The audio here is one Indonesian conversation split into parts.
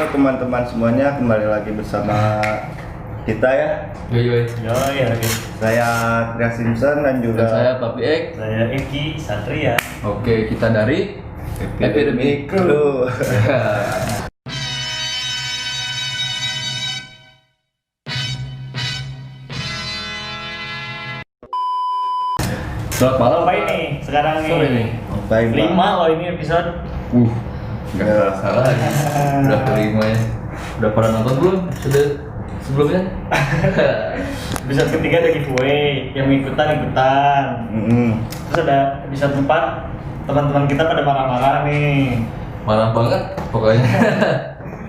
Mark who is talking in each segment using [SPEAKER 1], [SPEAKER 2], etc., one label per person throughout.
[SPEAKER 1] Halo teman-teman semuanya, kembali lagi bersama kita ya.
[SPEAKER 2] Yoi.
[SPEAKER 1] Saya Tria Simpson dan juga
[SPEAKER 2] saya Papi Ek.
[SPEAKER 3] Saya Eki Satria.
[SPEAKER 2] Oke, kita dari
[SPEAKER 1] Epidemic Crew.
[SPEAKER 2] Selamat malam.
[SPEAKER 3] Apa ini sekarang
[SPEAKER 2] Sore nih.
[SPEAKER 1] Baik, Pak.
[SPEAKER 3] 5 loh ini episode.
[SPEAKER 2] Nggak salah lagi. Udah kelima ya. Udah pada nonton belum? Sudah sebelumnya?
[SPEAKER 3] Episode ketiga ada giveaway, yang ikutan. Terus ada episode 4, teman-teman kita pada marah-marah nih.
[SPEAKER 2] Marah banget pokoknya.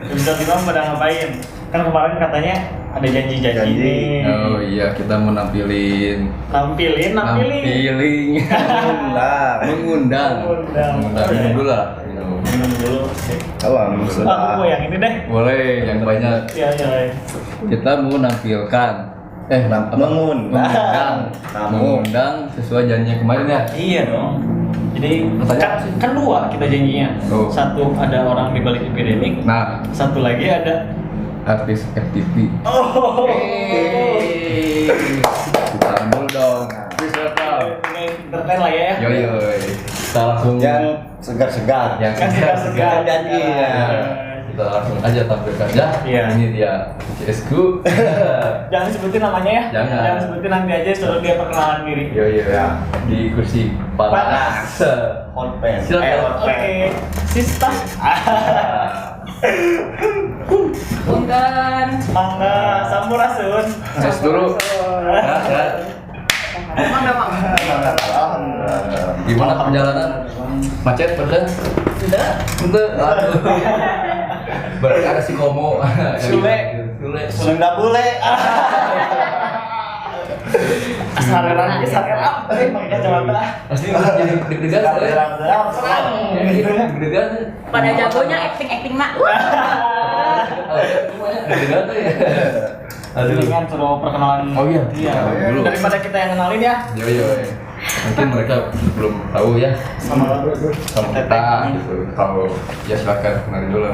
[SPEAKER 3] Episode 5 pada ngapain? Kan kemarin katanya ada janji-janji
[SPEAKER 1] Janji.
[SPEAKER 3] nih.
[SPEAKER 2] Oh iya, kita mau nampilin.
[SPEAKER 3] Nampilin.
[SPEAKER 2] Mengundang. Minum dulu lah.
[SPEAKER 3] Minum dulu.
[SPEAKER 1] Alam
[SPEAKER 3] Aku mau yang ini deh.
[SPEAKER 2] Boleh, yang banyak.
[SPEAKER 3] Iya.
[SPEAKER 2] Kita mau nampilkan mengundang sesuai janjinya kemarin ya.
[SPEAKER 3] Iya dong. Jadi
[SPEAKER 2] Pertanyaan sih.
[SPEAKER 3] kan dua kita janjinya.
[SPEAKER 2] Oh.
[SPEAKER 3] Satu ada orang di balik epidemik.
[SPEAKER 2] Nah,
[SPEAKER 3] Satu lagi ada
[SPEAKER 2] artis FTV.
[SPEAKER 3] oh.
[SPEAKER 2] Kita dulu dong. Please welcome.
[SPEAKER 3] Ini entertain lah ya.
[SPEAKER 2] Yoi. Kita langsung
[SPEAKER 1] yang segar-segar.
[SPEAKER 2] yang
[SPEAKER 3] Kan segar-segar
[SPEAKER 1] jadi.
[SPEAKER 2] Kita langsung aja tampilkan ya.
[SPEAKER 3] Iya.
[SPEAKER 2] Ini dia CS-ku.
[SPEAKER 3] Jangan sebutin namanya ya.
[SPEAKER 2] Jangan.
[SPEAKER 3] Sebutin, nanti aja suruh dia perkenalan diri.
[SPEAKER 2] Yoi ya. Di kursi panas.
[SPEAKER 1] Hot pen.
[SPEAKER 2] Silakan.
[SPEAKER 3] Oke. Sista.
[SPEAKER 4] Punten.
[SPEAKER 3] Mangga sampurasun.
[SPEAKER 2] Tes dulu. Ya.
[SPEAKER 4] Mangga, Bang.
[SPEAKER 2] Gimana perjalanan? Macet bener?
[SPEAKER 4] Sudah.
[SPEAKER 2] Bener. Aduh. Berarti ada si Komo.
[SPEAKER 3] Sule.
[SPEAKER 1] Sunda bule.
[SPEAKER 3] Sareran tapi pakai kacamata.
[SPEAKER 2] Pasti jadi deg-degan ya. Deg-degan.
[SPEAKER 4] Pada jagonya acting mak.
[SPEAKER 2] Deg-degan tuh ya. Aduh.
[SPEAKER 3] Jadi kan suruh perkenalan.
[SPEAKER 2] Oh iya.
[SPEAKER 3] Iya.
[SPEAKER 2] Dulu.
[SPEAKER 3] Daripada kita yang kenalin ya.
[SPEAKER 2] Yo. Mungkin mereka belum tahu ya sama kita gitu. Kalau ya silakan kenalin dulu.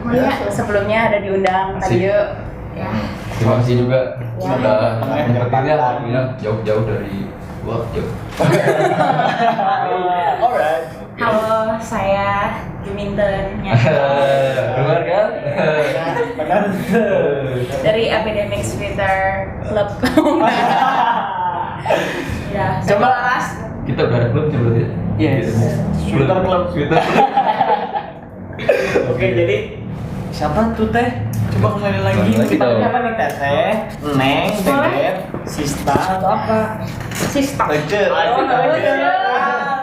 [SPEAKER 4] Pokoknya sebelumnya ada diundang tadi yuk. Ya.
[SPEAKER 2] Terima kasih juga
[SPEAKER 4] Ya.
[SPEAKER 2] sudah menyempatkannya waktunya jauh-jauh dari jauh.
[SPEAKER 3] Alright.
[SPEAKER 4] Halo, saya Juminten
[SPEAKER 2] Keluar kan?
[SPEAKER 3] Benar.
[SPEAKER 4] dari Epidemic Twitter Club. Ya,
[SPEAKER 3] Coba.
[SPEAKER 4] Ras.
[SPEAKER 2] Kita udah ada klub coba ya.
[SPEAKER 3] Yes. Twitter Club.
[SPEAKER 2] Twitter.
[SPEAKER 3] Oke, jadi siapa tuh teh? Coba kembali lagi.
[SPEAKER 2] Kembali lagi
[SPEAKER 3] Kita
[SPEAKER 2] dong.
[SPEAKER 3] apa nih Teteh? Neng, Bebek, Sista atau apa?
[SPEAKER 4] Sista.
[SPEAKER 1] Ece.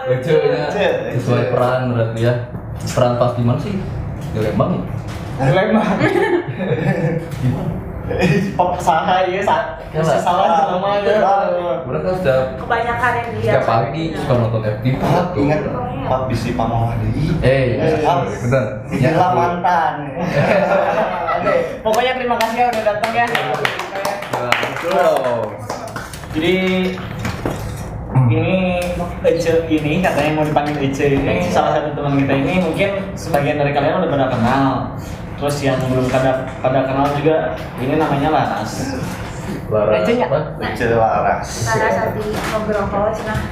[SPEAKER 2] Lucunya sesuai peran berarti ya. Peran pas di mana sih? Di Lembang ya?
[SPEAKER 3] Lembang. Pop saha ya, salah namanya.
[SPEAKER 2] Mereka sudah
[SPEAKER 4] Kebanyakan yang dia.
[SPEAKER 2] setiap pagi suka nonton FTV tuh.
[SPEAKER 1] Ingat Pak Bisi Pamawadi.
[SPEAKER 2] Bener.
[SPEAKER 1] Gila mantan.
[SPEAKER 3] Pokoknya terima kasih ya udah datang ya. Jadi ini katanya mau dipanggil Ece ini salah satu teman kita ini mungkin sebagian dari kalian udah pada kenal. Terus yang belum pada kenal juga ini namanya Laras.
[SPEAKER 2] Laras
[SPEAKER 3] Ece-nya?
[SPEAKER 2] apa?
[SPEAKER 1] Ece Laras.
[SPEAKER 4] Laras di ngobrol nah.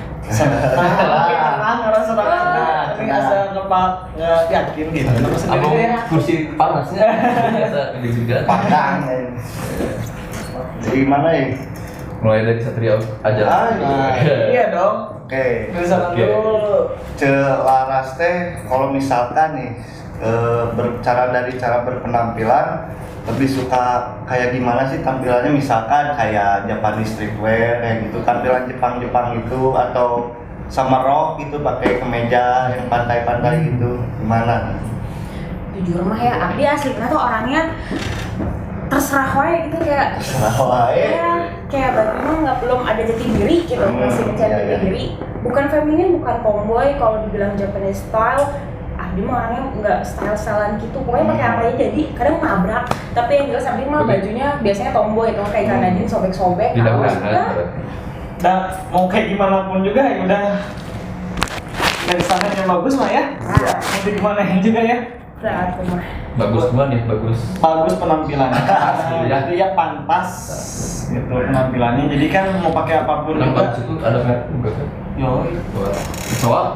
[SPEAKER 3] Ngerasa tapi nggak yakin gitu.
[SPEAKER 2] Abang kursi panasnya biasa juga.
[SPEAKER 1] Padang. Dari mana ya?
[SPEAKER 2] Mulai dari Satria aja.
[SPEAKER 3] Iya dong.
[SPEAKER 1] Oke.
[SPEAKER 3] Misalkan
[SPEAKER 2] Oke.
[SPEAKER 3] dulu.
[SPEAKER 1] Ce Laras teh kalau misalkan nih dari cara berpenampilan lebih suka kayak gimana sih tampilannya, misalkan kayak Japanese streetwear kayak gitu, tampilan Jepang gitu, atau sama rok gitu pakai kemeja yang pantai-pantai gitu, gimana?
[SPEAKER 4] Jujur mah ya, Abdi aslinya tuh orangnya terserah wae gitu kayak.
[SPEAKER 1] Terserah wae.
[SPEAKER 4] Ya, kayak Bapak nggak belum ada jati diri gitu, masih mencari
[SPEAKER 1] iya,
[SPEAKER 4] jati
[SPEAKER 1] iya.
[SPEAKER 4] diri. Bukan feminin, bukan tomboy. Kalau dibilang Japanese style, Abdi mah orangnya nggak style-stylean gitu. Pokoknya pakai apa aja jadi. Kadang nabrak. Tapi yang jelas Abdi mah bajunya biasanya tomboy itu kayak ikan ajin sobek-sobek.
[SPEAKER 2] Tidak
[SPEAKER 4] kaos
[SPEAKER 2] usah.
[SPEAKER 4] juga.
[SPEAKER 3] Nah, mau kayak gimana pun juga ya udah dari sananya bagus mah ya. Nanti gimana juga ya.
[SPEAKER 4] Berat rumah.
[SPEAKER 2] bagus semua nih, bagus.
[SPEAKER 3] bagus penampilannya. Jadi ya pantas gitu penampilannya. Jadi kan mau pakai apapun
[SPEAKER 2] Yang
[SPEAKER 3] juga.
[SPEAKER 2] bagus itu ada merek juga kan?
[SPEAKER 3] Yo,
[SPEAKER 2] Soal.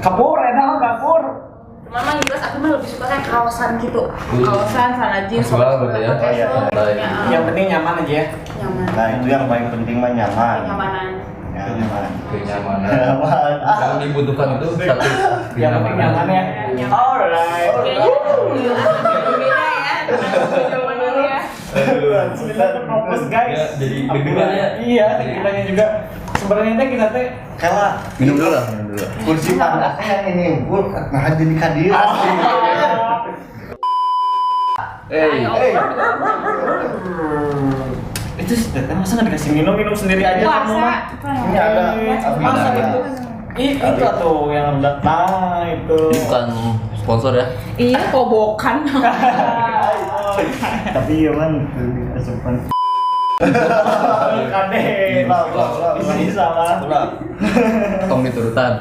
[SPEAKER 3] kapur, enak kapur.
[SPEAKER 4] Cuman mah jelas aku mah lebih suka kayak kaosan gitu. Kaosan, celana jeans,
[SPEAKER 2] Casual berarti ya?
[SPEAKER 4] casual.
[SPEAKER 1] Oh,
[SPEAKER 2] iya.
[SPEAKER 3] Yang penting nyaman aja ya.
[SPEAKER 4] Nyaman.
[SPEAKER 1] Nah itu yang paling penting mah nyaman.
[SPEAKER 4] Kenyamanan.
[SPEAKER 1] Ya, nyaman.
[SPEAKER 2] Kenyamanan.
[SPEAKER 1] Nyaman.
[SPEAKER 2] Yang dibutuhkan itu satu
[SPEAKER 3] Yang penting nyaman ya. Alright.
[SPEAKER 4] Kayaknya beda ya. Jawabannya.
[SPEAKER 3] Sudah terfokus guys.
[SPEAKER 2] Ya, jadi deg-degan ya.
[SPEAKER 3] Iya, kitanya juga. Sebenarnya teh kita teh
[SPEAKER 1] Kayak
[SPEAKER 2] Minum dulu lah.
[SPEAKER 1] kursi panasnya yang ini unggul, nah jadi kadir.
[SPEAKER 3] itu sih teteh masa nggak dikasih minum sendiri aja semua.
[SPEAKER 1] Ini ada
[SPEAKER 3] Masa
[SPEAKER 1] ada.
[SPEAKER 3] itu? Itu tuh yang rendah. Nah itu.
[SPEAKER 2] Ini bukan sponsor ya.
[SPEAKER 4] Iya, kobokan.
[SPEAKER 3] Tapi ya man, asupan. Kade. Ini salah.
[SPEAKER 2] Tong diturutan.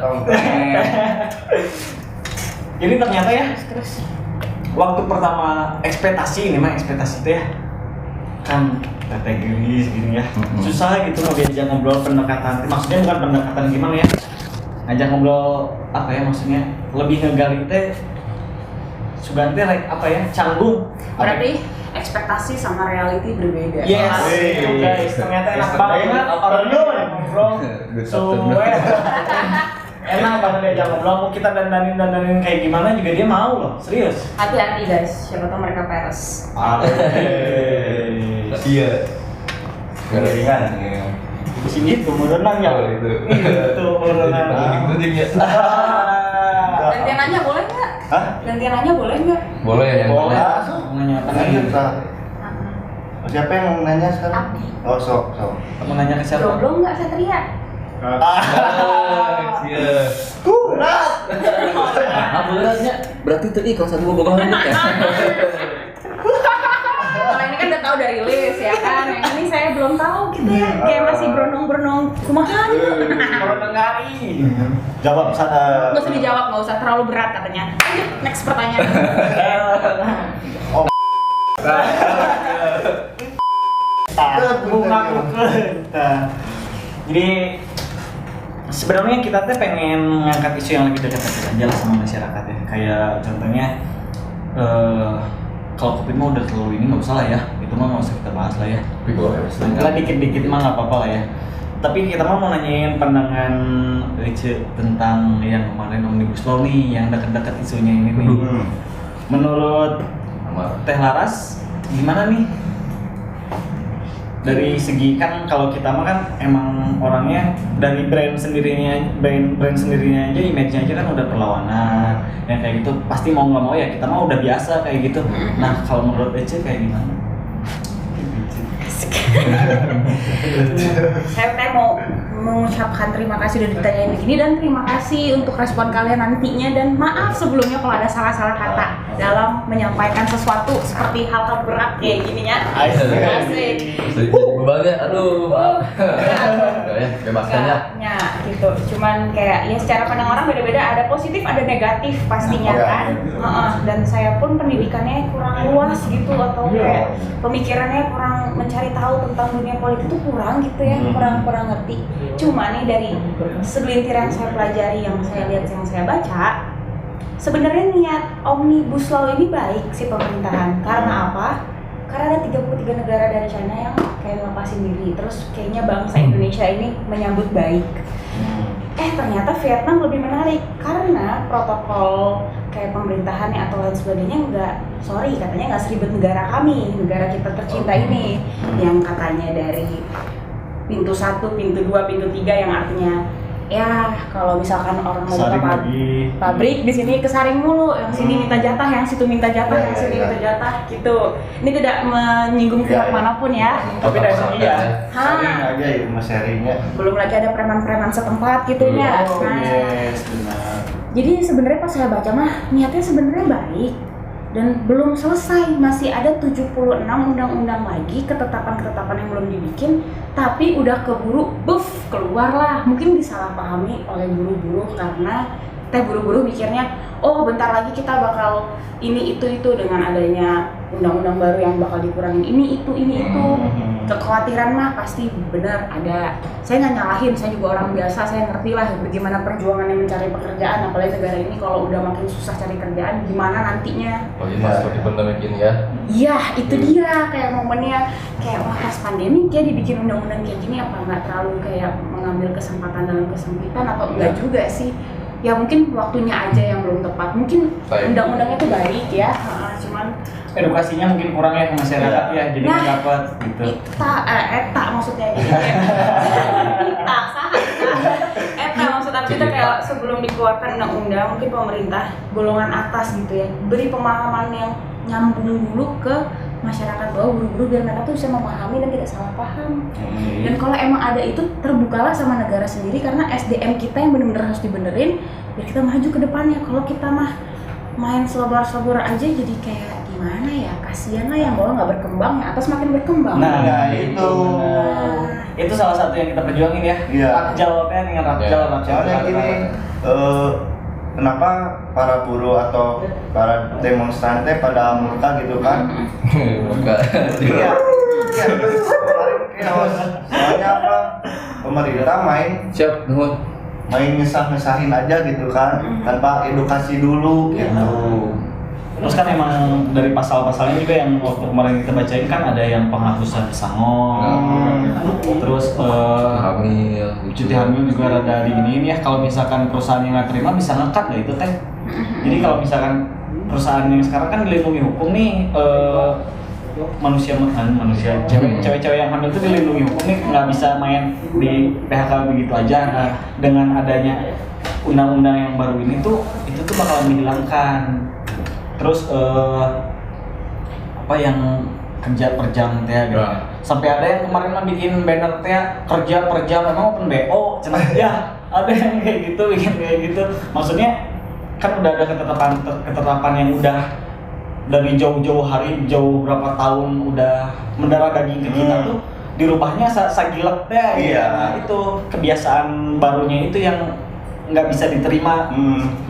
[SPEAKER 3] Jadi ternyata ya, waktu pertama ekspektasi ini mah ekspektasi itu ya kan kategori segini ya susah gitu mau diajak ngobrol pendekatan, maksudnya bukan pendekatan gimana ya, ngajak ngobrol apa ya maksudnya lebih ngegali teh Suganti apa ya canggung
[SPEAKER 4] Berarti ekspektasi sama reality berbeda.
[SPEAKER 3] yes guys ternyata enak banget orang ngobrol
[SPEAKER 2] Good
[SPEAKER 3] suwe enak banget diajak ngobrol mau kita dandanin kayak gimana juga dia mau loh serius.
[SPEAKER 4] Hati-hati guys, siapa tahu mereka peres.
[SPEAKER 2] Iya.
[SPEAKER 1] Ringan.
[SPEAKER 3] Di sini tuh mau renang ya.
[SPEAKER 2] Oh, itu.
[SPEAKER 3] Itu mau renang.
[SPEAKER 2] Penting ya.
[SPEAKER 4] Gantian nanya boleh nggak?
[SPEAKER 1] Hah?
[SPEAKER 4] Gantian nanya boleh nggak?
[SPEAKER 2] Boleh ya yang
[SPEAKER 3] Boleh.
[SPEAKER 2] boleh.
[SPEAKER 3] Mau nanya apa
[SPEAKER 1] Tanya
[SPEAKER 3] lagi?
[SPEAKER 1] kita. Siapa yang mau nanya sekarang?
[SPEAKER 4] Abdi.
[SPEAKER 1] Oh sok.
[SPEAKER 3] Mau nanya ke siapa?
[SPEAKER 4] Jomblo nggak Satria?
[SPEAKER 2] Iya.
[SPEAKER 1] Berat.
[SPEAKER 2] Ah, beratnya berarti itu kelas 1 boga banget ya.
[SPEAKER 4] Kalau ini kan udah tahu dari list ya kan. Yang ini saya belum tahu gitu ya. Kayak masih berenung-berenung. Kumaha gitu.
[SPEAKER 3] Mau nengari.
[SPEAKER 1] Jawab sana.
[SPEAKER 4] Nggak usah dijawab, nggak usah terlalu berat katanya. Lanjut, next pertanyaan.
[SPEAKER 3] Jadi sebenarnya kita tuh pengen ngangkat isu yang lebih dekat aja lah sama masyarakat ya. Kayak contohnya kalau COVID mah udah terlalu ini nggak usah lah ya. Itu mah nggak usah kita bahas lah ya.
[SPEAKER 2] Tapi boleh.
[SPEAKER 3] Nantilah dikit-dikit mah nggak apa-apa lah ya. Tapi kita mah mau nanyain pandangan Ece tentang yang kemarin Omnibus Law nih, yang dekat-dekat isunya ini nih. Menurut Teh Laras gimana nih? Dari segi kan kalau kita mah kan emang orangnya dari brand sendirinya aja image-nya aja kan udah perlawanan yang kayak gitu pasti mau nggak mau ya kita mah udah biasa kayak gitu. Nah kalau menurut Ece kayak gimana?
[SPEAKER 4] Saya mau mengucapkan terima kasih udah ditanyain begini dan terima kasih untuk respon kalian nantinya dan maaf sebelumnya kalau ada salah-salah kata dalam menyampaikan sesuatu seperti hal-hal berat kayak gininya. Asik.
[SPEAKER 2] Jadi beban ya, aduh maaf. Ya, bebas aja.
[SPEAKER 4] Ya, gitu. Cuman kayak ya secara pandang orang beda-beda, ada positif, ada negatif pastinya kan. Dan saya pun pendidikannya kurang luas gitu atau kayak pemikirannya kurang mencari tahu tentang dunia politik itu kurang gitu ya, kurang ngerti. Cuma nih dari segelintir yang saya pelajari, yang saya lihat, yang saya baca, sebenarnya niat Omnibus Law ini baik si pemerintahan. Karena apa? Karena ada 33 negara dari China yang kayak ngelepasin diri. Terus kayaknya bangsa Indonesia ini menyambut baik. Ternyata Vietnam lebih menarik karena protokol kayak pemerintahannya atau lain sebagainya katanya nggak seribet negara kami, negara kita tercinta ini, yang katanya dari pintu 1, pintu 2, pintu 3 yang artinya ya kalau misalkan orang mau buka pabrik di sini kesaring mulu, yang sini minta jatah, yang situ minta jatah, yang sini minta jatah gitu. Ini tidak menyinggung pihak manapun ya.
[SPEAKER 3] Tapi dari segi ya.
[SPEAKER 1] Sharing aja ya mas sharingnya.
[SPEAKER 4] Belum lagi ada preman-preman setempat gitu ya.
[SPEAKER 3] Oh yes, benar.
[SPEAKER 4] Jadi sebenarnya pas saya baca mah niatnya sebenarnya baik dan belum selesai, masih ada 76 undang-undang lagi, ketetapan-ketetapan yang belum dibikin, tapi udah keburu keluar lah. Mungkin disalahpahami oleh buruh-buruh karena teh buru-buru mikirnya, oh bentar lagi kita bakal ini itu dengan adanya undang-undang baru yang bakal dikurangin ini itu. Kekhawatiran mah pasti benar ada. Saya nggak nyalahin, saya juga orang biasa, saya ngerti lah bagaimana perjuangannya mencari pekerjaan, apalagi negara ini kalau udah makin susah cari kerjaan, gimana nantinya.
[SPEAKER 2] Oh iya, seperti pandemi ini ya.
[SPEAKER 4] Iya, itu dia kayak momennya kayak wah pas pandemi dia dibikin undang-undang kayak gini apa nggak terlalu kayak mengambil kesempatan dalam kesempitan atau enggak juga sih? Ya mungkin waktunya aja yang belum tepat. Mungkin undang-undangnya itu baik ya, cuman
[SPEAKER 3] Edukasinya mungkin kurang ya ke masyarakat ya, jadi nggak dapat gitu.
[SPEAKER 4] eta maksudnya gitu ya. Eta maksud aku itu kayak sebelum dikeluarkan undang-undang mungkin pemerintah golongan atas gitu ya beri pemahaman yang nyambung dulu ke masyarakat bawah buru-buru biar mereka tuh bisa memahami dan tidak salah paham. Dan kalau emang ada itu terbukalah sama negara sendiri karena SDM kita yang benar-benar harus dibenerin biar kita maju ke depannya. Kalau kita mah main selobor-selobor aja jadi kayak gimana ya, kasihan lah yang bawah nggak berkembang, yang atas makin berkembang.
[SPEAKER 3] Nah
[SPEAKER 1] itu
[SPEAKER 3] itu salah satu yang kita perjuangin ya.
[SPEAKER 1] Iya.
[SPEAKER 3] Rakjal dengan rakjal.
[SPEAKER 1] soalnya gini kenapa para buruh atau para demonstran teh pada murka gitu kan?
[SPEAKER 2] Murka.
[SPEAKER 1] Iya. Soalnya apa? Pemerintah
[SPEAKER 2] Siap,
[SPEAKER 1] main ngesahin aja gitu kan, tanpa edukasi dulu gitu.
[SPEAKER 3] Terus kan emang dari pasal-pasalnya juga yang waktu kemarin kita bacain kan ada yang penghapusan pesangon, terus
[SPEAKER 2] hamil,
[SPEAKER 3] cuti hamil juga rada diginiin ya. Kalau misalkan perusahaan yang nggak terima bisa ngekat nggak itu teh. Jadi kalau misalkan perusahaan yang sekarang kan dilindungi hukum nih, manusia cewek-cewek yang hamil itu dilindungi hukum nih, nggak bisa main di PHK begitu aja. Nah, dengan adanya undang-undang yang baru ini tuh itu tuh bakalan dihilangkan. Terus apa yang kerja per jam teh gitu. Sampai ada yang kemarin mah bikin banner teh kerja per jam emang open BO cenah ya. Ada yang kayak gitu, bikin kayak gitu. Maksudnya kan udah ada ketetapan yang udah dari jauh-jauh hari, jauh berapa tahun udah mendarah daging ke kita tuh dirubahnya sagilek teh.
[SPEAKER 1] Iya.
[SPEAKER 3] Nah, itu kebiasaan barunya itu yang nggak bisa diterima.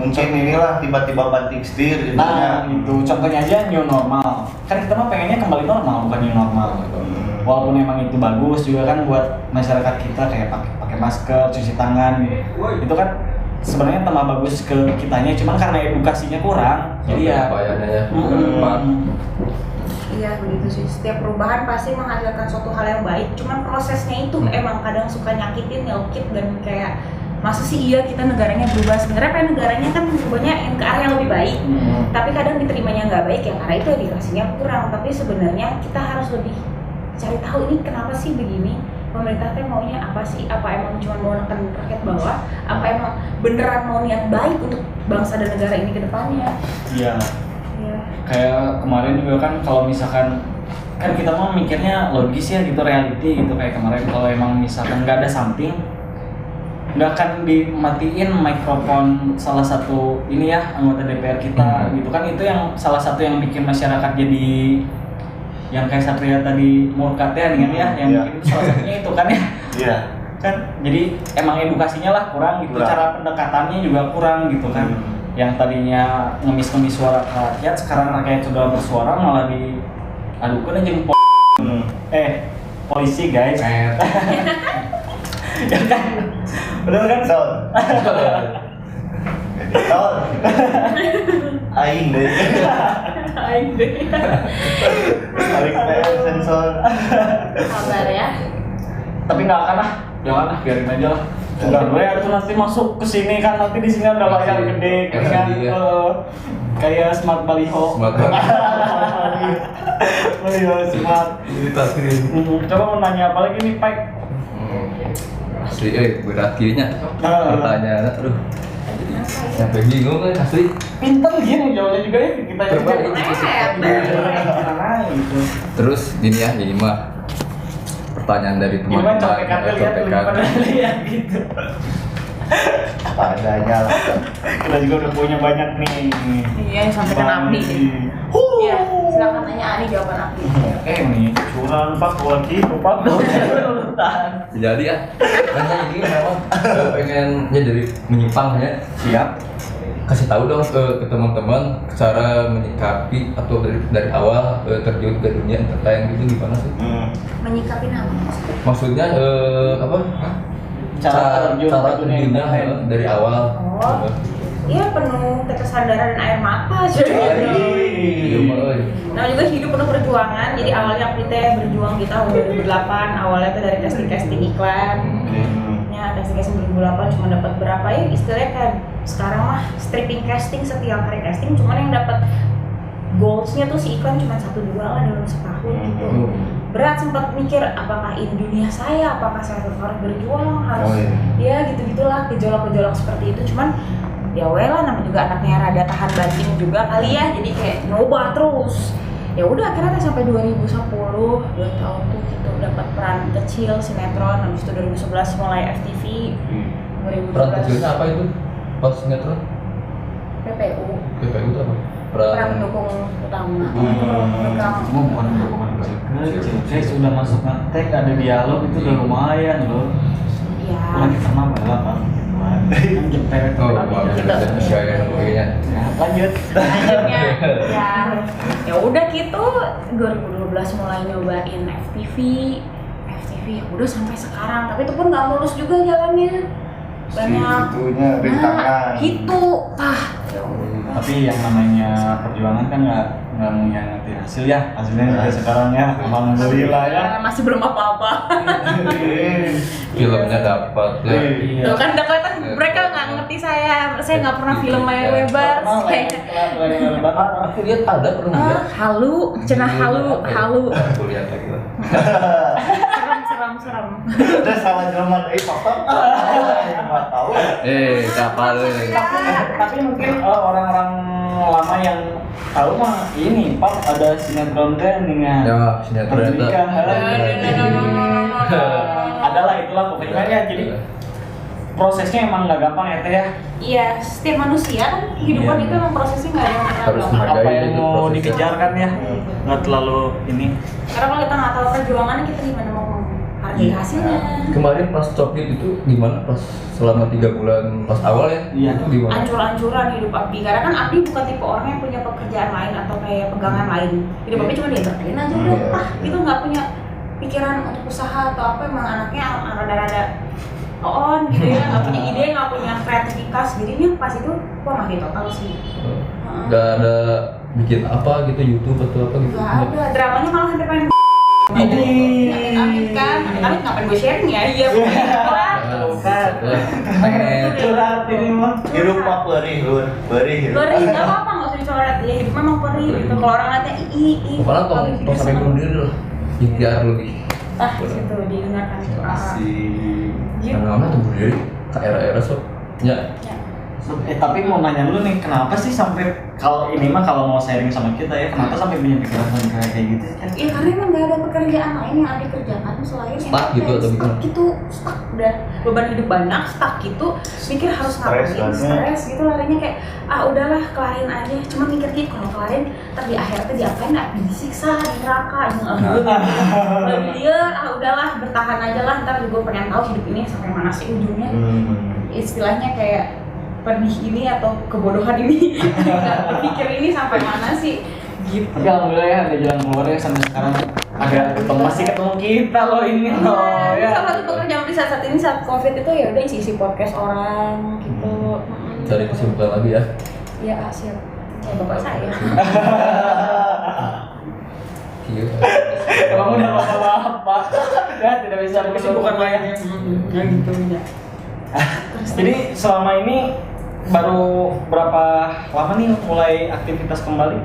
[SPEAKER 1] Mungkin inilah tiba-tiba banting setir gitu.
[SPEAKER 3] Nah, itu contohnya aja new normal. Kan kita mah pengennya kembali normal, bukan new normal gitu. Walaupun emang itu bagus juga kan buat masyarakat kita kayak pakai masker, cuci tangan. Itu kan sebenarnya tambah bagus ke kitanya, cuman karena edukasinya kurang. Jadi ya
[SPEAKER 4] Iya begitu sih. Setiap perubahan pasti menghasilkan suatu hal yang baik. Cuman prosesnya itu emang kadang suka nyakitin, nyelkit dan kayak masa sih iya kita negaranya berubah. Sebenarnya pengen negaranya kan berubahnya ke arah yang lebih baik. Tapi kadang diterimanya nggak baik ya karena itu edukasinya kurang. Tapi sebenarnya kita harus lebih cari tahu ini kenapa sih begini. Pemerintah teh maunya apa sih? Apa emang cuma mau neken rakyat bawah? Apa emang beneran mau niat baik untuk bangsa dan negara ini ke depannya?
[SPEAKER 3] iya. Kayak kemarin juga kan kalau misalkan kan kita mau mikirnya logis ya gitu, reality gitu. Kayak kemarin kalau emang misalkan nggak ada samping, nggak akan dimatiin mikrofon salah satu ini ya anggota DPR kita gitu kan. Itu yang salah satu yang bikin masyarakat jadi yang kayak Satria tadi murka teh dengan ya yang bikin salah satunya itu kan ya.
[SPEAKER 1] Iya.
[SPEAKER 3] Kan jadi emang edukasinya lah kurang gitu, cara pendekatannya juga kurang gitu kan. Yang tadinya ngemis-ngemis suara rakyat, sekarang rakyat sudah bersuara malah di adukan aja polisi guys. Ya kan? Bener kan?
[SPEAKER 1] Sol. Aing deh. Tarik sensor.
[SPEAKER 4] Sabar ya.
[SPEAKER 3] Tapi nggak akan lah, jangan lah, biarin aja lah. Enggak gue itu nanti masuk ke sini kan, nanti di sini ada layar gede kan, kayak smart baliho. Baliho smart. Coba mau nanya apa lagi nih, Pak?
[SPEAKER 2] Asli, berat kirinya. Pertanyaan, aduh. Sampai bingung kan asli.
[SPEAKER 3] Pinter gini jawabnya juga ya kita
[SPEAKER 2] Coba
[SPEAKER 3] gitu.
[SPEAKER 2] Terus gini ya, ini mah pertanyaan dari
[SPEAKER 3] Gimana
[SPEAKER 2] teman-teman
[SPEAKER 3] contekan lihat gitu.
[SPEAKER 1] Apa adanya lah.
[SPEAKER 3] Kita juga udah punya banyak nih.
[SPEAKER 4] Iya, sampai ke Nabi. Iya, Silakan tanya Ani jawaban aku.
[SPEAKER 3] Nih, curang Pak lagi, Pak.
[SPEAKER 2] Jadi ya, karena ini memang pengen ya dari menyimpang ya.
[SPEAKER 3] Siap.
[SPEAKER 2] Kasih tahu dong ke teman-teman cara menyikapi atau dari awal terjun ke dunia entertain gitu gimana sih?
[SPEAKER 4] Menyikapi apa?
[SPEAKER 2] Maksudnya apa?
[SPEAKER 3] Cara terjun ke dunia entertain.
[SPEAKER 2] Dari awal.
[SPEAKER 4] Oh. Iya, penuh kesadaran dan air mata cuy.
[SPEAKER 2] Iya, Mbak, euy.
[SPEAKER 4] Nah juga hidup penuh perjuangan. Jadi awalnya aku teh berjuang di tahun 2008. Awalnya tuh dari casting iklan. Ya casting 2008 cuma dapat berapa ya? Istilahnya kayak sekarang mah stripping casting setiap hari casting. Cuman yang dapat goalsnya tuh si iklan cuma 1-2 lah dalam setahun gitu. Berat, sempat mikir apakah ini dunia saya, apakah saya harus berjuang, harus ya gitu-gitulah, gejolak-gejolak seperti itu. Cuman ya well lah, namanya juga anaknya rada tahan banting juga kali ya, jadi kayak nyoba terus. Ya udah akhirnya sampai 2010 2 tahun tuh gitu dapat peran kecil sinetron. Habis itu 2011 mulai FTV. 2012
[SPEAKER 2] Peran kecilnya apa itu? Pas sinetron?
[SPEAKER 4] PPU
[SPEAKER 2] PPU itu apa?
[SPEAKER 4] peran pendukung utama.
[SPEAKER 3] Cuma bukan kecil. Saya sudah masuk ngetek, ada dialog itu udah lumayan loh.
[SPEAKER 4] Iya.
[SPEAKER 3] Lagi sama malah Pak. Jepret.
[SPEAKER 2] Oh, saya begini.
[SPEAKER 3] Lanjut.
[SPEAKER 4] Akhirnya ya udah gitu 2012 mulai nyobain FTV ya udah sampai sekarang, tapi itu pun nggak mulus juga jalannya, banyak
[SPEAKER 1] itunya rintangan
[SPEAKER 4] gitu
[SPEAKER 3] Tapi yang namanya perjuangan kan nggak mengkhianati hasil ya. Hasilnya sampai sekarang ya, alhamdulillah ya.
[SPEAKER 4] masih belum apa-apa.
[SPEAKER 2] Filmnya dapat ya.
[SPEAKER 3] Iya.
[SPEAKER 4] Tuh kan udah kelihatan mereka nggak ngerti saya nggak pernah film layar lebar.
[SPEAKER 2] Aku lihat ada pernah lihat.
[SPEAKER 4] Halu, cenah halu.
[SPEAKER 2] Aku lihat lagi lah.
[SPEAKER 4] Serem.
[SPEAKER 1] udah sama Jerman papa nggak tahu
[SPEAKER 2] Kapal
[SPEAKER 3] Tapi mungkin orang-orang lama yang tahu mah ini Pak ada sinetron dengan
[SPEAKER 2] ya sinetron itu.
[SPEAKER 3] Adalah itulah pokoknya ya. Jadi prosesnya emang nggak gampang ya Teh ya.
[SPEAKER 4] Iya, setiap manusia kan kehidupan
[SPEAKER 3] Iya.
[SPEAKER 4] itu emang prosesnya nggak ada yang pernah
[SPEAKER 2] Harus
[SPEAKER 4] gampang.
[SPEAKER 2] menghargai.
[SPEAKER 3] Apa yang
[SPEAKER 2] itu
[SPEAKER 3] mau
[SPEAKER 2] prosesnya.
[SPEAKER 3] dikejar kan ya, nggak terlalu ini.
[SPEAKER 4] Karena kalau kita nggak tahu perjuangan kita gimana mau menghargai hasilnya.
[SPEAKER 2] Kemarin pas coklit itu gimana pas selama 3 bulan pas awal ya?
[SPEAKER 3] Iya.
[SPEAKER 2] Itu gimana?
[SPEAKER 4] Ancur-ancuran hidup Abdi, karena kan Abdi bukan tipe orang yang punya pekerjaan lain atau kayak pegangan lain. Hidup Abdi cuma di entertain aja udah, gitu nggak punya pikiran untuk usaha atau apa. Emang anaknya rada-rada on gitu ya, nggak punya ide, nggak punya kreativitas. Jadinya pas itu wah mati total sih.
[SPEAKER 2] Gak ada bikin apa gitu YouTube atau apa gitu?
[SPEAKER 4] Gak ada, dramanya malah hampir pengen amit-amit kan, amit ngapain gue sharing ya, iya lah.
[SPEAKER 3] Curhat ini mah.
[SPEAKER 1] hidup mah perih
[SPEAKER 4] Perih, gak apa-apa, gak usah dicoret ya, hidup memang perih gitu. Kalau orang ngeliatnya
[SPEAKER 2] Pokoknya tong sampai bunuh diri lah. Ikhtiar lebih.
[SPEAKER 4] gitu, didengarkan itu gitu.
[SPEAKER 2] Karena tuh bunuh diri ke era-era sok. Ya.
[SPEAKER 3] Tapi mau nanya lu nih, kenapa sih sampai kalau ini mah kalau mau sharing sama kita ya, kenapa sampai punya pikiran kayak gitu sih?
[SPEAKER 4] Ya karena emang gak ada pekerjaan lain yang Adi kerjakan selain
[SPEAKER 2] Stuck gitu atau
[SPEAKER 4] stuck
[SPEAKER 2] gimana?
[SPEAKER 4] gitu, stuck udah beban hidup banyak, stuck gitu, mikir harus ngapain, stres gitu larinya kayak udahlah kelarin aja, cuma mikir gitu kalau kelarin ntar di akhir tuh diapain, disiksa, di neraka, udahlah bertahan aja lah, ntar juga pengen tahu hidup ini sampai mana sih ujungnya. Istilahnya kayak pedih ini atau kebodohan ini nggak berpikir ini sampai mana sih gitu.
[SPEAKER 3] Tapi alhamdulillah ya ada jalan keluarnya sampai sekarang. Masih ketemu kita loh ini loh ya.
[SPEAKER 4] Salah satu pekerjaan di saat ini saat COVID itu ya udah isi podcast orang gitu.
[SPEAKER 2] Cari kesibukan lagi ya.
[SPEAKER 4] Iya hasil kayak bapak saya.
[SPEAKER 2] Iya.
[SPEAKER 3] Emang udah bapak-bapak ya tidak bisa ada kesibukan lainnya.
[SPEAKER 4] Ya gitu ya.
[SPEAKER 3] Jadi selama ini baru berapa lama nih mulai aktivitas kembali?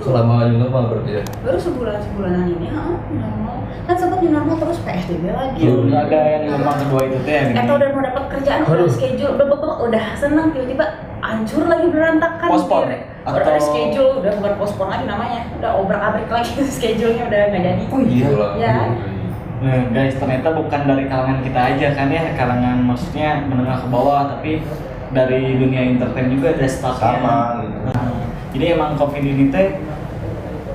[SPEAKER 2] Selama new normal berarti ya.
[SPEAKER 4] Baru sebulanan ini, normal. Kan sempat new normal terus PSBB lagi.
[SPEAKER 3] Belum ada yang normal kedua itu teh.
[SPEAKER 4] Atau udah mau dapat kerjaan udah schedule, udah seneng tiba-tiba hancur lagi berantakan.
[SPEAKER 3] Postpone
[SPEAKER 4] Udah ada schedule, udah bukan postpone lagi namanya, udah obrak-abrik lagi schedule-nya udah nggak jadi.
[SPEAKER 3] Oh iya.
[SPEAKER 4] Ya.
[SPEAKER 3] Nah, guys, ternyata bukan dari kalangan kita aja kan ya, kalangan maksudnya menengah ke bawah, tapi dari dunia entertain juga ada staffnya.
[SPEAKER 1] Sama gitu.
[SPEAKER 3] Jadi emang COVID ini teh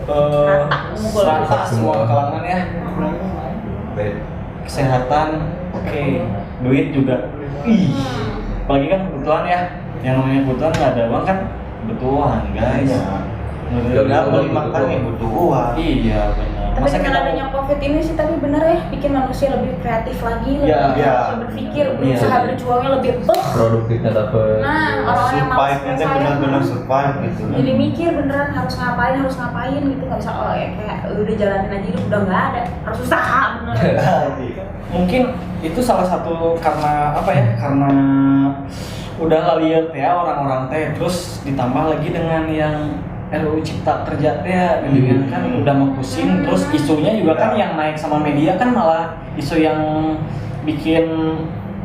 [SPEAKER 3] rata semua kalangan ya. Kesehatan, oke. Duit juga. Ih. Apalagi kan kebutuhan ya. Yang namanya kebutuhan nggak ada uang kan kebutuhan, guys.
[SPEAKER 1] Nggak beli makan ya butuh uang.
[SPEAKER 3] Iya benar.
[SPEAKER 4] Tapi dengan adanya COVID ini sih tapi bener ya bikin manusia lebih kreatif lagi, lebih bisa berpikir, berusaha berjuangnya lebih
[SPEAKER 2] produktifnya dapet.
[SPEAKER 4] Nah, orang yang malas
[SPEAKER 1] Survive-nya tuh benar-benar survive gitu.
[SPEAKER 4] jadi mikir beneran harus ngapain gitu, nggak bisa ya kayak udah jalanin aja hidup udah nggak ada, harus usaha bener.
[SPEAKER 3] Mungkin itu salah satu karena apa ya? Karena udah lihat ya orang-orang teh, terus ditambah lagi dengan yang RUU Cipta Kerja teh, dengan kan udah mau pusing, terus isunya juga kan yang naik sama media kan malah isu yang bikin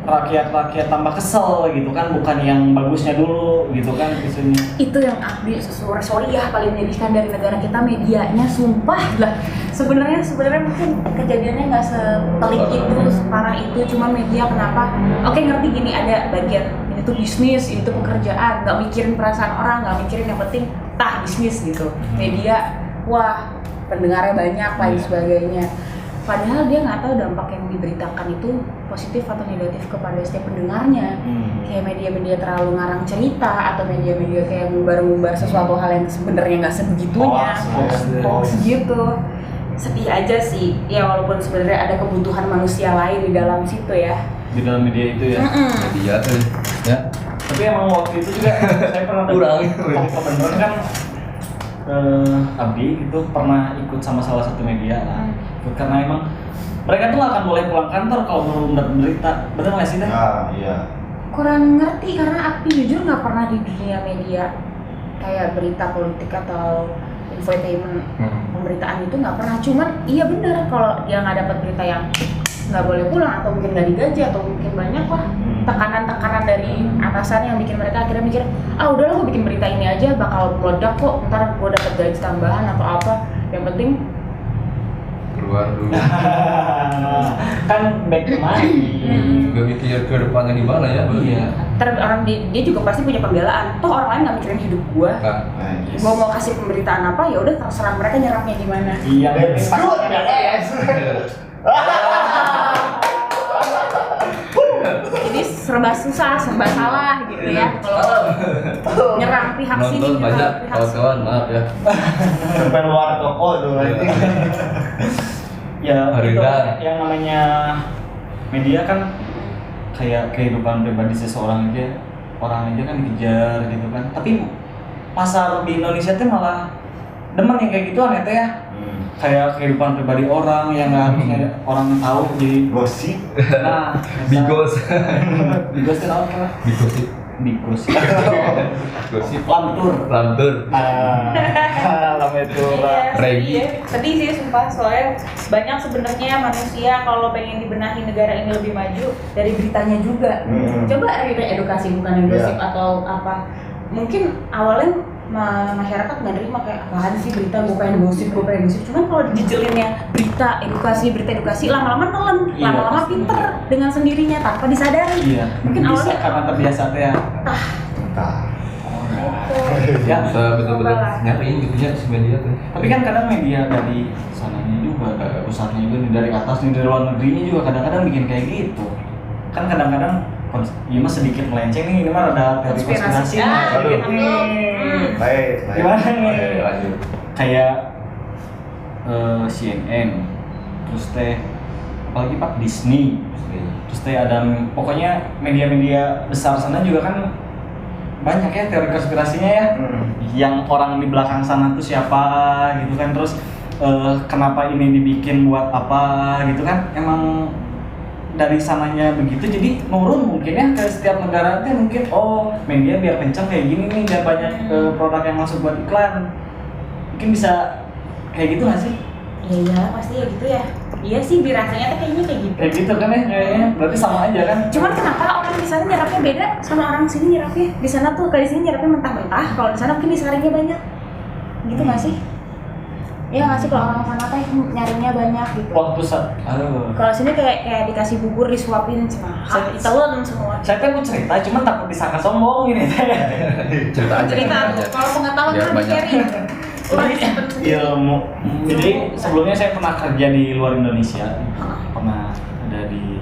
[SPEAKER 3] rakyat tambah kesel gitu kan, bukan yang bagusnya dulu gitu kan isunya.
[SPEAKER 4] Itu yang Abdi sorry ya paling menyedihkan dari negara kita, medianya sumpah lah. Sebenarnya mungkin kejadiannya nggak sepelik itu, separah itu, cuma media kenapa? Oke, ngerti gini, ada bagian ini tuh bisnis, ini tuh pekerjaan, nggak mikirin perasaan orang, nggak mikirin, yang penting bisnis gitu. Media, wah pendengarnya banyak lain sebagainya. Padahal dia nggak tahu dampak yang diberitakan itu positif atau negatif kepada setiap pendengarnya. Kayak media-media terlalu ngarang cerita atau media-media kayak ngumbar-ngumbar sesuatu hal yang sebenarnya nggak sebegitunya. Hoax gitu. Sedih aja sih. Ya walaupun sebenarnya ada kebutuhan manusia lain di dalam situ ya.
[SPEAKER 3] Di dalam media itu ya.
[SPEAKER 2] Media tuh ya.
[SPEAKER 3] Tapi emang waktu itu juga saya pernah bener kan Abdi itu pernah ikut sama salah satu media lah. Karena emang mereka tuh nggak akan boleh pulang kantor kalau belum dapat berita, bener nggak sih teh?
[SPEAKER 1] Iya.
[SPEAKER 4] Kurang ngerti karena Abdi jujur nggak pernah di dunia media kayak berita politik atau infotainment pemberitaan itu nggak pernah. Cuman iya bener kalau dia nggak dapat berita yang nggak boleh pulang atau mungkin nggak digaji atau mungkin banyak lah tekanan-tekanan dari atasan yang bikin mereka akhirnya mikir udahlah gue bikin berita ini aja bakal meledak kok, ntar gue dapat gaji tambahan atau apa, yang penting
[SPEAKER 2] keluar dulu.
[SPEAKER 3] Kan back to money.
[SPEAKER 2] Gak mikir ke depannya di mana ya?
[SPEAKER 3] Iya.
[SPEAKER 4] orang dia juga pasti punya pembelaan, toh orang lain nggak mikirin hidup gue. Gue mau kasih pemberitaan apa ya udah terserah mereka nyerapnya gimana.
[SPEAKER 3] Iya.
[SPEAKER 4] Jadi serba susah, serba salah gitu ya kalau nyerang pihak sini.
[SPEAKER 2] Nonton banyak kawan-kawan, maaf ya.
[SPEAKER 1] Sampai luar toko tuh lagi.
[SPEAKER 3] Ya itu
[SPEAKER 2] Harga.
[SPEAKER 3] yang namanya media kan kayak kehidupan pribadi seseorang aja, orang aja kan dikejar gitu kan. Tapi pasar di Indonesia tuh malah demen yang kayak gitu aneh teh ya. Kayak kehidupan pribadi orang yang nggak harusnya orang tahu, jadi
[SPEAKER 1] Gosip.
[SPEAKER 3] nah
[SPEAKER 2] Bigos.
[SPEAKER 3] bigos itu apa?
[SPEAKER 2] Bigosip.
[SPEAKER 3] Bigos
[SPEAKER 2] Gosip.
[SPEAKER 3] lantur
[SPEAKER 2] Regi.
[SPEAKER 4] Sedih sih sumpah, soalnya banyak sebenarnya manusia kalau pengen dibenahi negara ini lebih maju dari beritanya juga. Coba edukasi bukan yang gosip atau apa. Mungkin awalnya masyarakat nggak nerima kayak apaan sih berita, gue pengen gosip. Cuman kalau dijejelinnya berita edukasi lama-lama nelen, lama-lama pinter dengan sendirinya tanpa disadari.
[SPEAKER 3] Iya.
[SPEAKER 4] Mungkin
[SPEAKER 3] bisa
[SPEAKER 4] awalnya
[SPEAKER 3] karena terbiasa teh ya.
[SPEAKER 2] Ya, bisa betul-betul nyariin gitu ya si media tuh.
[SPEAKER 3] Tapi kan kadang media dari sananya juga, dari pusatnya juga, nih, dari atas nih, dari luar negerinya juga kadang-kadang bikin kayak gitu. Kan kadang-kadang ini mah sedikit melenceng nih, ini mah ada teori konspirasi nih.
[SPEAKER 1] Aduh. Baik.
[SPEAKER 3] Gimana nih?
[SPEAKER 2] Lanjut.
[SPEAKER 3] Kayak CNN, terus teh apalagi Pak Disney, terus teh ada pokoknya media-media besar sana juga kan banyak ya teori konspirasinya ya. Yang orang di belakang sana tuh siapa gitu kan, terus kenapa ini dibikin buat apa gitu kan, emang dari sananya begitu jadi nurun mungkin ya ke setiap negara tuh mungkin media biar kencang kayak gini nih, biar banyak produk yang masuk buat iklan, mungkin bisa kayak gitu nggak sih?
[SPEAKER 4] Iya pasti ya gitu ya. Iya sih dirasanya tuh kayaknya kayak gitu.
[SPEAKER 3] Kayak gitu kan ya kayaknya, berarti sama aja kan?
[SPEAKER 4] Cuman kenapa orang di sana nyerapnya beda sama orang sini nyerapnya? Di sana tuh kayak di sini nyerapnya mentah-mentah, kalau di sana mungkin disaringnya banyak. Gitu nggak sih? Iya nggak sih, kalau orang sana teh nyarinya banyak gitu.
[SPEAKER 3] Waktu
[SPEAKER 4] Kalau sini kayak dikasih bubur disuapin semua, ditelan semua.
[SPEAKER 3] saya kan mau cerita, cuman takut disangka sombong gini.
[SPEAKER 2] Cerita aja.
[SPEAKER 4] Cerita tuh, kalau pengetahuan
[SPEAKER 2] Biar
[SPEAKER 4] harus
[SPEAKER 2] banyak.
[SPEAKER 4] sharing.
[SPEAKER 1] ilmu.
[SPEAKER 3] Jadi sebelumnya saya pernah kerja di luar Indonesia, pernah ada di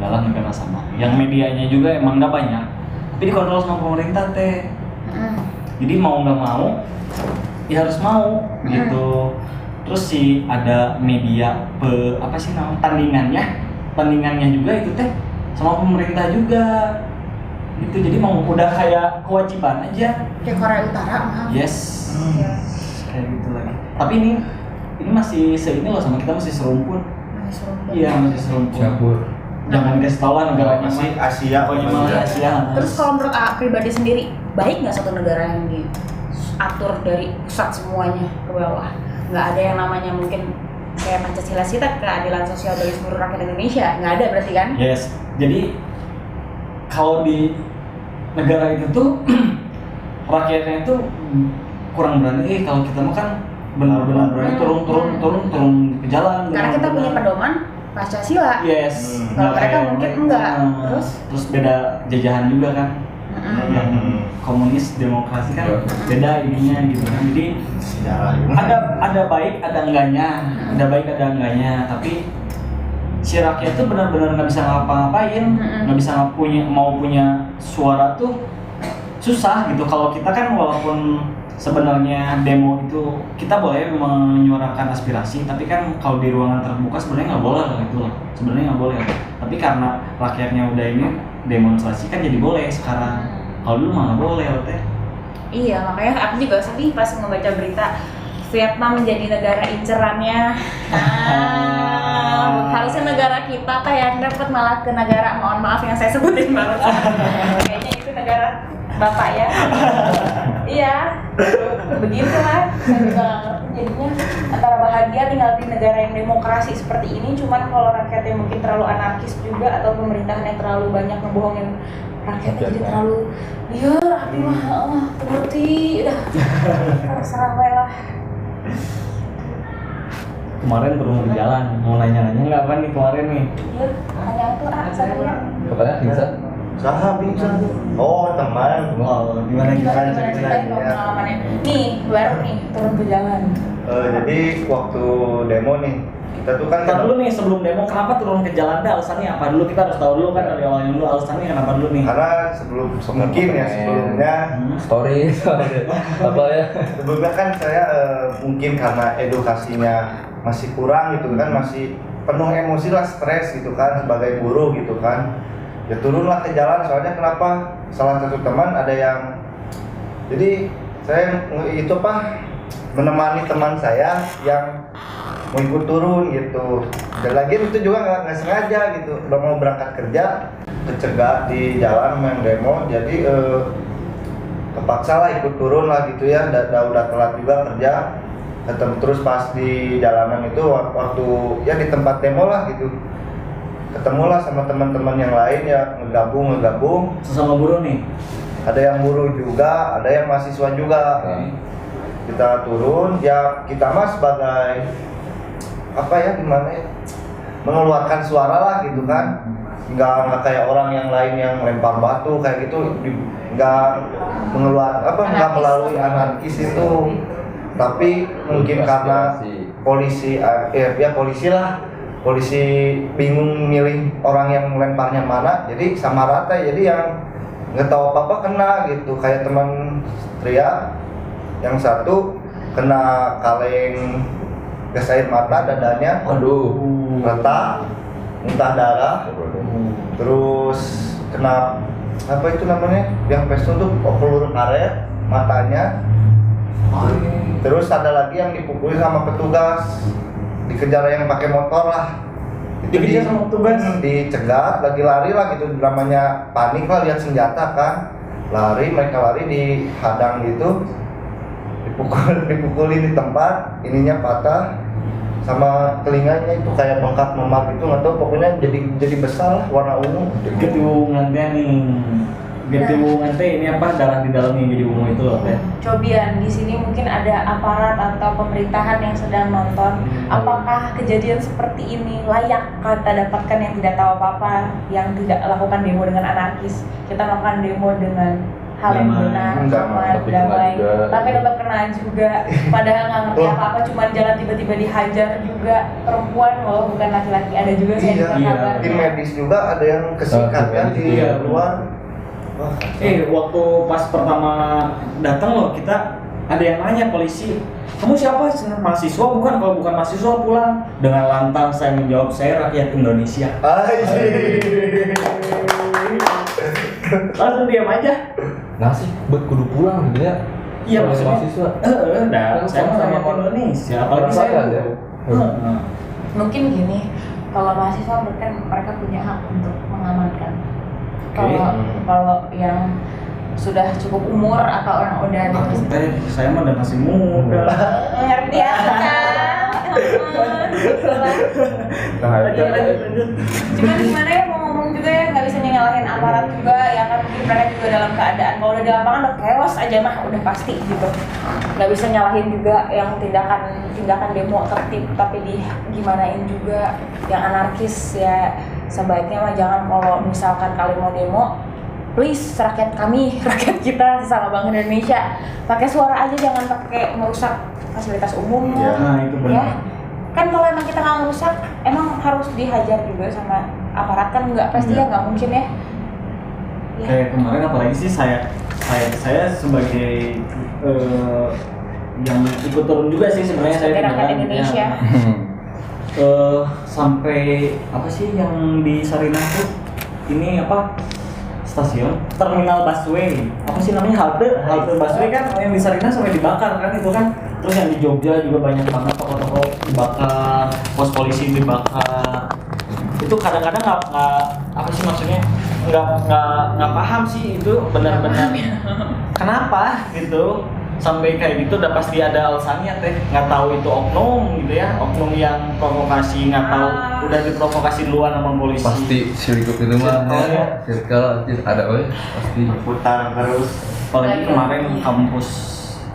[SPEAKER 3] adalah negara sana. Yang medianya juga emang nggak banyak, tapi dikontrol sama pemerintah teh. Jadi mau nggak mau, ya harus mau gitu. Terus sih ada media apa sih namanya tandingannya juga itu teh sama pemerintah juga. Gitu. Jadi mau udah kayak kewajiban aja.
[SPEAKER 5] Kayak Korea Utara mah.
[SPEAKER 3] Yes. Kayak gitu lagi. Tapi ini masih seini loh sama kita, masih serumpun. Iya, masih serumpun.
[SPEAKER 2] Campur.
[SPEAKER 3] Jangan kasih tau lah negaranya
[SPEAKER 1] Masih
[SPEAKER 3] mah.
[SPEAKER 1] Asia,
[SPEAKER 3] Pokoknya mah Asia.
[SPEAKER 5] Terus kalau menurut A pribadi sendiri, baik nggak satu negara yang diatur dari pusat semuanya ke bawah? Nggak ada yang namanya mungkin kayak Pancasila kita, keadilan sosial bagi seluruh rakyat Indonesia, nggak ada berarti kan?
[SPEAKER 3] Yes. Jadi kalau di negara itu tuh rakyatnya itu kurang berani. Kalau kita mah kan benar-benar berani turun ke jalan.
[SPEAKER 5] Karena kita punya pedoman Pancasila.
[SPEAKER 3] Yes.
[SPEAKER 5] Kalau mereka mungkin enggak.
[SPEAKER 3] Terus beda jajahan juga kan. Yang komunis demokrasi kan beda ininya gitu kan. Jadi ada baik ada enggaknya, tapi si rakyat tuh benar-benar nggak bisa ngapa-ngapain, nggak bisa punya suara tuh susah gitu. Kalau kita kan walaupun sebenarnya demo itu kita boleh menyuarakan aspirasi, tapi kan kalau di ruangan terbuka sebenarnya nggak boleh gitu loh. Sebenarnya nggak boleh. Tapi karena rakyatnya udah ini demonstrasi kan jadi boleh sekarang. Kalau dulu mah nggak boleh teh.
[SPEAKER 5] Iya, makanya aku juga sedih pas membaca berita Vietnam menjadi negara incerannya. Harusnya negara kita kayak dapat malah ke negara, mohon maaf yang saya sebutin barusan. Kayaknya itu negara bapak ya. Iya, begitulah. Saya juga nggak ngerti jadinya antara bahagia tinggal di negara yang demokrasi seperti ini, cuman kalau rakyatnya mungkin terlalu anarkis juga atau pemerintahan yang terlalu banyak ngebohongin rakyatnya jadi terlalu liar, api mah berarti udah terserah we lah.
[SPEAKER 3] Kemarin turun ke jalan, mau nanya-nanya nggak apa nih kemarin nih?
[SPEAKER 5] Iya, hanya itu saya.
[SPEAKER 2] Kepada bisa?
[SPEAKER 1] Sahabat. Oh, teman.
[SPEAKER 3] Oh, gimana
[SPEAKER 5] Gimana
[SPEAKER 3] gimana?
[SPEAKER 5] ceritain dong pengalamannya? Nih, baru nih turun ke jalan.
[SPEAKER 1] Jadi waktu demo nih, kita tuh kan
[SPEAKER 3] Ntar dulu nih sebelum demo, kenapa turun ke jalan deh? Alasannya apa dulu? Kita harus tahu dulu kan dari awalnya dulu alasannya kenapa dulu nih?
[SPEAKER 1] karena sebelumnya
[SPEAKER 2] Story apa ya?
[SPEAKER 1] sebelumnya kan saya mungkin karena edukasinya masih kurang gitu kan, masih penuh emosi lah, stres gitu kan sebagai buruh gitu kan. Ya turunlah ke jalan, soalnya kenapa? Salah satu teman ada yang, jadi saya itu menemani teman saya yang mau ikut turun gitu. Dan lagi itu juga nggak sengaja gitu, udah mau berangkat kerja kecegat di jalan main demo, jadi kepaksa lah ikut turun lah gitu ya. Udah telat juga kerja, ketemu terus pas di jalanan itu waktu ya di tempat demo lah gitu, ketemulah sama teman-teman yang lain ya, ngegabung
[SPEAKER 3] Sesama buruh nih.
[SPEAKER 1] ada yang buruh juga, ada yang mahasiswa juga. Kita turun ya, kita mah sebagai apa ya, gimana ya, mengeluarkan suara lah gitu kan. Nggak kayak orang yang lain yang lempar batu kayak gitu, nggak nggak melalui anarkis itu. Tapi mungkin karena polisi polisi bingung milih orang yang lemparnya mana, jadi sama rata, jadi yang nggak tahu apa-apa kena gitu. Kayak teman teriak, yang satu kena kaleng gas air mata, dadanya retak, muntah darah. Terus kena apa itu namanya, yang pistol tuh peluru karet matanya. Terus ada lagi yang dipukuli sama petugas, dikejar yang pakai motor lah.
[SPEAKER 3] Dikejar sama petugas?
[SPEAKER 1] Dicegat, lagi lari lah gitu, namanya panik lah lihat senjata kan. Mereka lari dihadang gitu, dipukulin di tempat, ininya patah, sama telinganya itu kayak bengkak memar gitu, nggak tahu, pokoknya jadi besar lah, warna ungu.
[SPEAKER 3] Gedungan nih. Gedungan teh ini apa, darah di dalamnya jadi ungu itu loh teh.
[SPEAKER 5] Cobian, di sini mungkin ada aparat atau pemerintahan yang sedang nonton. Apakah kejadian seperti ini layak kita dapatkan yang tidak tahu apa-apa, yang tidak lakukan demo dengan anarkis? Kita melakukan demo dengan hal yang
[SPEAKER 3] Damai.
[SPEAKER 5] benar,
[SPEAKER 1] Enggak,
[SPEAKER 5] aman,
[SPEAKER 2] tapi kena
[SPEAKER 5] damai,
[SPEAKER 2] juga.
[SPEAKER 5] tapi tetap kena juga. Padahal nggak ngerti
[SPEAKER 1] Oh.
[SPEAKER 5] apa-apa, cuma jalan tiba-tiba dihajar juga perempuan, walau bukan laki-laki, ada juga saya
[SPEAKER 1] Iya,
[SPEAKER 5] dengar
[SPEAKER 3] iya.
[SPEAKER 5] kabar.
[SPEAKER 1] tim medis juga ada yang kesikat kan di
[SPEAKER 3] Iya.
[SPEAKER 1] luar. Wah,
[SPEAKER 3] Waktu pas pertama datang loh, kita ada yang nanya polisi, kamu siapa? Mahasiswa? Bukan, kalau bukan mahasiswa pulang. Dengan lantang saya menjawab, saya rakyat Indonesia. Langsung diam aja.
[SPEAKER 2] Nah sih, kudu pulang gitu ya.
[SPEAKER 3] Iya,
[SPEAKER 2] Sebagai
[SPEAKER 3] maksudnya.
[SPEAKER 2] mahasiswa.
[SPEAKER 3] Dah, saya
[SPEAKER 2] Sama-sama
[SPEAKER 3] rakyat Indonesia. Apalagi
[SPEAKER 2] orang
[SPEAKER 3] saya.
[SPEAKER 2] kaya, ya.
[SPEAKER 3] Heeh.
[SPEAKER 5] Mungkin gini, kalau mahasiswa kan mereka punya hak untuk mengamankan. Kalau kalau yang sudah cukup umur atau orang udah di
[SPEAKER 3] Aku teh, saya mah udah masih muda.
[SPEAKER 5] ngerti ya
[SPEAKER 2] Nah, itu
[SPEAKER 5] cuman gimana ya, mau ngomong juga ya, nggak bisa nyalahin aparat juga ya kan, mungkin mereka juga dalam keadaan kalau udah di lapangan udah chaos aja mah udah pasti gitu, nggak bisa nyalahin juga yang tindakan demo tertib tapi di gimanain juga yang anarkis ya. Sebaiknya mah jangan, kalau misalkan kalian mau demo, please rakyat kami, rakyat kita sesama bangsa Indonesia, pakai suara aja, jangan pakai merusak fasilitas umum
[SPEAKER 1] Iya.
[SPEAKER 3] Nah, itu
[SPEAKER 5] ya.
[SPEAKER 3] benar.
[SPEAKER 5] Kan kalau emang kita nggak merusak, emang harus dihajar juga sama aparat kan, nggak pasti ya, nggak mungkin ya. Ya.
[SPEAKER 3] Kayak kemarin apalagi sih saya sebagai yang ikut turun juga sih sebenarnya, saya
[SPEAKER 5] Sebagai rakyat
[SPEAKER 3] beneran,
[SPEAKER 5] Indonesia.
[SPEAKER 3] sampai apa sih yang di Sarinah tuh, ini apa, stasiun terminal busway, apa sih namanya, halte busway kan, yang di Sarinah sampai dibakar kan itu kan. Terus yang di Jogja juga banyak banget toko-toko dibakar, pos polisi dibakar. Itu kadang-kadang nggak apa sih maksudnya, nggak paham sih itu benar-benar kenapa gitu sampai kayak gitu. Udah pasti ada alasannya teh, nggak tahu itu oknum gitu ya, oknum yang provokasi, nggak tahu udah diprovokasi duluan sama polisi.
[SPEAKER 2] pasti silikup itu mah
[SPEAKER 3] Circle, ya.
[SPEAKER 2] circle ada pasti.
[SPEAKER 1] berputar terus.
[SPEAKER 3] Apalagi kemarin kampus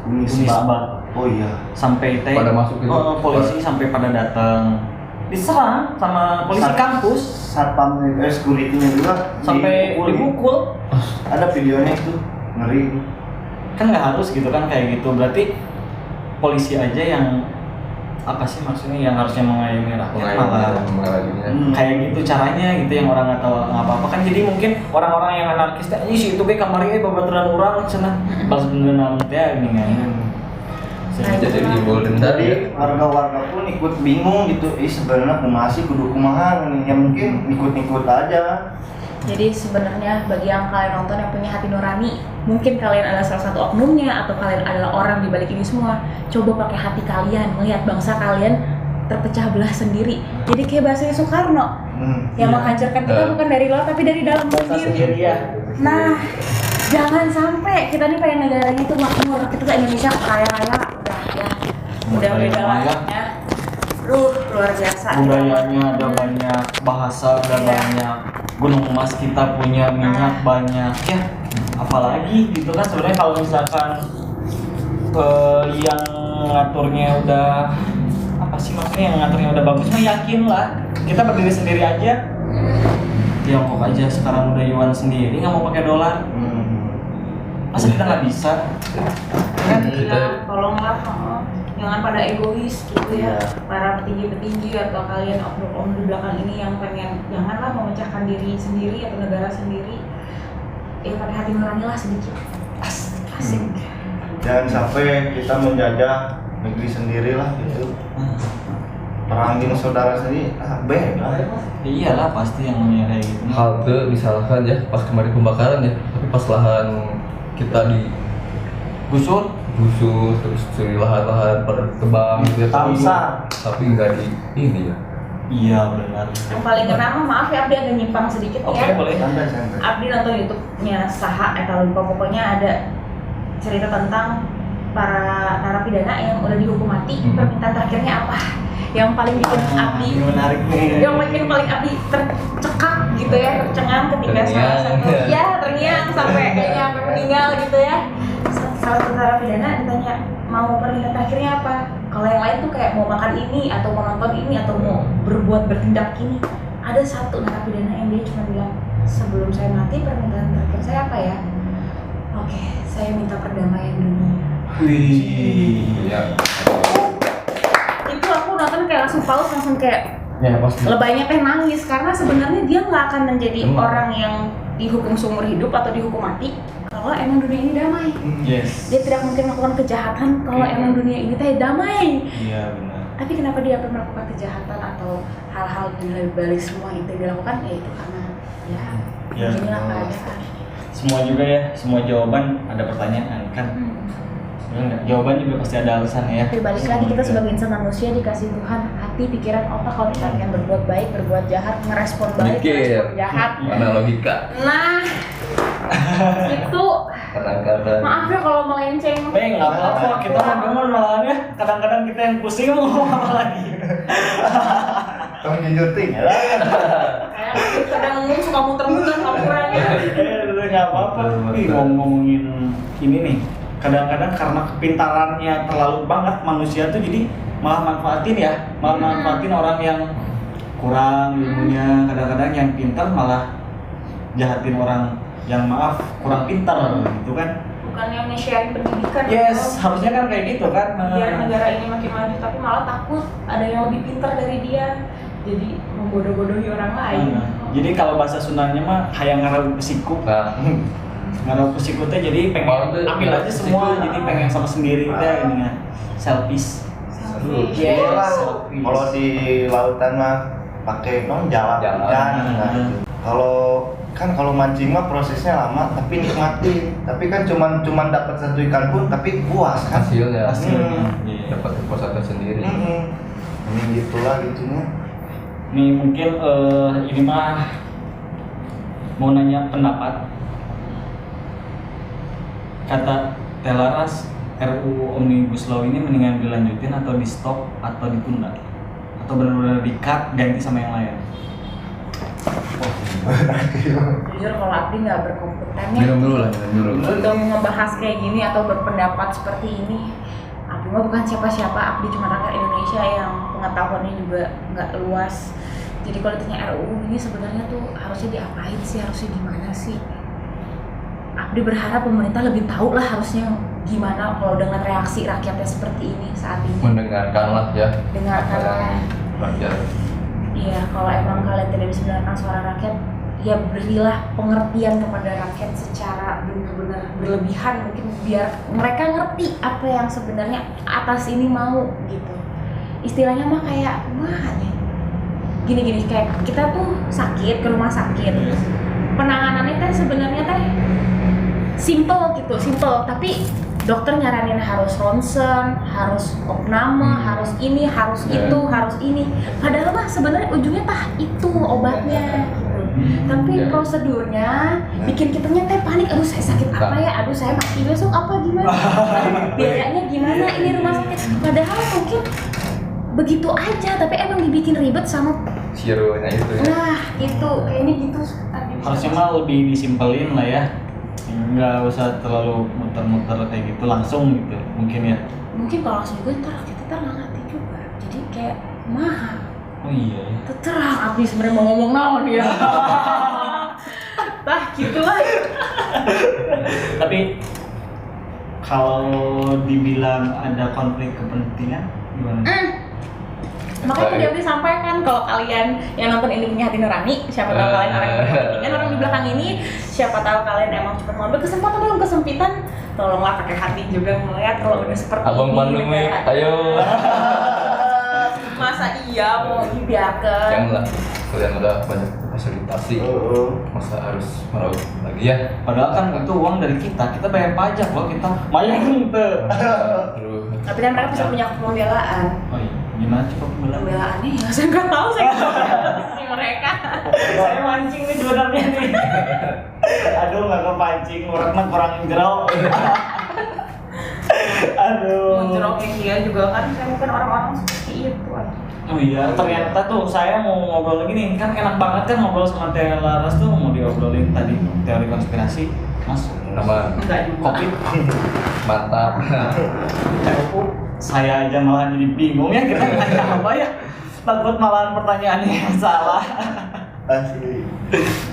[SPEAKER 3] Unisba
[SPEAKER 1] Oh iya.
[SPEAKER 3] sampai teh
[SPEAKER 2] Pada masuk itu.
[SPEAKER 3] polisi sampai pada datang diserang sama polisi kampus
[SPEAKER 1] Satpam security-nya juga
[SPEAKER 3] sampai dipukul.
[SPEAKER 1] Ada videonya itu, ngeri.
[SPEAKER 3] Kan nggak harus gitu kan kayak gitu, berarti polisi aja yang apa sih maksudnya, yang harusnya mengayomi rakyat malah
[SPEAKER 2] mengayominya.
[SPEAKER 3] kayak gitu caranya gitu, yang orang nggak tahu apa-apa kan. Jadi mungkin orang-orang yang anarkis teh sih itu kayak kamarnya babaturan orang cenah balas dendam teh gini kan.
[SPEAKER 2] Jadi timbul dendam ya.
[SPEAKER 1] Jadi warga-warga pun ikut bingung gitu. Sebenarnya kumaha sih kudu kumaha nih. Ya mungkin ikut-ikut aja.
[SPEAKER 5] Jadi sebenarnya bagi yang kalian nonton yang punya hati nurani, mungkin kalian adalah salah satu oknumnya atau kalian adalah orang di balik ini semua. Coba pakai hati kalian, melihat bangsa kalian terpecah belah sendiri. Jadi kayak bahasanya Soekarno, yang menghancurkan kita bukan dari luar tapi dari dalam sendiri.
[SPEAKER 3] ya.
[SPEAKER 5] Nah, jangan sampai kita nih pengen negaranya itu makmur, kita tuh Indonesia kaya raya, udah beda layaknya. Luar biasa.
[SPEAKER 3] Budayanya ada banyak, bahasa ada banyak, gunung emas kita punya, minyak banyak ya. Apalagi gitu kan sebenarnya kalau misalkan yang ngaturnya udah apa sih maksudnya, yang ngaturnya udah bagus mah yakin lah kita berdiri sendiri aja. Tiongkok aja sekarang udah yuan sendiri, nggak mau pakai dolar. Masa kita nggak bisa?
[SPEAKER 5] Kan iya, tolonglah, jangan pada egois gitu ya.
[SPEAKER 1] Iya.
[SPEAKER 5] Para petinggi-petinggi atau kalian oknum-oknum di belakang ini yang pengen, janganlah memecahkan diri sendiri atau negara sendiri. Ya pakai hati nurani lah sedikit. Asik.
[SPEAKER 1] Jangan sampai kita menjajah negeri sendiri lah gitu. Perangin saudara sendiri, beda.
[SPEAKER 3] Iyalah pasti yang namanya kayak gitu.
[SPEAKER 2] Halte misalkan ya pas kemarin pembakaran ya, tapi pas lahan kita
[SPEAKER 3] Gusur,
[SPEAKER 2] terus dari lahan-lahan berkembang gitu ya,
[SPEAKER 3] Tamsa.
[SPEAKER 2] tapi nggak di ini ya.
[SPEAKER 3] Iya benar.
[SPEAKER 5] Yang paling kenapa, maaf ya Abdi agak nyimpang sedikit
[SPEAKER 3] Oke,
[SPEAKER 5] ya.
[SPEAKER 3] boleh.
[SPEAKER 1] Santai.
[SPEAKER 5] Abdi nonton YouTube-nya Saha atau lupa, pokoknya ada cerita tentang para narapidana yang udah dihukum mati, permintaan terakhirnya apa? Yang paling bikin Abdi,
[SPEAKER 3] Ini menarik nih.
[SPEAKER 5] yang bikin paling Abdi tercekak gitu ya, tercengang ketika salah satu ya terngiang sampai kayaknya sampai meninggal gitu ya. Salah satu narapidana ditanya mau permintaan terakhirnya apa? Kalau yang lain tuh kayak mau makan ini atau mau nonton ini atau mau bertindak ini. Ada satu narapidana yang dia cuma bilang, sebelum saya mati permintaan terakhir saya apa ya? Oke, saya minta perdamaian dunia.
[SPEAKER 3] Wih.
[SPEAKER 2] Ya.
[SPEAKER 5] Itu aku nonton kayak langsung pause, langsung kayak
[SPEAKER 3] Ya pasti.
[SPEAKER 5] lebaynya teh nangis karena sebenarnya dia nggak akan menjadi
[SPEAKER 2] Emang.
[SPEAKER 5] orang yang dihukum seumur hidup atau dihukum mati kalau emang dunia ini damai.
[SPEAKER 3] Yes.
[SPEAKER 5] Dia tidak mungkin melakukan kejahatan kalau emang dunia ini teh damai.
[SPEAKER 3] Iya benar.
[SPEAKER 5] Tapi kenapa dia akan melakukan kejahatan atau hal-hal di balik semua itu dilakukan? Ya itu karena ya
[SPEAKER 3] Ya.
[SPEAKER 5] beginilah keadaan.
[SPEAKER 3] Semua juga ya, semua jawaban ada pertanyaan kan. Benar nggak? Jawaban juga pasti ada alasannya ya.
[SPEAKER 5] Tapi balik lagi kita sebagai insan manusia dikasih Tuhan hati, pikiran, otak kalau kita pengen berbuat baik, berbuat jahat, ngerespon baik,
[SPEAKER 2] Mikir.
[SPEAKER 5] ngerespon jahat.
[SPEAKER 2] Mana logika?
[SPEAKER 5] Nah, itu
[SPEAKER 2] Kadang-kadang.
[SPEAKER 5] maaf ya kalau melenceng.
[SPEAKER 3] Nggak apa-apa, kita mah demen malahan ya. Kadang-kadang kita yang pusing mau ngomong apa lagi.
[SPEAKER 1] Kamu jujur ting ya.
[SPEAKER 5] Kayak kadang ngomong suka muter-muter ngomongnya.
[SPEAKER 3] Udah nggak apa-apa. Ih, ngomongin ini nih. Kadang-kadang karena kepintarannya terlalu banget manusia tuh jadi malah manfaatin orang yang kurang ilmunya. Kadang-kadang yang pintar malah jahatin orang yang maaf kurang pintar gitu kan.
[SPEAKER 5] Bukannya nge-sharing pendidikan.
[SPEAKER 3] Yes, harusnya kan kayak gitu kan.
[SPEAKER 5] Biar negara ini makin maju, tapi malah takut ada yang lebih pintar dari dia. Jadi membodoh-bodohi orang lain.
[SPEAKER 3] Jadi kalau bahasa Sundanya mah hayang ngarau pesiku.
[SPEAKER 2] Nah,
[SPEAKER 3] Ngarau pesiku teh jadi pengen ambil aja semua, jadi pengen sama sendiri teh ini ya. Selfish.
[SPEAKER 5] Selfish.
[SPEAKER 3] Yes.
[SPEAKER 1] Orang kalau di lautan mah pakai jalan
[SPEAKER 2] Jalan.
[SPEAKER 1] ikan. Nah, gitu. Kalau mancing mah prosesnya lama tapi nikmatin. Tapi kan cuman dapat satu ikan pun tapi puas kan.
[SPEAKER 2] hasilnya
[SPEAKER 3] Iya.
[SPEAKER 2] dapat kepuasan sendiri.
[SPEAKER 1] Ini gitulah gitunya.
[SPEAKER 3] Nih mungkin ini mah mau nanya pendapat. Kata Telaras, RUU Omnibus Law ini mendingan dilanjutin atau di stop atau ditunda? Atau benar-benar di-cut ganti sama yang lain?
[SPEAKER 5] Jujur kalau Abdi nggak berkompetennya
[SPEAKER 2] Minum dulu lah, minum dulu.
[SPEAKER 5] untuk ngebahas kayak gini atau berpendapat seperti ini. Abdi mah bukan siapa-siapa, Abdi cuma rakyat Indonesia yang pengetahuannya juga nggak luas. Jadi kalau ditanya RUU ini sebenarnya tuh harusnya diapain sih, harusnya gimana sih? Abdi berharap pemerintah lebih tahu lah harusnya gimana kalau dengan reaksi rakyatnya seperti ini saat ini.
[SPEAKER 2] Mendengarkan lah ya.
[SPEAKER 5] Dengarkanlah.
[SPEAKER 2] Rakyat.
[SPEAKER 5] Iya, kalau emang kalian tidak bisa mendengarkan suara rakyat, ya berilah pengertian kepada rakyat secara benar-benar berlebihan mungkin biar mereka ngerti apa yang sebenarnya atas ini mau gitu. Istilahnya mah kayak gimana ya? Gini-gini kayak kita tuh sakit ke rumah sakit. Penanganannya teh sebenarnya teh simple gitu, tapi dokter nyaranin harus ronsen, harus opname, harus ini, harus itu, harus ini. Padahal mah sebenarnya ujungnya tah itu obatnya. Tapi prosedurnya bikin kitanya teh panik. Aduh saya sakit apa ya? Aduh saya mati besok apa gimana? Biayanya gimana ini rumah sakit? Padahal mungkin begitu aja, tapi emang dibikin ribet sama.
[SPEAKER 2] Sirunya itu ya.
[SPEAKER 5] Nah itu kayaknya gitu.
[SPEAKER 3] Harusnya mah lebih disimpelin lah ya. Nggak usah terlalu muter-muter kayak gitu langsung gitu mungkin ya.
[SPEAKER 5] Mungkin kalau langsung juga ntar kita nggak ngerti juga. Jadi kayak mahal.
[SPEAKER 3] Oh iya ya.
[SPEAKER 5] Terang Abdi sebenarnya mau ngomong naon dia. Tah gitu lah.
[SPEAKER 3] Tapi kalau dibilang ada konflik kepentingan gimana?
[SPEAKER 5] Makanya tadi Abdi sampaikan kalau kalian yang nonton ini punya hati nurani, siapa tahu kalian orang yang berkepentingan, orang di belakang ini, siapa tahu kalian emang cuma ngambil kesempatan dalam kesempitan, tolonglah pakai hati juga melihat kalau udah seperti
[SPEAKER 2] Abang
[SPEAKER 5] ini.
[SPEAKER 2] Bandung nih, ayo.
[SPEAKER 5] Masa iya mau dibiarkan?
[SPEAKER 2] Janganlah, kalian udah banyak fasilitasi. Masa harus meraup lagi ya?
[SPEAKER 3] Padahal kan itu uang dari kita bayar pajak loh kita. Bayar gitu.
[SPEAKER 2] Aduh.
[SPEAKER 5] Tapi kan mereka bisa punya pembelaan.
[SPEAKER 3] Oh iya, gimana coba pembelaan?
[SPEAKER 5] Pembelaannya ya saya nggak tahu, saya nggak tahu mereka.
[SPEAKER 3] Saya mancing nih sebenarnya nih. Aduh nggak kepancing, orang mah kurang jerok. Aduh.
[SPEAKER 5] Menjeroknya dia juga kan, saya bukan orang-orang seperti itu.
[SPEAKER 3] Oh iya, ternyata tuh saya mau ngobrol lagi nih, kan enak banget kan ngobrol sama Teh Laras tuh mau diobrolin tadi teori konspirasi, masuk.
[SPEAKER 2] Nama
[SPEAKER 5] Enggak juga.
[SPEAKER 3] Covid,
[SPEAKER 2] mantap.
[SPEAKER 3] RUU, saya aja malah jadi bingung ya kita nanya apa ya. Takut malahan pertanyaannya yang salah.
[SPEAKER 1] Asli.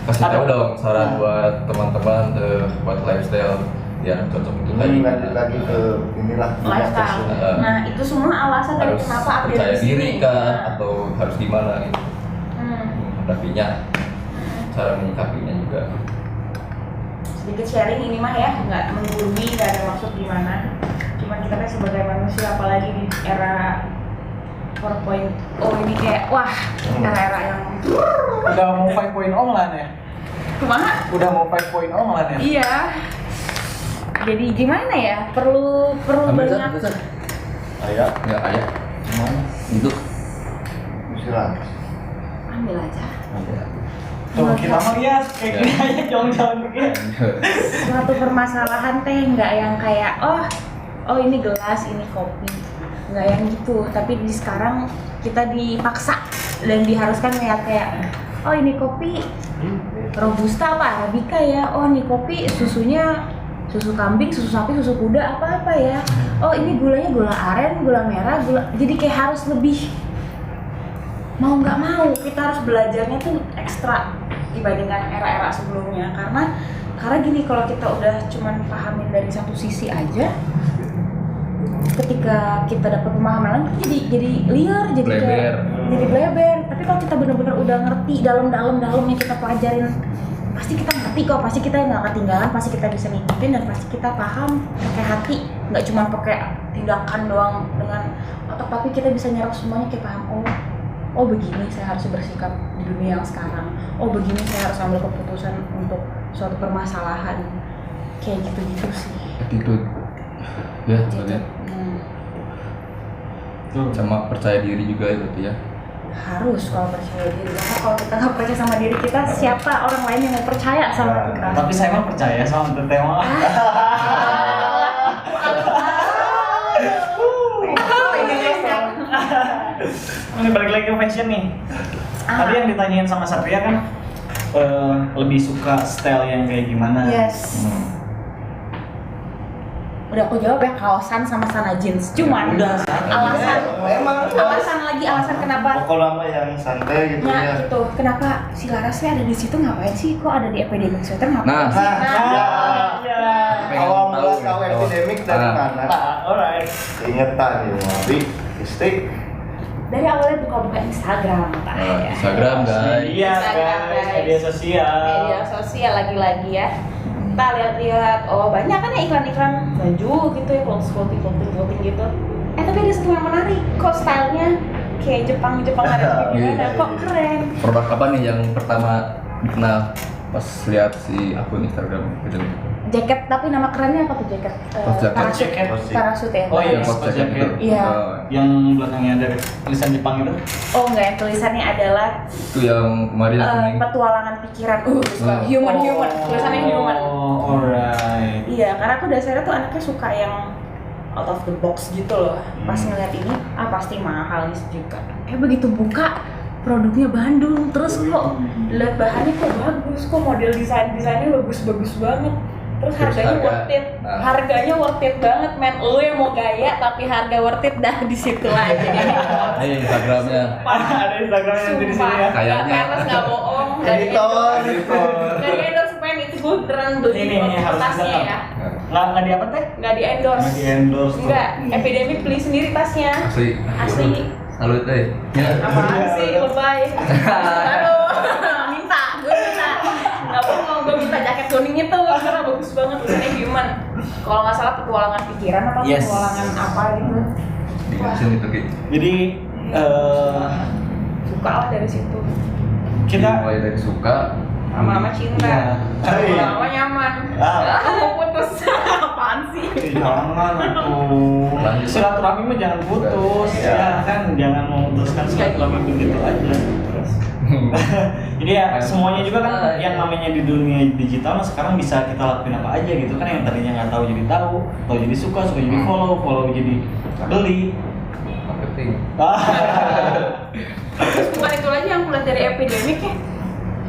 [SPEAKER 2] Kasih tahu dong saran buat teman-teman buat lifestyle biar cocok itu tadi.
[SPEAKER 1] Lanjut lagi ke inilah
[SPEAKER 5] Lifestyle. Nah itu semua alasan dari
[SPEAKER 2] Harus
[SPEAKER 5] kenapa update
[SPEAKER 2] percaya
[SPEAKER 5] di sini.
[SPEAKER 2] diri kah
[SPEAKER 5] Nah.
[SPEAKER 2] atau harus gimana gitu.
[SPEAKER 5] Hmm.
[SPEAKER 2] Menghadapinya, cara menyikapinya juga.
[SPEAKER 5] Sedikit sharing ini mah ya, nggak menggurui, nggak ada maksud gimana. Cuman kita kan sebagai manusia, apalagi di era 4.0 ini kayak wah era-era yang
[SPEAKER 3] Udah mau 5.0 lah ya.
[SPEAKER 5] kumaha?
[SPEAKER 3] Udah mau 5.0 lah ya.
[SPEAKER 5] Iya. Jadi gimana ya? Perlu
[SPEAKER 2] Ambil
[SPEAKER 5] banyak.
[SPEAKER 2] Zat.
[SPEAKER 1] Ayah,
[SPEAKER 2] Nggak ayah.
[SPEAKER 1] gimana?
[SPEAKER 2] Itu.
[SPEAKER 1] Silakan.
[SPEAKER 5] Ambil aja.
[SPEAKER 3] Tuh kita mah ya kayak gini aja jangan begini.
[SPEAKER 5] Suatu permasalahan teh nggak yang kayak oh ini gelas, ini kopi, nggak yang gitu. Tapi di sekarang kita dipaksa dan diharuskan melihat kayak oh ini kopi robusta apa arabica ya, oh ini kopi susunya susu kambing, susu sapi, susu kuda apa ya, oh ini gulanya gula aren, gula merah, jadi kayak harus lebih mau nggak mau kita harus belajarnya tuh ekstra dibandingkan era-era sebelumnya karena gini, kalau kita udah cuman pahamin dari satu sisi aja, ketika kita dapat pemahaman lagi jadi liar, jadi
[SPEAKER 2] Bleber.
[SPEAKER 5] kayak jadi bleber. Tapi kalau kita benar-benar udah ngerti dalamnya kita pelajarin, pasti kita ngerti kok, pasti kita nggak ketinggalan, pasti kita bisa ngikutin dan pasti kita paham pakai hati, nggak cuma pakai tindakan doang dengan otak, tapi kita bisa nyerap semuanya kayak paham. Oh begini saya harus bersikap di dunia yang sekarang. Oh begini saya harus ambil keputusan untuk suatu permasalahan. Kayak gitu-gitu sih.
[SPEAKER 2] Attitude. Ya,
[SPEAKER 5] Gitu.
[SPEAKER 2] bagian.
[SPEAKER 3] Tuh.
[SPEAKER 2] Sama percaya diri juga ya berarti ya.
[SPEAKER 5] Harus kalau percaya diri. Karena kalau kita nggak percaya sama diri kita, siapa orang lain yang mau percaya sama kita?
[SPEAKER 3] Tapi saya mah percaya sama Teteh mah. Ini balik lagi ke fashion nih. Tadi yang ditanyain sama Satria kan lebih suka style yang kayak gimana?
[SPEAKER 5] Yes. Udah aku jawab ya, kaosan sama sana jeans. Cuman
[SPEAKER 3] Udah,
[SPEAKER 5] alasan kenapa?
[SPEAKER 1] Pokok lama yang santai gitu
[SPEAKER 5] Nah
[SPEAKER 1] ya.
[SPEAKER 5] gitu, kenapa si Larasnya ada di situ, ngapain sih? Kok ada di epidemic sweater ngapain
[SPEAKER 2] Nah.
[SPEAKER 5] sih?
[SPEAKER 1] Awal mula tahu epidemik dari mana?
[SPEAKER 3] Alright.
[SPEAKER 1] Ingetan ya, Abi. Istri.
[SPEAKER 5] Dari awalnya buka-buka Instagram, Pak. Ya.
[SPEAKER 2] Instagram guys.
[SPEAKER 3] Iya
[SPEAKER 5] Instagram,
[SPEAKER 3] guys,
[SPEAKER 5] guys.
[SPEAKER 3] media sosial.
[SPEAKER 5] Media sosial lagi-lagi ya. Kita lihat-lihat, oh banyak kan ya iklan-iklan baju gitu ya, clothing gitu. Tapi ada satu yang menarik, kok stylenya kayak Jepang ada gimana, kok keren.
[SPEAKER 2] Produk apa nih yang pertama dikenal pas lihat si akun Instagram gitu?
[SPEAKER 5] Jaket, tapi nama kerennya apa tuh jaket?
[SPEAKER 2] Oh, jaket.
[SPEAKER 5] Parasut.
[SPEAKER 3] Jaket.
[SPEAKER 5] Parasut ya.
[SPEAKER 3] Oh iya,
[SPEAKER 2] Yang
[SPEAKER 3] pas jaket.
[SPEAKER 5] Iya.
[SPEAKER 3] Yang belakangnya ada tulisan Jepang itu.
[SPEAKER 5] Oh enggak, yang tulisannya adalah
[SPEAKER 2] Itu yang kemarin aku nih.
[SPEAKER 5] petualangan pikiran. Human. Tulisannya human.
[SPEAKER 3] Oh, alright.
[SPEAKER 5] Iya, karena aku dasarnya tuh anaknya suka yang out of the box gitu loh. Pas ngeliat ini, pasti mahal nih juga. Begitu buka, produknya Bandung. Terus kok lihat bahannya kok bagus, kok model desainnya bagus banget. Terus harganya worth it.
[SPEAKER 2] Nah.
[SPEAKER 5] Harganya worth it banget, men. Lu yang mau gaya tapi harga worth it dah di situ aja.
[SPEAKER 2] Ini Instagramnya.
[SPEAKER 3] Ada Instagramnya nanti di sini ya.
[SPEAKER 2] Kayaknya.
[SPEAKER 5] Karena nggak bohong.
[SPEAKER 1] Editor.
[SPEAKER 5] Nggak di endorse, men. Itu gue beneran beli
[SPEAKER 3] Ini harus
[SPEAKER 5] tasnya
[SPEAKER 3] didengar.
[SPEAKER 5] ya.
[SPEAKER 3] Nggak di apa teh?
[SPEAKER 5] Nggak di endorse.
[SPEAKER 3] Nggak di endorse.
[SPEAKER 5] Enggak, epidemic beli sendiri tasnya. Asli.
[SPEAKER 2] Salut deh. Ya.
[SPEAKER 5] Apaan sih, lebay. Aduh, gue minta. Nggak bohong, gue minta jaket kuning itu karena bagus banget, tulisannya human. Kalau nggak salah petualangan pikiran atau
[SPEAKER 3] Yes.
[SPEAKER 5] petualangan apa gitu.
[SPEAKER 2] Dikasih itu Ki.
[SPEAKER 3] Jadi
[SPEAKER 5] Suka lah dari situ.
[SPEAKER 3] kita
[SPEAKER 2] mulai dari suka
[SPEAKER 5] Lama-lama cinta.
[SPEAKER 1] Iya.
[SPEAKER 5] Lama-lama nyaman.
[SPEAKER 1] Ah.
[SPEAKER 5] Mau putus. Apaan sih?
[SPEAKER 3] jangan tuh
[SPEAKER 2] Lanjut.
[SPEAKER 3] silaturahmi mah jangan putus
[SPEAKER 1] Ya.
[SPEAKER 3] ya kan, jangan memutuskan silaturahmi begitu aja. Jadi ya semuanya juga kan yang namanya di dunia digital mah sekarang bisa kita lakuin apa aja gitu kan, yang tadinya nggak tahu jadi tahu jadi suka jadi follow jadi beli.
[SPEAKER 2] marketing.
[SPEAKER 5] Terus bukan itu lagi yang mulai dari epidemic ya.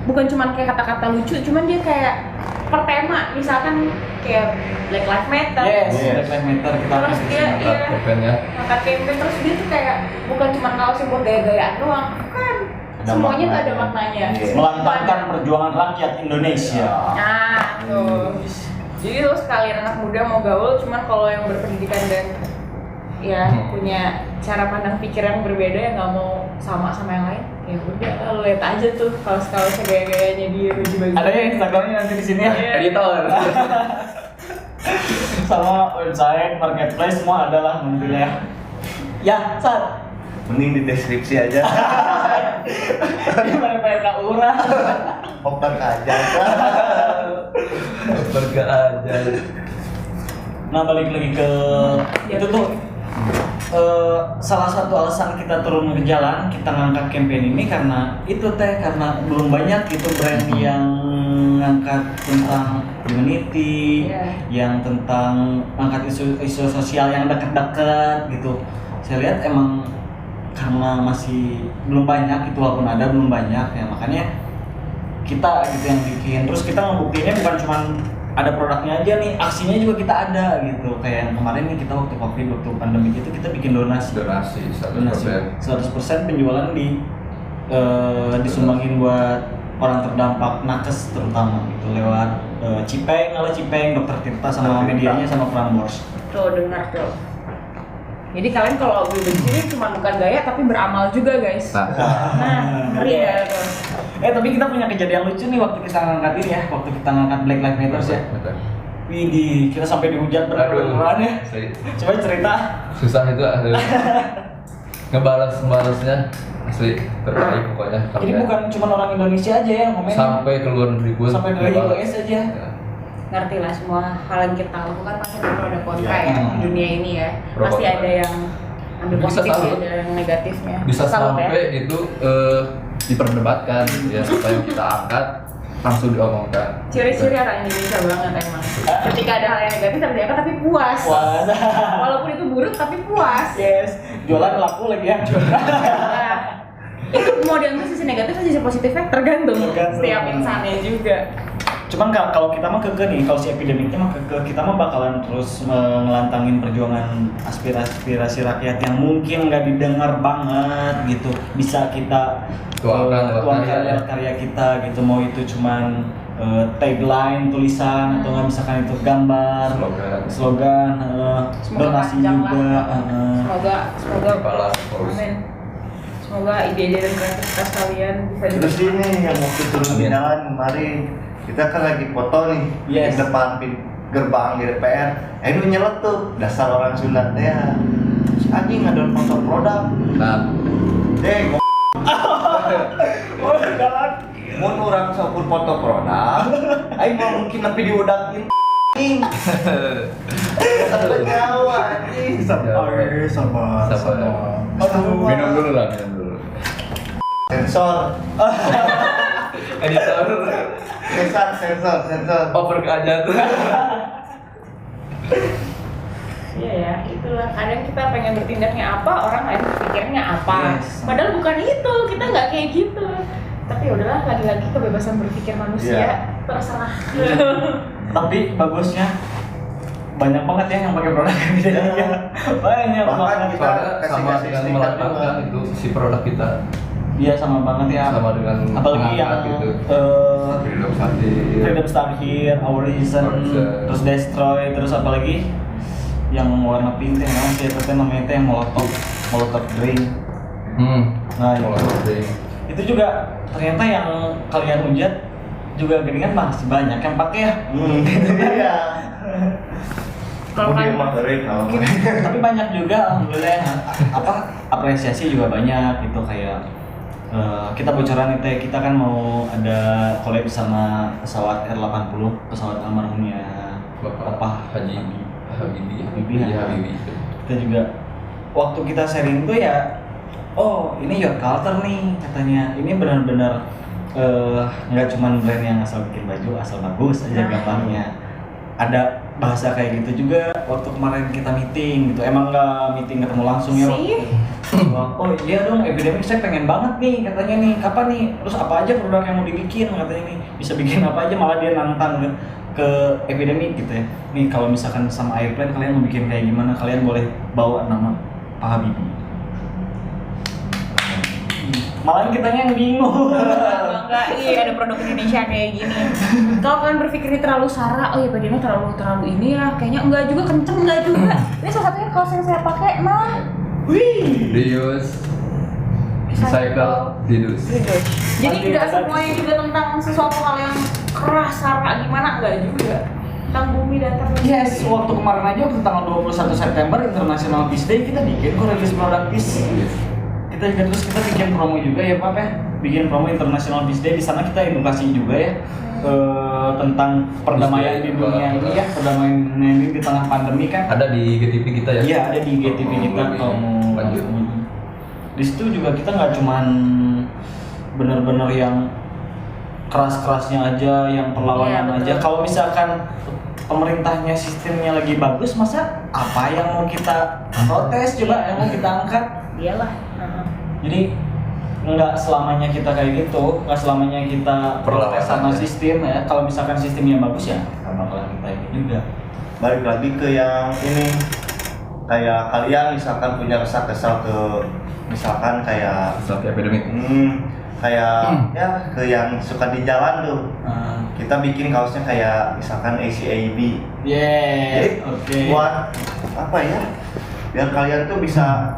[SPEAKER 5] Bukan cuma kayak kata-kata lucu, cuman dia kayak per tema, misalkan kayak Black Lives Matter.
[SPEAKER 3] Yes,
[SPEAKER 1] Yes.
[SPEAKER 3] Black Matter kita
[SPEAKER 5] Terus
[SPEAKER 3] akan
[SPEAKER 5] dia
[SPEAKER 3] kesini.
[SPEAKER 2] Campaign ya.
[SPEAKER 5] ngangkat campaign, terus dia tuh kayak bukan cuma kaos yang buat gaya-gayaan doang, bukan.
[SPEAKER 1] Ada
[SPEAKER 5] Semuanya tuh ada
[SPEAKER 1] maknanya.
[SPEAKER 5] maknanya.
[SPEAKER 1] Iya.
[SPEAKER 3] melantangkan perjuangan rakyat Indonesia.
[SPEAKER 5] Nah, tuh. Jadi lo sekalian anak muda mau gaul, cuman kalau yang berpendidikan dan ya punya cara pandang pikir yang berbeda yang nggak mau sama yang lain, ya udah lo lihat aja tuh kalau gaya-gayanya dia baju-baju.
[SPEAKER 3] Ada ya Instagramnya nanti di sini ya.
[SPEAKER 2] Editor.
[SPEAKER 3] Sama website, marketplace semua adalah nantinya ya. Ya, Sat.
[SPEAKER 1] Mending di deskripsi aja.
[SPEAKER 3] Gimana pengen Kak Ura?
[SPEAKER 1] Open aja.
[SPEAKER 2] Berga aja.
[SPEAKER 3] Nah, balik lagi ke itu tuh salah satu alasan kita turun ke jalan, kita ngangkat campaign ini karena itu karena belum banyak gitu brand yang ngangkat tentang community, yang tentang angkat isu sosial yang dekat-dekat gitu. Saya lihat emang karena masih belum banyak itu, walaupun ada belum banyak ya, makanya kita gitu yang bikin. Terus kita ngebuktiinnya bukan cuma ada produknya aja nih, aksinya juga kita ada gitu. Kayak yang kemarin nih kita waktu Covid, waktu pandemi itu kita bikin donasi 100% penjualan disumbangin buat orang terdampak nakes terutama gitu lewat Cipeng, Dokter Tirta sama medianya sama Prambors.
[SPEAKER 5] Tuh dengar tuh. Jadi kalian kalau beli baju ini cuma bukan gaya tapi beramal juga guys. Nah, ngeri ya tuh.
[SPEAKER 3] Tapi kita punya kejadian lucu nih waktu kita ngangkat ini ya, waktu kita ngangkat Black Lives Matter ya. Widih, kita sampai dihujat beneran ya. Coba cerita.
[SPEAKER 2] Susah itu ada. Ngebalasnya asli terbaik pokoknya.
[SPEAKER 3] Jadi bukan cuma orang Indonesia aja yang komen.
[SPEAKER 2] Sampai ke luar negeri pun.
[SPEAKER 3] Sampai dari US aja.
[SPEAKER 5] Ngerti lah, semua hal yang kita lakukan pasti ada pro dan kontra ya di dunia ini ya.
[SPEAKER 2] Pro
[SPEAKER 5] Pasti
[SPEAKER 2] kontra.
[SPEAKER 5] ada yang ambil
[SPEAKER 2] Bisa
[SPEAKER 5] positif
[SPEAKER 2] salut.
[SPEAKER 5] ada yang negatifnya.
[SPEAKER 2] Bisa
[SPEAKER 5] Salut
[SPEAKER 2] sampai itu diperdebatkan ya, apa yang kita angkat langsung diomongkan.
[SPEAKER 5] Ciri-ciri orang Indonesia banget emang. Ketika ada hal yang negatif tapi diangkat tapi puas.
[SPEAKER 3] Wah,
[SPEAKER 5] Walaupun itu buruk tapi puas.
[SPEAKER 3] yes. Jualan laku lagi ya.
[SPEAKER 5] Nah, itu mau diambil sisi negatif atau sisi positifnya tergantung setiap insannya juga.
[SPEAKER 3] Cuman kalau kita mah keke nih, kalau si epidemiknya mah keke, kita mah bakalan terus ngelantangin perjuangan aspirasi rakyat yang mungkin nggak didengar banget gitu. Bisa kita tuangkan lewat karya kita gitu, mau itu cuman tagline, tulisan, atau nggak misalkan itu gambar, slogan, donasi juga.
[SPEAKER 5] Semoga amin. Semoga ide-ide dan kreativitas kalian bisa
[SPEAKER 1] Terus ini yang waktu turun di jalan kemarin, kita kan lagi foto nih di depan gerbang di DPR. Itu nyeletuk dasar orang Sunda teh. Terus anjing ngadon foto produk.
[SPEAKER 2] Nah,
[SPEAKER 3] Oh, jalan.
[SPEAKER 1] Mun urang sampun foto produk, aing mah mungkin nepi diudakin. Sampai nyawa anjing.
[SPEAKER 3] Sabar.
[SPEAKER 2] Minum dulu lah, minum dulu.
[SPEAKER 1] Sensor.
[SPEAKER 2] Editor.
[SPEAKER 1] Sensor.
[SPEAKER 2] Over ke aja tuh.
[SPEAKER 5] Iya ya, itulah. Kadang kita pengen bertindaknya apa, orang lain berpikirnya apa.
[SPEAKER 3] Yes.
[SPEAKER 5] Padahal bukan itu, kita nggak kayak gitu. Tapi udahlah, lagi-lagi kebebasan berpikir manusia terserah.
[SPEAKER 3] Tapi bagusnya banyak banget ya yang pakai produk kita. Banyak
[SPEAKER 1] Bahkan
[SPEAKER 3] banget.
[SPEAKER 1] kita
[SPEAKER 2] Soalnya sama dengan meletakkan itu si produk kita
[SPEAKER 3] Iya sama banget ya.
[SPEAKER 2] sama dengan
[SPEAKER 3] apalagi yang
[SPEAKER 2] mengangkat gitu.
[SPEAKER 3] Freedom
[SPEAKER 2] Freedom
[SPEAKER 3] Start Here, Our Reason, terus Destroy, terus apalagi yang warna pink teh namanya siapa teh namanya teh Molotov Drink. Nah itu juga ternyata yang kalian hujat juga geningan masih banyak yang pakai ya.
[SPEAKER 1] Iya.
[SPEAKER 5] Kalau kan
[SPEAKER 3] Tapi banyak juga alhamdulillah apresiasi juga banyak gitu kayak kita bocoran itu kita kan mau ada collab sama pesawat R80 pesawat almarhumnya
[SPEAKER 2] Bapak Habibie.
[SPEAKER 3] Kita juga waktu kita sharing tuh ya, oh ini Your Culture nih katanya, ini benar-benar nggak cuman brand yang asal bikin baju asal bagus aja gambarnya, ada bahasa kayak gitu juga waktu kemarin kita meeting gitu. Emang nggak meeting ketemu langsung ya oh iya dong Epidemic saya pengen banget nih katanya nih, kapan nih, terus apa aja produk yang mau dibikin katanya nih, bisa bikin apa aja, malah dia nantang ke Epidemic gitu ya. Nih kalau misalkan sama Airplane kalian mau bikin kayak gimana, kalian boleh bawa nama Pak Habibie. Malah kitanya yang bingung.
[SPEAKER 5] Bangga, iya ada produk Indonesia kayak gini. Kalau kalian berpikir ini terlalu sara, oh ya bagiannya terlalu ini ya, kayaknya enggak juga, kenceng enggak juga. Ini salah satunya kaos yang saya pakai, mah.
[SPEAKER 3] Wih.
[SPEAKER 2] Reuse, recycle, reduce.
[SPEAKER 5] Jadi enggak semuanya juga tentang sesuatu hal yang keras, sara gimana, enggak juga. Tentang bumi datar.
[SPEAKER 3] Yes, waktu kemarin aja waktu tanggal 21 September International Peace Day kita bikin kok rilis produk peace. Kita juga terus kita bikin promo juga ya Pak ya. Bikin promo International Peace Day, di sana kita edukasi juga ya tentang perdamaian di dunia ini ya, perdamaian di dunia ini di tengah pandemi kan.
[SPEAKER 2] Ada di GTV kita ya?
[SPEAKER 3] Iya, ada di GTV kita kalau mau
[SPEAKER 2] lanjut.
[SPEAKER 3] Di situ juga kita nggak cuman benar-benar yang keras-kerasnya aja, yang perlawanan
[SPEAKER 5] Iya,
[SPEAKER 3] aja.
[SPEAKER 5] betul.
[SPEAKER 3] Kalau misalkan pemerintahnya sistemnya lagi bagus, masa apa yang mau kita protes coba, yang mau kita angkat?
[SPEAKER 5] Iyalah.
[SPEAKER 3] Jadi nggak selamanya kita kayak gitu, nggak selamanya kita protes sama
[SPEAKER 2] Perlawanan, ya.
[SPEAKER 3] sistem ya. Kalau misalkan sistemnya bagus ya, nggak bakalan kita ini juga.
[SPEAKER 1] Balik lagi ke yang ini, kayak kalian misalkan punya kesal-kesal ke misalkan kayak
[SPEAKER 2] Sampai epidemik.
[SPEAKER 1] kayak ya ke yang suka di jalan tuh, kita bikin kaosnya kayak misalkan ACAB.
[SPEAKER 3] Yes,
[SPEAKER 1] Jadi
[SPEAKER 3] oke.
[SPEAKER 1] buat apa ya, biar kalian tuh bisa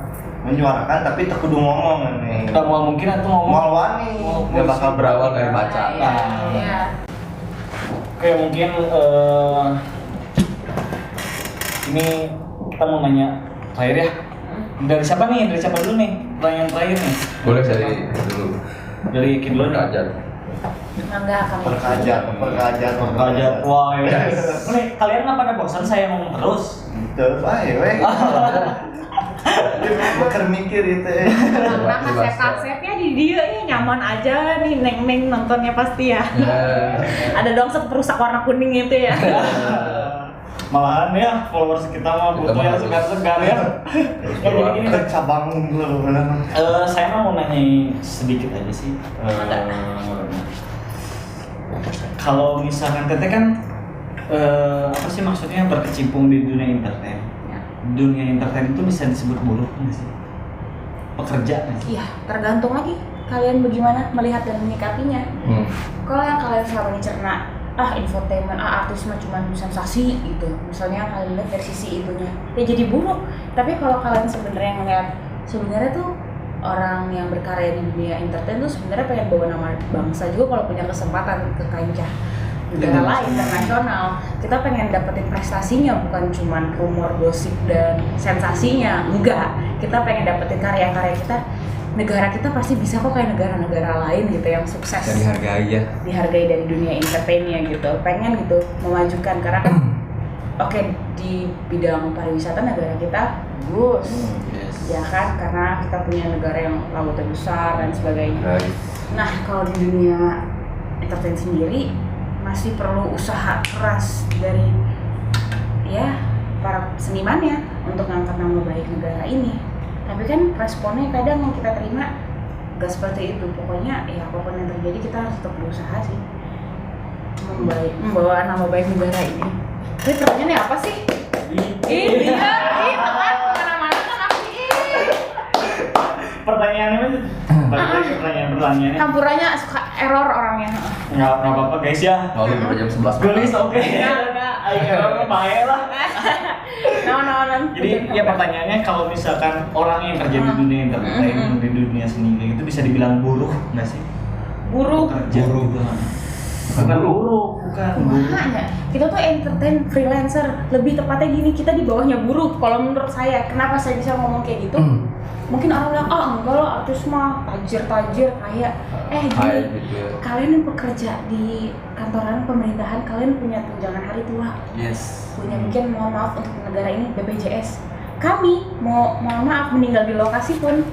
[SPEAKER 1] menyuarakan tapi tak kudu ngomong nih.
[SPEAKER 3] Udah mau mungkin atau ngomong?
[SPEAKER 1] Mau wani,
[SPEAKER 2] Dia bakal berawal dari baca.
[SPEAKER 5] Iya.
[SPEAKER 3] Oke, mungkin ini kita mau nanya terakhir ya. Dari siapa nih? Dari siapa dulu nih? Pertanyaan terakhir nih.
[SPEAKER 2] Boleh dari dulu.
[SPEAKER 3] Dari Kid dulu nih.
[SPEAKER 2] Belajar.
[SPEAKER 5] Enggak kami.
[SPEAKER 1] Perkajaan.
[SPEAKER 3] Wah, ya. Nih, kalian nggak pada bosan saya ngomong terus?
[SPEAKER 1] Gitu, ayo weh. Bakar mikir itu.
[SPEAKER 5] Karena kasep-kasepnya di dia ya nyaman aja nih, neng-neng nontonnya pasti ya. Ada dong perusak warna kuning itu ya.
[SPEAKER 3] Malahan ya, followers kita mah butuh yang segar-segar ya. Ya jadi gini,
[SPEAKER 1] cabang dulu.
[SPEAKER 3] saya mau nanya sedikit aja sih. Kalau misalkan Teteh kan apa sih maksudnya berkecimpung di dunia entertain? Dunia entertain itu bisa disebut buruh nggak sih? Pekerja nggak sih?
[SPEAKER 5] Iya, tergantung lagi kalian bagaimana melihat dan menyikapinya. Kalau yang kalian selama ini cerna, infotainment, artis mah cuma sensasi gitu. Misalnya kalian lihat dari sisi itunya, ya jadi buruk. Tapi kalau kalian sebenarnya ngeliat, sebenarnya tuh orang yang berkarya di dunia entertain tuh sebenarnya pengen bawa nama bangsa juga kalau punya kesempatan ke kancah negara lain internasional. Kita pengen dapetin prestasinya, bukan cuma rumor, gosip dan sensasinya. Enggak, kita pengen dapetin karya-karya kita. Negara kita pasti bisa kok kayak negara-negara lain gitu yang sukses.
[SPEAKER 2] Yang dihargai ya.
[SPEAKER 5] Dihargai dari dunia entertainnya gitu. Pengen gitu memajukan karena kan oke, di bidang pariwisata negara kita bagus. Ya kan, karena kita punya negara yang lautnya besar dan sebagainya. Nah, kalau di dunia entertain sendiri masih perlu usaha keras dari ya para senimannya untuk ngangkat nama baik negara ini. Tapi kan responnya kadang yang kita terima gak seperti itu. Pokoknya ya apapun yang terjadi kita harus tetap berusaha sih membawa nama baik negara ini. Tapi pertanyaannya apa sih? Ini kan kemana-mana kan aku
[SPEAKER 3] Pertanyaannya
[SPEAKER 5] campurannya suka error orangnya.
[SPEAKER 3] nggak apa-apa guys ya.
[SPEAKER 2] Lalu jam 11.
[SPEAKER 3] Gelis oke. Ayo bahaya lah.
[SPEAKER 5] No.
[SPEAKER 3] Jadi ya pertanyaannya kalau misalkan orang yang kerja di dunia entertain, di dunia seni itu bisa dibilang buruh nggak sih?
[SPEAKER 5] Buruh.
[SPEAKER 3] Kerja gitu. Bukan buruh, bukan buruh.
[SPEAKER 5] Makanya kita tuh entertain freelancer. Lebih tepatnya gini, kita di bawahnya buruh. Kalau menurut saya, kenapa saya bisa ngomong kayak gitu? Mungkin orang bilang, enggak lah artis mah tajir kayak gini. Kalian yang bekerja di kantoran pemerintahan, kalian punya tunjangan hari tua.
[SPEAKER 3] Yes.
[SPEAKER 5] Punya mungkin mohon maaf untuk negara ini BPJS. Kami mohon maaf meninggal di lokasi pun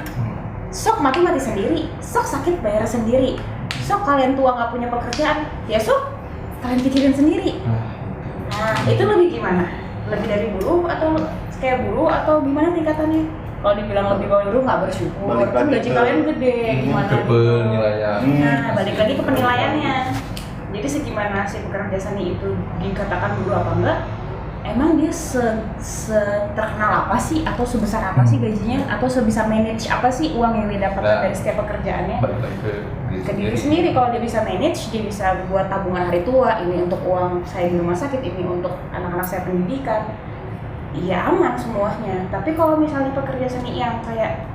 [SPEAKER 5] sok mati sendiri, sok sakit bayar sendiri. Sok kalian tua nggak punya pekerjaan, ya sok kalian pikirin sendiri. Nah itu lebih gimana? Lebih dari buruh atau kayak buruh atau gimana tingkatannya? Kalau dibilang lebih bawah buruh nggak bersyukur, kan gaji kalian gede, gimana
[SPEAKER 2] Ke
[SPEAKER 5] gitu?
[SPEAKER 2] penilaian.
[SPEAKER 5] Nah balik lagi ke penilaiannya. Jadi segimana si pekerja seni itu dikatakan buruh apa enggak? emang dia terkenal apa sih, atau sebesar apa sih gajinya, atau sebisa manage apa sih uang yang dia dapat dari setiap pekerjaannya.
[SPEAKER 2] balik lagi
[SPEAKER 5] Ke diri sendiri, kalau dia bisa manage, dia bisa buat tabungan hari tua, ini untuk uang saya di rumah sakit, ini untuk anak-anak saya pendidikan, iya aman semuanya. Tapi kalau misalnya pekerja seni yang kayak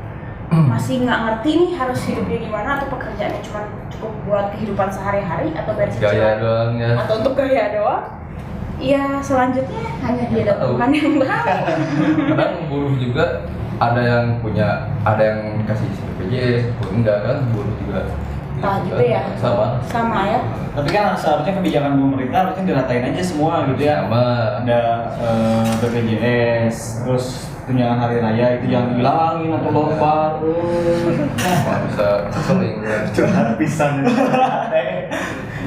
[SPEAKER 5] masih nggak ngerti nih harus hidupnya gimana, atau pekerjaannya cuma cukup buat kehidupan sehari-hari atau bayar
[SPEAKER 2] gaya
[SPEAKER 5] cicilan
[SPEAKER 2] doang ya.
[SPEAKER 5] atau untuk gaya doang, ya selanjutnya hanya dia dan Tuhan yang tahu.
[SPEAKER 2] Kadang buruh juga ada yang punya, ada yang kasih BPJS, enggak kan, buruh juga.
[SPEAKER 5] Gitu ya. Sama ya.
[SPEAKER 3] Tapi kan seharusnya kebijakan pemerintah harusnya diratain aja semua gitu ya.
[SPEAKER 2] Sama.
[SPEAKER 3] Ada BPJS, terus tunjangan hari raya itu yang dihilangin atau lompat.
[SPEAKER 2] Nggak bisa seling.
[SPEAKER 1] Curhat pisan.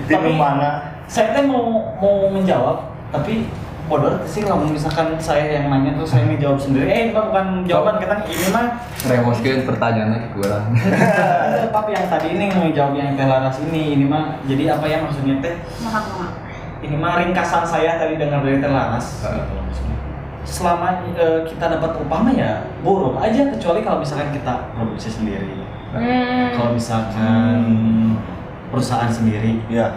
[SPEAKER 1] Tim
[SPEAKER 3] Tapi-
[SPEAKER 1] mana?
[SPEAKER 3] Saya teh mau menjawab, tapi bodoh sih kalau misalkan saya yang nanya terus saya menjawab sendiri. Ini mah bukan jawaban kita, ini mah
[SPEAKER 2] Rewoskeun pertanyaannya kurang.
[SPEAKER 3] tapi yang tadi ini mau jawab yang teh Laras ini mah jadi apa ya maksudnya teh?
[SPEAKER 5] Maaf.
[SPEAKER 3] Ini mah ringkasan saya tadi dengar dari teh Laras. Gitu maksudnya. Selama kita dapat upah mah ya buruk aja, kecuali kalau misalkan kita produksi sendiri. Kalau misalkan perusahaan sendiri.
[SPEAKER 1] Ya.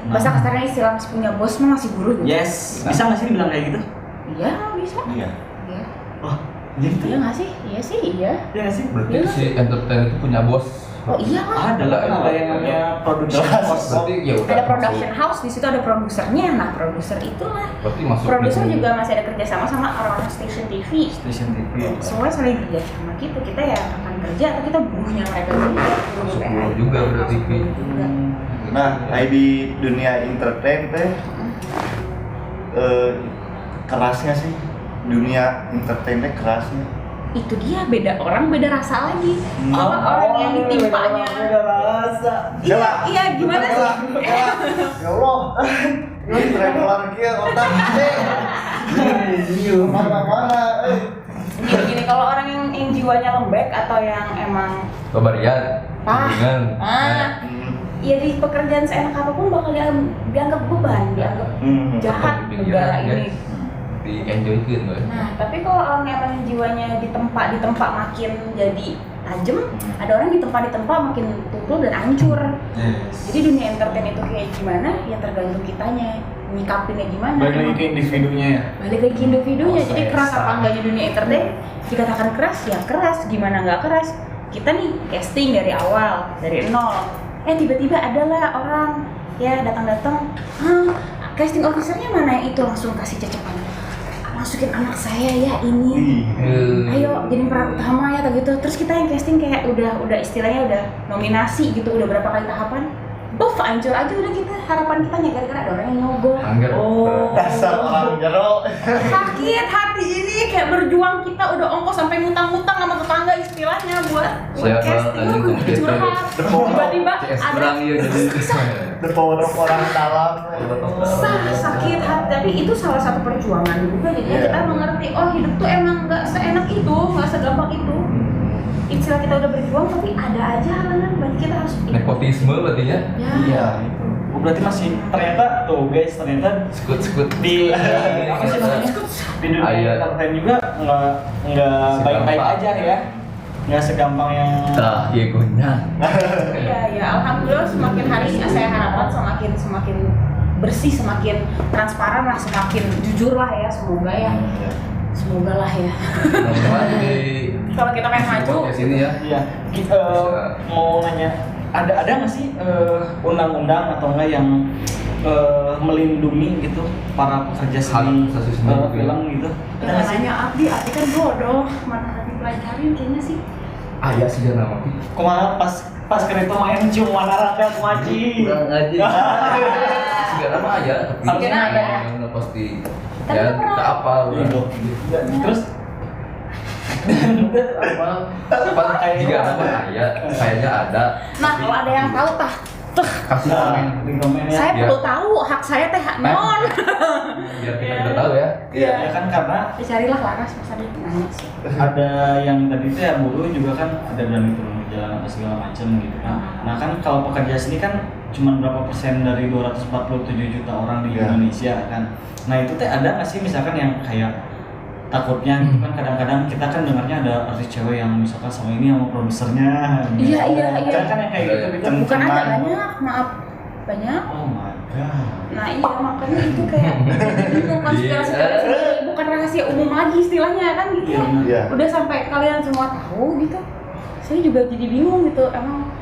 [SPEAKER 5] Bahasa kasarnya istilah masih punya bos mah masih buruh gitu.
[SPEAKER 3] Yes, bisa nggak sih dibilang kayak gitu?
[SPEAKER 5] Iya bisa.
[SPEAKER 1] Iya.
[SPEAKER 5] Iya.
[SPEAKER 3] Oh, gitu.
[SPEAKER 5] Iya nggak sih? Iya sih iya.
[SPEAKER 3] Iya nggak sih?
[SPEAKER 2] Berarti
[SPEAKER 5] Iya.
[SPEAKER 2] si entertain itu punya bos.
[SPEAKER 5] Oh iya lah.
[SPEAKER 3] Ada lah, kan ada yang namanya production house.
[SPEAKER 2] Berarti ya udah.
[SPEAKER 5] Ada production
[SPEAKER 2] masuk.
[SPEAKER 5] house, di situ ada produsernya. Nah produser itulah.
[SPEAKER 2] Berarti masuk.
[SPEAKER 5] Produser
[SPEAKER 2] di-
[SPEAKER 5] juga masih ada kerjasama sama orang-orang station TV.
[SPEAKER 3] Station TV.
[SPEAKER 5] Semua saling kerja sama gitu. Kita ya akan kerja atau kita buruhnya mereka juga.
[SPEAKER 2] Masuk buruh juga berarti.
[SPEAKER 5] Juga.
[SPEAKER 1] Nah, di dunia entertain teh kerasnya sih. Dunia entertain teh kerasnya.
[SPEAKER 5] Itu dia, beda orang beda rasa lagi. Kalau orang yang ditimpanya
[SPEAKER 3] Beda rasa.
[SPEAKER 5] iya gimana sih?
[SPEAKER 1] Ya Allah. Ini traveler kia otak teh. Mana-mana.
[SPEAKER 5] Gini kalau orang yang jiwanya lembek atau yang emang
[SPEAKER 2] Babarian. Dengan.
[SPEAKER 5] ya di pekerjaan seenak apapun bakal dianggap beban, dianggap jahat negara ini.
[SPEAKER 2] Di enjoy kan, Mbak.
[SPEAKER 5] Nah, tapi kalau orang yang emang jiwanya ditempa makin jadi tajam, ada orang ditempa makin tutul dan hancur. Jadi dunia entertain itu kayak gimana? Ya tergantung kitanya, nyikapinnya gimana.
[SPEAKER 3] Balik lagi ke individunya ya.
[SPEAKER 5] Balik lagi ke individunya.
[SPEAKER 3] Oh,
[SPEAKER 5] Jadi
[SPEAKER 3] saya
[SPEAKER 5] keras apa
[SPEAKER 3] salah.
[SPEAKER 5] enggaknya dunia entertain? Dikatakan keras ya keras, gimana nggak keras? Kita nih casting dari awal, dari nol. Tiba-tiba adalah orang ya datang-datang, casting officernya mana itu, langsung kasih cecepan. Masukin anak saya ya ini. Ayo jadi peran utama ya atau gitu. Terus kita yang casting kayak udah istilahnya udah nominasi gitu, udah berapa kali tahapan. Buff, hancur aja udah kita, harapan kita gara-gara ada orang yang nyogok.
[SPEAKER 2] Angger.
[SPEAKER 3] Oh.
[SPEAKER 1] Dasar orang jero.
[SPEAKER 5] Sakit hati ini, kayak berjuang kita udah ongkos sampai ngutang-ngutang sama tetangga istilahnya buat
[SPEAKER 2] Siapa
[SPEAKER 5] casting.
[SPEAKER 2] anjing
[SPEAKER 5] Gue
[SPEAKER 2] komputer?
[SPEAKER 5] curhat. Tiba-tiba
[SPEAKER 2] CS
[SPEAKER 5] ada
[SPEAKER 2] kurang ya jadi.
[SPEAKER 1] The power of orang dalam.
[SPEAKER 5] sakit hati, tapi itu salah satu perjuangan juga. Jadi
[SPEAKER 1] Iya.
[SPEAKER 5] kita mengerti, oh hidup tuh emang nggak seenak itu, nggak segampang itu. Istilah kita udah berjuang, tapi ada aja halangan. Berarti kita harus
[SPEAKER 2] Nepotisme berarti ya.
[SPEAKER 5] ya.
[SPEAKER 1] Iya, itu.
[SPEAKER 3] Oh, berarti masih ternyata tuh guys, ternyata
[SPEAKER 2] Skut-skut
[SPEAKER 3] di apa sih namanya? Di dunia
[SPEAKER 2] Ayat.
[SPEAKER 3] entertain juga nggak baik-baik
[SPEAKER 2] Segampang.
[SPEAKER 3] aja ya. Nggak segampang yang
[SPEAKER 2] Tah, iya guna.
[SPEAKER 5] Iya, ya alhamdulillah semakin hari saya harapkan semakin bersih, semakin transparan lah, semakin jujur lah ya, semoga ya. Semoga lah ya.
[SPEAKER 2] Mudah-mudahan di
[SPEAKER 5] Kalau kita pengen maju,
[SPEAKER 2] podcast ini ya.
[SPEAKER 3] Iya, kita mau nanya, ada nggak sih undang-undang atau enggak yang melindungi gitu para pekerja seni
[SPEAKER 2] Hak asasi seni gitu ya.
[SPEAKER 3] film gitu? Ada nggak sih?
[SPEAKER 5] nanya Abdi kan bodoh, mana Abdi pelajarin kayaknya sih.
[SPEAKER 2] Ayah sih jangan nama.
[SPEAKER 3] Kumaha pas kereta main cium mana raka kumaci.
[SPEAKER 2] Kurang aja. Segala mah ayah, tapi
[SPEAKER 5] Segala ada ya.
[SPEAKER 2] yang pasti
[SPEAKER 5] Tapi
[SPEAKER 2] ya
[SPEAKER 5] lu pernah-
[SPEAKER 2] kita apa
[SPEAKER 3] Terus
[SPEAKER 2] apa kayak juga nama ayah kayaknya ada.
[SPEAKER 5] Nah,
[SPEAKER 2] tapi
[SPEAKER 5] kalau ada yang tahu tah, tuh
[SPEAKER 2] kasih komen
[SPEAKER 3] di komen ya.
[SPEAKER 5] saya
[SPEAKER 2] Iya.
[SPEAKER 5] perlu tahu hak saya teh hak non.
[SPEAKER 2] biar kita juga tahu ya.
[SPEAKER 3] Iya, ya kan karena
[SPEAKER 5] Dicarilah Laras masa dia nanya sih.
[SPEAKER 3] ada yang tadi itu ya buruh juga kan ada berani turun ke jalan apa segala macam gitu kan. Nah kan kalau pekerja seni kan cuman berapa persen dari 247 juta orang di
[SPEAKER 1] Iya.
[SPEAKER 3] Indonesia kan. Nah itu teh ada nggak sih misalkan yang kayak takutnya gitu kan, kadang-kadang kita kan dengarnya ada artis cewek yang misalkan sama ini sama produsernya.
[SPEAKER 4] Iya, iya, iya.
[SPEAKER 3] Kan yang kayak gitu gitu.
[SPEAKER 4] Bukan ada banyak, maaf banyak.
[SPEAKER 3] Oh my god.
[SPEAKER 4] Nah iya makanya itu kayak bingung konspirasi bukan rahasia umum lagi istilahnya kan gitu ya.
[SPEAKER 1] Iya.
[SPEAKER 4] Udah sampai kalian semua tahu gitu. Saya juga jadi bingung gitu. Emang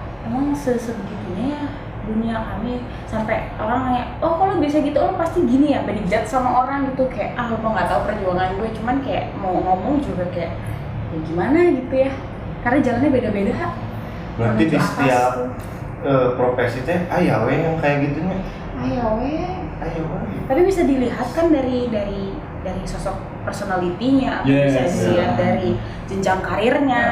[SPEAKER 4] sebegitunya ya dunia kami sampai orang nanya, oh kalau bisa gitu lo pasti gini ya, dijat sama orang gitu kayak lo nggak tahu perjuangan gue, cuman kayak mau ngomong juga kayak ya gimana gitu ya, karena jalannya beda-beda.
[SPEAKER 1] Berarti
[SPEAKER 4] Menuju
[SPEAKER 1] di
[SPEAKER 4] atas
[SPEAKER 1] setiap
[SPEAKER 4] tuh.
[SPEAKER 1] profesi teh aya we yang kayak gitunya.
[SPEAKER 4] Ayo weh.
[SPEAKER 1] Ayo we.
[SPEAKER 4] Tapi bisa dilihat kan dari sosok personalitinya, atau
[SPEAKER 3] Yes,
[SPEAKER 4] bisa dilihat
[SPEAKER 3] yeah.
[SPEAKER 4] dari jenjang karirnya,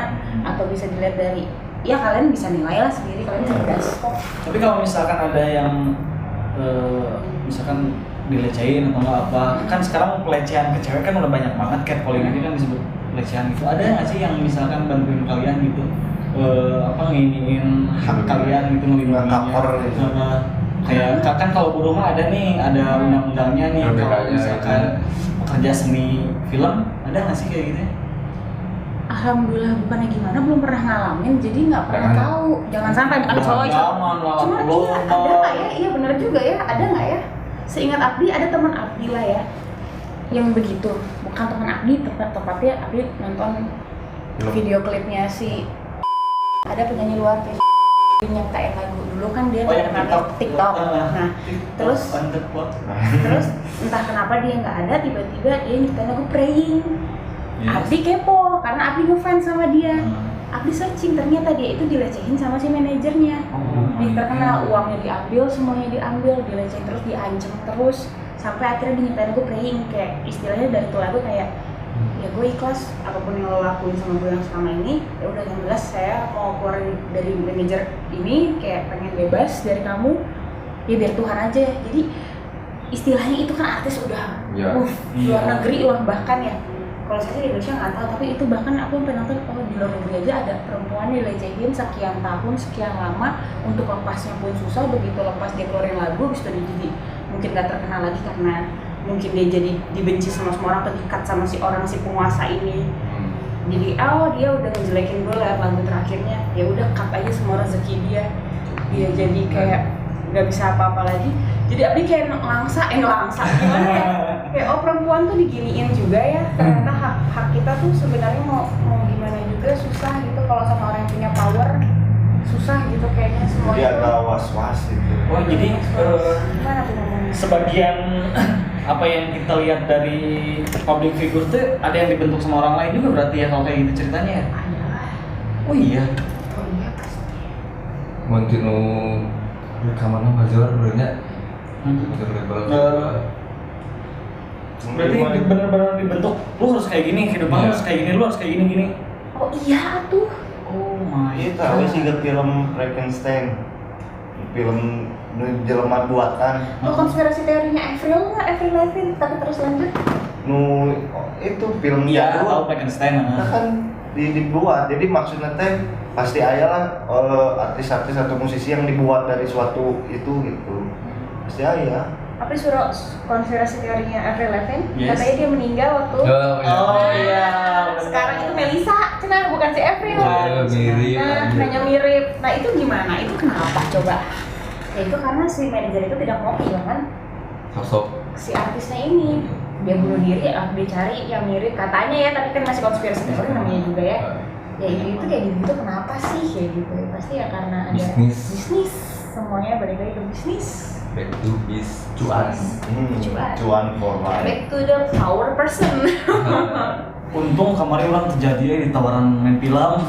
[SPEAKER 4] atau bisa dilihat dari ya kalian bisa nilai lah sendiri, kalian cerdas kok.
[SPEAKER 3] Tapi kalau misalkan ada yang misalkan dilecehin atau nggak apa, kan sekarang pelecehan ke cewek kan udah banyak banget, catcalling ini kan disebut pelecehan gitu. Ada nggak sih yang misalkan bantuin kalian gitu, nginiin hak kalian gitu, ngelindunginnya?
[SPEAKER 1] Cover gitu.
[SPEAKER 3] Kayak kan kalau buruh mah ada nih, ada undang-undangnya nih. Kalau
[SPEAKER 2] LPK-nya
[SPEAKER 3] misalkan
[SPEAKER 2] gitu.
[SPEAKER 3] pekerja seni film, ada nggak sih kayak gitu?
[SPEAKER 4] Alhamdulillah bukannya gimana, belum pernah ngalamin, jadi nggak pernah
[SPEAKER 2] Jangan.
[SPEAKER 4] tahu. Jangan sampai ada cowok.
[SPEAKER 3] Jangan lah,
[SPEAKER 4] Cuma
[SPEAKER 3] lo
[SPEAKER 4] iya, ada nggak ya? Iya benar juga ya, ada nggak ya? Seingat Abdi ada teman Abdi lah ya, yang begitu. Bukan teman Abdi, tepatnya Abdi nonton video klipnya si ada penyanyi luar kayak nyiptain lagu dulu kan dia
[SPEAKER 3] yang
[SPEAKER 4] terkenal TikTok. Nah, terus entah kenapa dia nggak ada, tiba-tiba dia nyiptain lagu Praying.
[SPEAKER 3] Yes.
[SPEAKER 4] Abdi kepo karena Abdi ngefans sama dia. Abdi searching, ternyata dia itu dilecehin sama si manajernya. Dia terkenal, uangnya diambil, semuanya diambil, dilecehin terus, diancam terus, sampai akhirnya dia nyiptain lagu Praying. Kayak istilahnya dari itu lagu kayak ya gue ikhlas apapun yang lo lakuin sama gue yang selama ini, ya udah yang jelas saya mau keluar dari manajer ini, kayak pengen bebas dari kamu, ya biar Tuhan aja. Jadi istilahnya itu kan artis udah
[SPEAKER 2] Ya.
[SPEAKER 4] luar negeri lah bahkan ya. Kalau saya di Indonesia nggak tahu, tapi itu bahkan aku pernah nonton, oh di luar negeri aja ada perempuan dilecehin sekian tahun, sekian lama, untuk lepasnya pun susah. Begitu lepas dia keluarin lagu, habis itu dia jadi mungkin nggak terkenal lagi karena mungkin dia jadi dibenci sama semua orang, terikat sama si orang, si penguasa ini. Jadi dia udah ngejelekin gue lewat lagu terakhirnya, ya udah cut aja semua rezeki dia jadi kayak nggak bisa apa-apa lagi. Jadi Abdi kayak langsa gimana ya, kayak perempuan tuh diginiin juga ya, ternyata hak kita tuh sebenarnya mau gimana juga susah gitu. Kalau sama orang yang punya power susah gitu kayaknya semua
[SPEAKER 1] Jadi
[SPEAKER 4] itu.
[SPEAKER 1] agak was-was gitu.
[SPEAKER 3] Oh jadi
[SPEAKER 4] Gimana tuh ngomongnya?
[SPEAKER 3] sebagian apa yang kita lihat dari public figure tuh ada yang dibentuk sama orang lain juga berarti ya kalau kayak gitu ceritanya ya?
[SPEAKER 4] Ada lah.
[SPEAKER 3] Oh iya.
[SPEAKER 4] Oh iya pasti.
[SPEAKER 2] Montino rekaman Mazor berarti
[SPEAKER 3] Berarti benar-benar dibentuk, lu harus kayak gini, kehidupan lu harus kayak gini, lu harus kayak gini.
[SPEAKER 4] Oh iya tuh.
[SPEAKER 3] Oh my
[SPEAKER 1] Iya tahu sih film Frankenstein, film jelema buatan.
[SPEAKER 4] Lo konspirasi teorinya Avril nggak? Avril Lavigne, tapi terus lanjut.
[SPEAKER 1] Itu film
[SPEAKER 3] Iya,
[SPEAKER 1] jadul.
[SPEAKER 3] tahu Frankenstein.
[SPEAKER 1] Nah, kan dibuat, jadi maksudnya teh pasti aya lah artis-artis atau musisi yang dibuat dari suatu itu gitu, pasti aya.
[SPEAKER 4] Tapi suruh konspirasi teorinya Avril Lavigne,
[SPEAKER 3] Yes.
[SPEAKER 4] katanya dia meninggal waktu.
[SPEAKER 3] Oh iya.
[SPEAKER 4] Sekarang itu Melisa, cenah bukan si Avril.
[SPEAKER 2] mirip.
[SPEAKER 4] Nah, hanya mirip. Nah itu gimana? Itu kenapa coba? Ya itu karena si manajer itu tidak mau kehilangan
[SPEAKER 2] Sosok.
[SPEAKER 4] si artisnya ini. Dia bunuh diri, dia cari yang mirip katanya ya, tapi kan masih konspirasi teori namanya juga ya. Ya itu kayak gitu kenapa sih kayak gitu? Pasti ya karena ada bisnis. Semuanya balik lagi ke bisnis.
[SPEAKER 2] Back to bis cuan.
[SPEAKER 1] Cuan for life.
[SPEAKER 4] Back to the power person.
[SPEAKER 3] Untung kemarin orang terjadi ya di tawaran main film.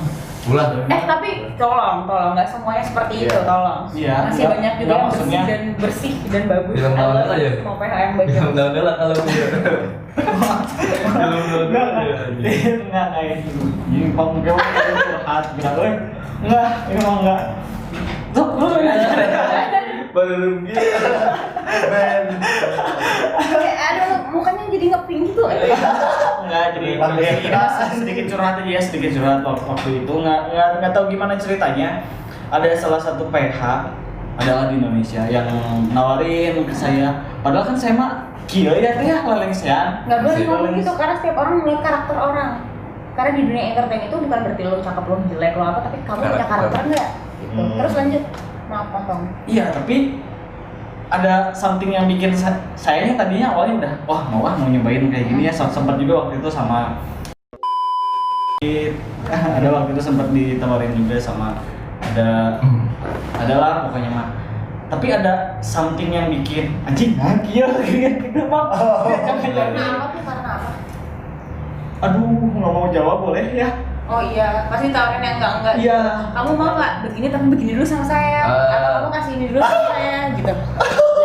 [SPEAKER 2] Ulah.
[SPEAKER 4] Tapi tolong nggak semuanya seperti itu,
[SPEAKER 1] Iya.
[SPEAKER 4] tolong.
[SPEAKER 3] Iya,
[SPEAKER 4] Masih
[SPEAKER 3] enggak-
[SPEAKER 4] banyak juga
[SPEAKER 3] enggak
[SPEAKER 4] yang
[SPEAKER 3] maksudnya.
[SPEAKER 4] bersih dan bagus.
[SPEAKER 2] Film tahun apa ya?
[SPEAKER 4] Mau PH yang bagus.
[SPEAKER 2] Udah lah kalau dia.
[SPEAKER 3] Enggak kayak gitu. Jadi kamu kayak curhat bilang, enggak, ini emang enggak. Tuh, lu
[SPEAKER 2] Belum gitu.
[SPEAKER 4] Kayak aduh mukanya jadi ngeping gitu.
[SPEAKER 3] Enggak, jadi ini sedikit curhat aja ya, sedikit curhat waktu itu nggak tahu gimana ceritanya. Ada salah satu PH adalah di Indonesia yang nawarin ke saya. Padahal kan saya mah kieu ya teh lelengsean.
[SPEAKER 5] Nggak boleh ngomong gitu karena setiap orang melihat karakter orang. Karena di dunia entertain itu bukan berarti lo cakep, lo jelek, lo apa, tapi kamu punya karakter nggak? Gitu. Terus lanjut, maaf potong.
[SPEAKER 3] Iya, tapi ada something yang bikin saya tadinya awalnya udah mau nyobain kayak gini ya. Sempat juga waktu itu sama ada waktu itu sempat ditawarin juga sama adalah pokoknya mah. Tapi ada something yang bikin anjing kieu gitu Pak.
[SPEAKER 5] Karena apa tuh? Karena apa?
[SPEAKER 3] Aduh, nggak mau jawab boleh ya?
[SPEAKER 5] Oh iya, pasti tawarin yang enggak.
[SPEAKER 3] Iya.
[SPEAKER 5] Kamu mau nggak begini tapi begini dulu sama saya? Atau kamu kasih ini dulu sama saya gitu?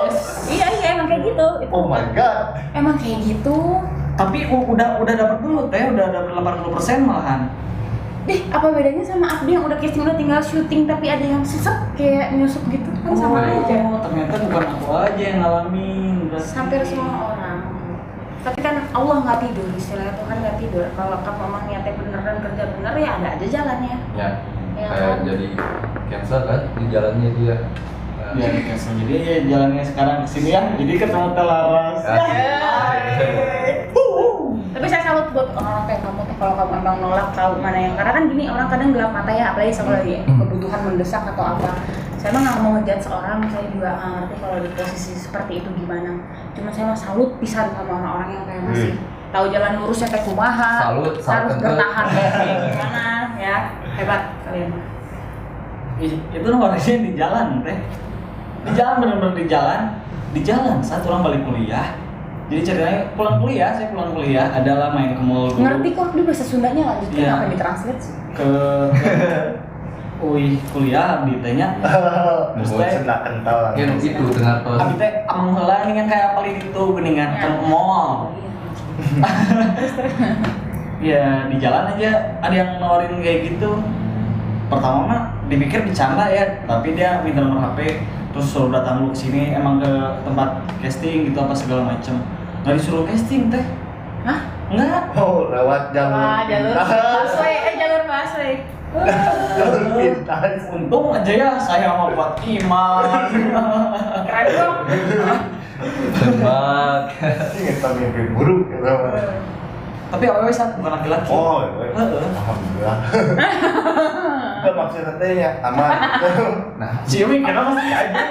[SPEAKER 5] Yes. Iya emang kayak gitu. Itu
[SPEAKER 1] Oh my god.
[SPEAKER 5] emang kayak gitu.
[SPEAKER 3] Tapi udah dapat dulu teh, udah dapat 80% malahan.
[SPEAKER 5] Deh, apa bedanya sama Abdi yang udah casting udah tinggal syuting tapi ada yang sesek kayak nyusup gitu kan sama aja.
[SPEAKER 3] Ternyata bukan aku aja yang ngalamin. Berarti.
[SPEAKER 5] Hampir semua orang. Tapi kan Allah nggak tidur, istilahnya Tuhan nggak tidur. Kalau kamu memang niatnya bener dan kerja bener ya ada aja jalannya.
[SPEAKER 2] Ya,
[SPEAKER 5] Ya
[SPEAKER 2] kayak
[SPEAKER 5] kan?
[SPEAKER 2] jadi cancel kan di jalannya dia.
[SPEAKER 3] Ya, jadi ya jalannya sekarang ke sini ya. Jadi ketemu Telaras.
[SPEAKER 5] Tapi saya salut buat orang kayak kamu tuh kalau kamu emang nolak tahu mana yang, karena kan gini orang kadang gelap mata ya, apalagi sama lagi kebutuhan mendesak atau apa. Saya emang nggak mau ngejudge seorang, saya juga nggak ngerti kalau di posisi seperti itu gimana. Cuma saya mah salut pisan sama orang-orang yang kayak masih tahu jalan lurusnya kayak kumaha,
[SPEAKER 2] Salut
[SPEAKER 5] harus
[SPEAKER 2] tentu.
[SPEAKER 5] bertahan kayak gimana ya, hebat kalian.
[SPEAKER 3] Itu orangnya di jalan teh. Di jalan bener-bener di jalan saat orang balik kuliah. Jadi ceritanya saya pulang kuliah adalah main ke mall dulu.
[SPEAKER 5] Ngerti kok, dia bahasa Sundanya lanjutkan
[SPEAKER 3] Iya.
[SPEAKER 5] apa yang ditranslate sih?
[SPEAKER 3] Ke kuliah abdi teh nya. Terus
[SPEAKER 1] Buat
[SPEAKER 3] teh
[SPEAKER 1] sendak kental.
[SPEAKER 2] Mungkin itu dengar tos.
[SPEAKER 3] abdi teh amung heula ningan kayak paling itu geningan ke mall. Ya di jalan aja ada yang nawarin kayak gitu. Pertama mah dipikir bercanda ya, tapi dia minta nomor HP, terus suruh datang lu kesini emang ke tempat casting gitu apa segala macem. Nggak disuruh casting teh.
[SPEAKER 5] Hah?
[SPEAKER 3] Enggak.
[SPEAKER 1] Oh, lewat jalur.
[SPEAKER 5] Wah, jalur busway, jalur busway.
[SPEAKER 1] Jalur pintas.
[SPEAKER 3] Untung aja ya saya sama buat iman.
[SPEAKER 5] Keren dong.
[SPEAKER 2] Tembak.
[SPEAKER 1] Ini kita mimpi buruk gitu.
[SPEAKER 3] Tapi awewe saat bukan laki-laki.
[SPEAKER 1] Oh,
[SPEAKER 3] Heeh.
[SPEAKER 1] alhamdulillah. Itu maksudnya teh ya aman.
[SPEAKER 2] Nah,
[SPEAKER 3] Si Umi kenapa sih aja?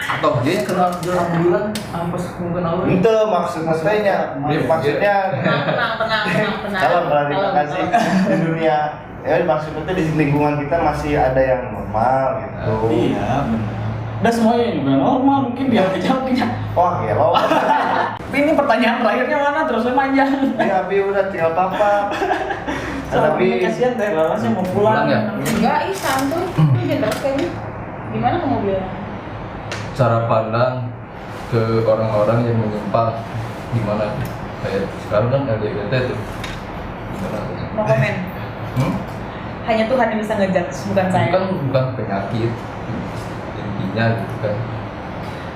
[SPEAKER 2] atau dia yang kenal dia alhamdulillah apa mungkin Allah.
[SPEAKER 1] Itu maksudnya teh ya. Maksudnya
[SPEAKER 5] Tenang.
[SPEAKER 1] kalau klarifikasi di dunia ya maksudnya tuh di lingkungan kita masih ada yang normal gitu.
[SPEAKER 3] Iya, benar. Udah semuanya juga normal, mungkin dia aja punya.
[SPEAKER 1] Wah, gelo.
[SPEAKER 3] Tapi ini pertanyaan terakhirnya mana terus panjang.
[SPEAKER 1] Ya, Abi udah tinggal papa.
[SPEAKER 3] Tapi
[SPEAKER 1] Tapi
[SPEAKER 3] kasihan teh Larasnya mau pulang.
[SPEAKER 2] Pulang ya?
[SPEAKER 5] Enggak, ih santuy. Ini jangan terus kayak gini. Gimana ke mobilnya?
[SPEAKER 2] Cara pandang ke orang-orang yang menyimpang gimana? Kayak sekarang kan LGBT tuh. Gimana?
[SPEAKER 5] No komen. Hanya Tuhan yang bisa ngejudge, bukan saya.
[SPEAKER 2] Bukan penyakit intinya gitu kan.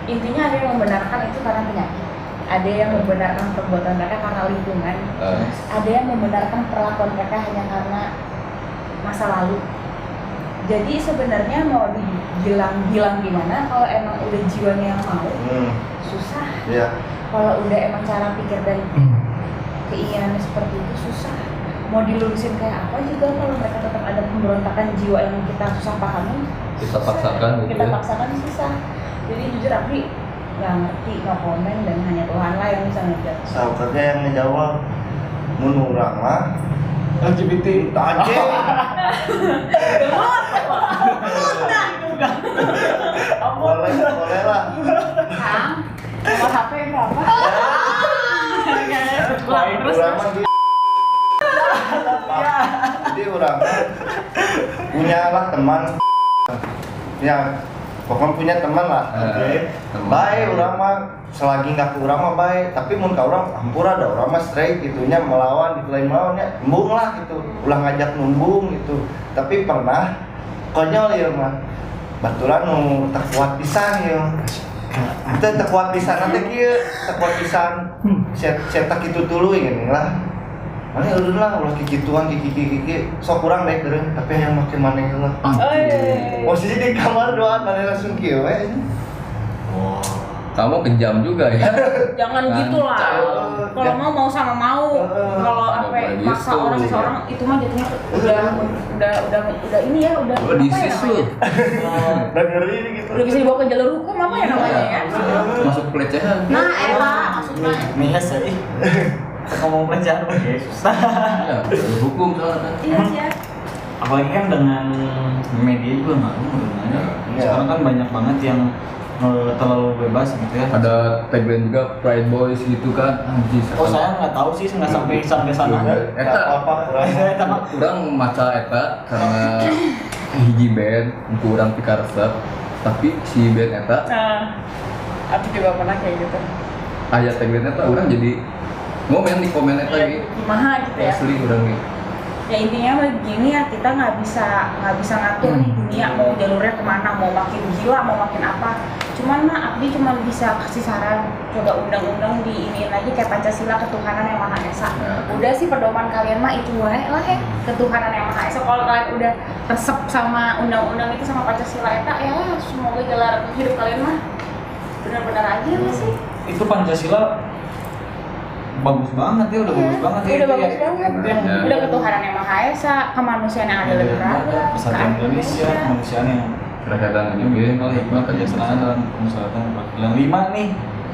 [SPEAKER 5] Intinya ada yang membenarkan itu karena penyakit. Ada yang membenarkan perbuatan mereka karena lingkungan. Ada yang membenarkan perlakuan mereka hanya karena masa lalu. Jadi sebenarnya mau dibilang gimana, kalau emang udah jiwanya yang mau, susah.
[SPEAKER 1] Iya.
[SPEAKER 5] Kalau udah emang cara pikir dan keinginannya seperti itu susah. Mau dilurusin kayak apa juga kalau mereka tetap ada pemberontakan jiwa yang kita susah pahami.
[SPEAKER 2] Kita paksakan gitu
[SPEAKER 5] Kita
[SPEAKER 2] ya.
[SPEAKER 5] paksakan susah. Jadi jujur aku nggak ngerti, no komen, dan hanya Tuhan lah yang bisa ngejudge.
[SPEAKER 1] Sahabatnya yang ngejawab mun urang mah
[SPEAKER 3] LGBT.
[SPEAKER 1] aja. Boleh lah.
[SPEAKER 5] Kang, nomor HP berapa?
[SPEAKER 1] Lain urang mah gitu. Jadi urang mah punya lah teman. Ya, pokoknya punya teman lah. Oke.
[SPEAKER 2] teman.
[SPEAKER 1] Baik urang mah selagi nggak ke urang mah baik, tapi mun ka urang hampura ada urang mah straight gitunya melawan gitu lain melawannya embung lah gitu. Ulah ngajak numbung gitu. Tapi pernah konyol ya mah. Baturan nu teu kuat pisan ya. Teu teu kuat pisan nanti kieu, teu kuat pisan. Cetak kitu tuluy gini lah. mana udah lah ulah kikituan kiki sok kurang deh keren tapi yang makin mana lah posisi di kamar doang mana langsung kieu we.
[SPEAKER 2] Kamu kejam juga ya.
[SPEAKER 5] Jangan
[SPEAKER 2] Kan,
[SPEAKER 5] gitu lah. Kalau mau sama mau. Kalau
[SPEAKER 2] Nggak
[SPEAKER 5] sampai
[SPEAKER 2] boleh
[SPEAKER 5] maksa
[SPEAKER 2] gitu.
[SPEAKER 5] orang seseorang itu mah jadinya udah ini ya udah
[SPEAKER 2] Lo
[SPEAKER 5] apa ya
[SPEAKER 2] disis
[SPEAKER 5] namanya?
[SPEAKER 2] lu.
[SPEAKER 1] Udah ngeri gitu.
[SPEAKER 5] Udah bisa dibawa ke jalur hukum apa ya namanya ya?
[SPEAKER 2] Masuk pelecehan.
[SPEAKER 5] Nah, maksudnya
[SPEAKER 3] Nih ya sih. Ngomong pelecehan oke susah.
[SPEAKER 2] Ya, jalur hukum soalnya kan.
[SPEAKER 5] iya sih ya.
[SPEAKER 3] Apalagi kan dengan media juga ngaruh sebenarnya.
[SPEAKER 1] Iya.
[SPEAKER 3] Sekarang kan banyak banget yang terlalu bebas gitu ya.
[SPEAKER 2] Ada tagline juga Pride Boys gitu kan. Anjir.
[SPEAKER 3] Oh saya nggak tahu sih nggak sampai sana.
[SPEAKER 2] Eta
[SPEAKER 1] apa
[SPEAKER 2] kurang maca eta karena hiji band kurang pikaresep tapi si band eta
[SPEAKER 5] Nah, aku juga pernah kayak gitu.
[SPEAKER 2] aya tagline eta urang jadi ngomen di komen eta
[SPEAKER 5] Ya,
[SPEAKER 2] gitu.
[SPEAKER 5] gimana gitu ya?
[SPEAKER 2] Asli urang gitu.
[SPEAKER 5] Ya intinya begini ya, kita nggak bisa ngatur nih dunia mau jalurnya kemana, mau makin gila, mau makin apa. Cuman mah Abdi cuma bisa kasih saran, coba undang-undang diiniin lagi kayak Pancasila ketuhanan yang Maha Esa.
[SPEAKER 2] Ya.
[SPEAKER 5] Udah sih pedoman kalian mah itu wae lah ya, ketuhanan yang Maha Esa. Kalau kalian udah resep sama undang-undang itu sama Pancasila eta ya semoga jalan hidup kalian mah benar-benar aja lah sih.
[SPEAKER 3] Itu Pancasila bagus banget ya, udah bagus banget ya.
[SPEAKER 5] Udah
[SPEAKER 3] itu
[SPEAKER 5] bagus
[SPEAKER 3] ya.
[SPEAKER 5] banget.
[SPEAKER 3] Itu yang
[SPEAKER 2] Ya.
[SPEAKER 5] Udah ketuhanan yang Maha Esa, kemanusiaan yang adil dan beradab,
[SPEAKER 3] Persatuan Indonesia, kemanusiaan yang
[SPEAKER 2] Kerakyatan ini
[SPEAKER 3] hikmah kebijaksanaan dan kemusyawaratan yang 5 nih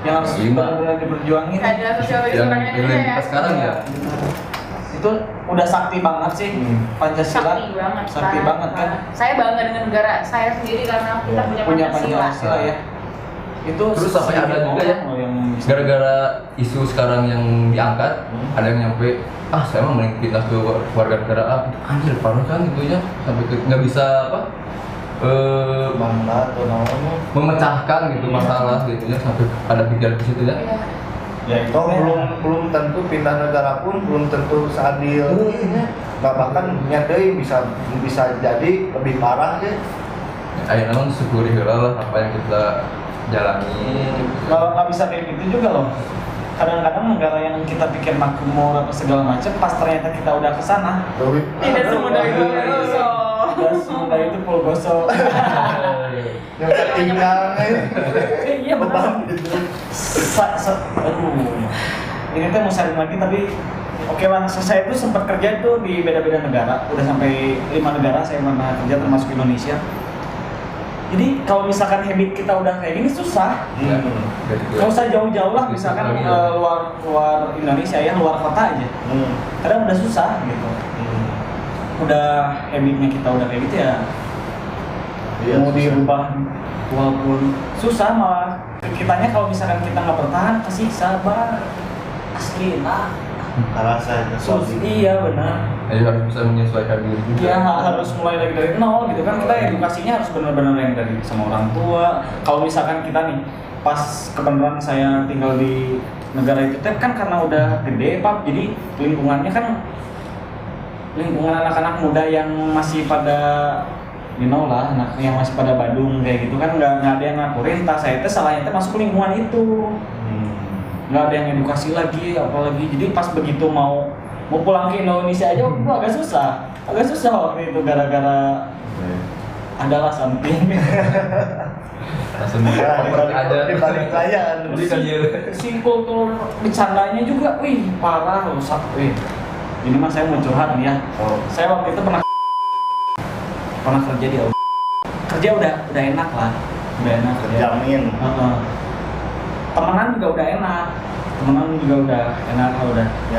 [SPEAKER 3] yang harus
[SPEAKER 2] 5.
[SPEAKER 3] benar-benar diperjuangin.
[SPEAKER 5] ada sosialisasi
[SPEAKER 2] yang
[SPEAKER 5] orang Indonesia
[SPEAKER 2] pilih
[SPEAKER 5] ya.
[SPEAKER 2] kita sekarang ya.
[SPEAKER 3] Itu udah sakti banget sih Pancasila.
[SPEAKER 5] Sakti banget.
[SPEAKER 3] Sakti
[SPEAKER 5] Pak.
[SPEAKER 3] banget kan.
[SPEAKER 5] Saya bangga dengan negara saya sendiri karena kita punya Pancasila.
[SPEAKER 3] Pancasila ya. Itu
[SPEAKER 2] Terus sampai ada
[SPEAKER 3] sedikit
[SPEAKER 2] juga ya,
[SPEAKER 3] orang yang bisa-
[SPEAKER 2] gara-gara isu sekarang yang diangkat ada yang nyampe saya mah mending pindah ke warga negara A. Anjir parah kan gitu ya sampai nggak bisa apa
[SPEAKER 1] bangga atau namanya
[SPEAKER 2] memecahkan gitu masalah gitu ya sampai ada pikiran ke situ ya.
[SPEAKER 5] Iya.
[SPEAKER 3] ya itu
[SPEAKER 1] toh belum tentu pindah negara pun belum tentu seadil nah, bahkan nyatanya bisa jadi lebih parah ya.
[SPEAKER 2] Ayo namun syukuri heula lah apa yang kita jalani.
[SPEAKER 3] kalau nggak bisa kayak gitu juga loh. Kadang-kadang negara yang kita pikir makmur apa segala macam pas ternyata kita udah kesana
[SPEAKER 5] Tidak semudah itu.
[SPEAKER 3] udah semudah itu pulgoso.
[SPEAKER 1] yang tinggal
[SPEAKER 3] Iya benar. Aduh. Ini tuh mau sharing lagi tapi oke lah, saya itu sempat kerja itu di beda-beda negara, udah sampai 5 negara saya pernah kerja termasuk Indonesia. Jadi kalau misalkan habit kita udah kayak gini susah. Nggak usah jauh-jauh lah, misalkan luar Indonesia ya, luar kota aja. Kadang udah susah gitu. Udah habitnya kita udah kayak gitu ya.
[SPEAKER 1] Iya,
[SPEAKER 3] Mau
[SPEAKER 1] susah.
[SPEAKER 3] dirubah walaupun susah malah kitanya kalau misalkan kita nggak bertahan kasih sabar asli lah.
[SPEAKER 1] rasa
[SPEAKER 3] Iya benar.
[SPEAKER 2] Jadi harus bisa menyesuaikan diri juga.
[SPEAKER 3] Ya harus mulai lagi dari nol gitu kan, kita edukasinya harus benar-benar yang dari sama orang tua. Kalau misalkan kita nih pas kebenaran saya tinggal di negara itu kan karena udah gede Pak, jadi lingkungannya kan lingkungan anak-anak muda yang masih pada lah, anak yang masih pada Badung kayak gitu kan nggak ada yang ngaturin. Tas saya itu salahnya itu masuk lingkungan itu, nggak ada yang edukasi lagi apalagi. Jadi pas begitu mau pulang ke Indonesia aja itu agak susah waktu itu gara-gara adalah something.
[SPEAKER 2] Langsung aja.
[SPEAKER 1] di balik layar
[SPEAKER 2] Jadi kan dia
[SPEAKER 3] Si kultur bercandanya juga, wih parah rusak, wih. Ini mah saya mau curhat nih ya. Saya waktu itu pernah kerja di kerja udah enak lah, udah enak kerja.
[SPEAKER 1] jamin
[SPEAKER 3] Temenan juga udah enak, udah.
[SPEAKER 1] Ya,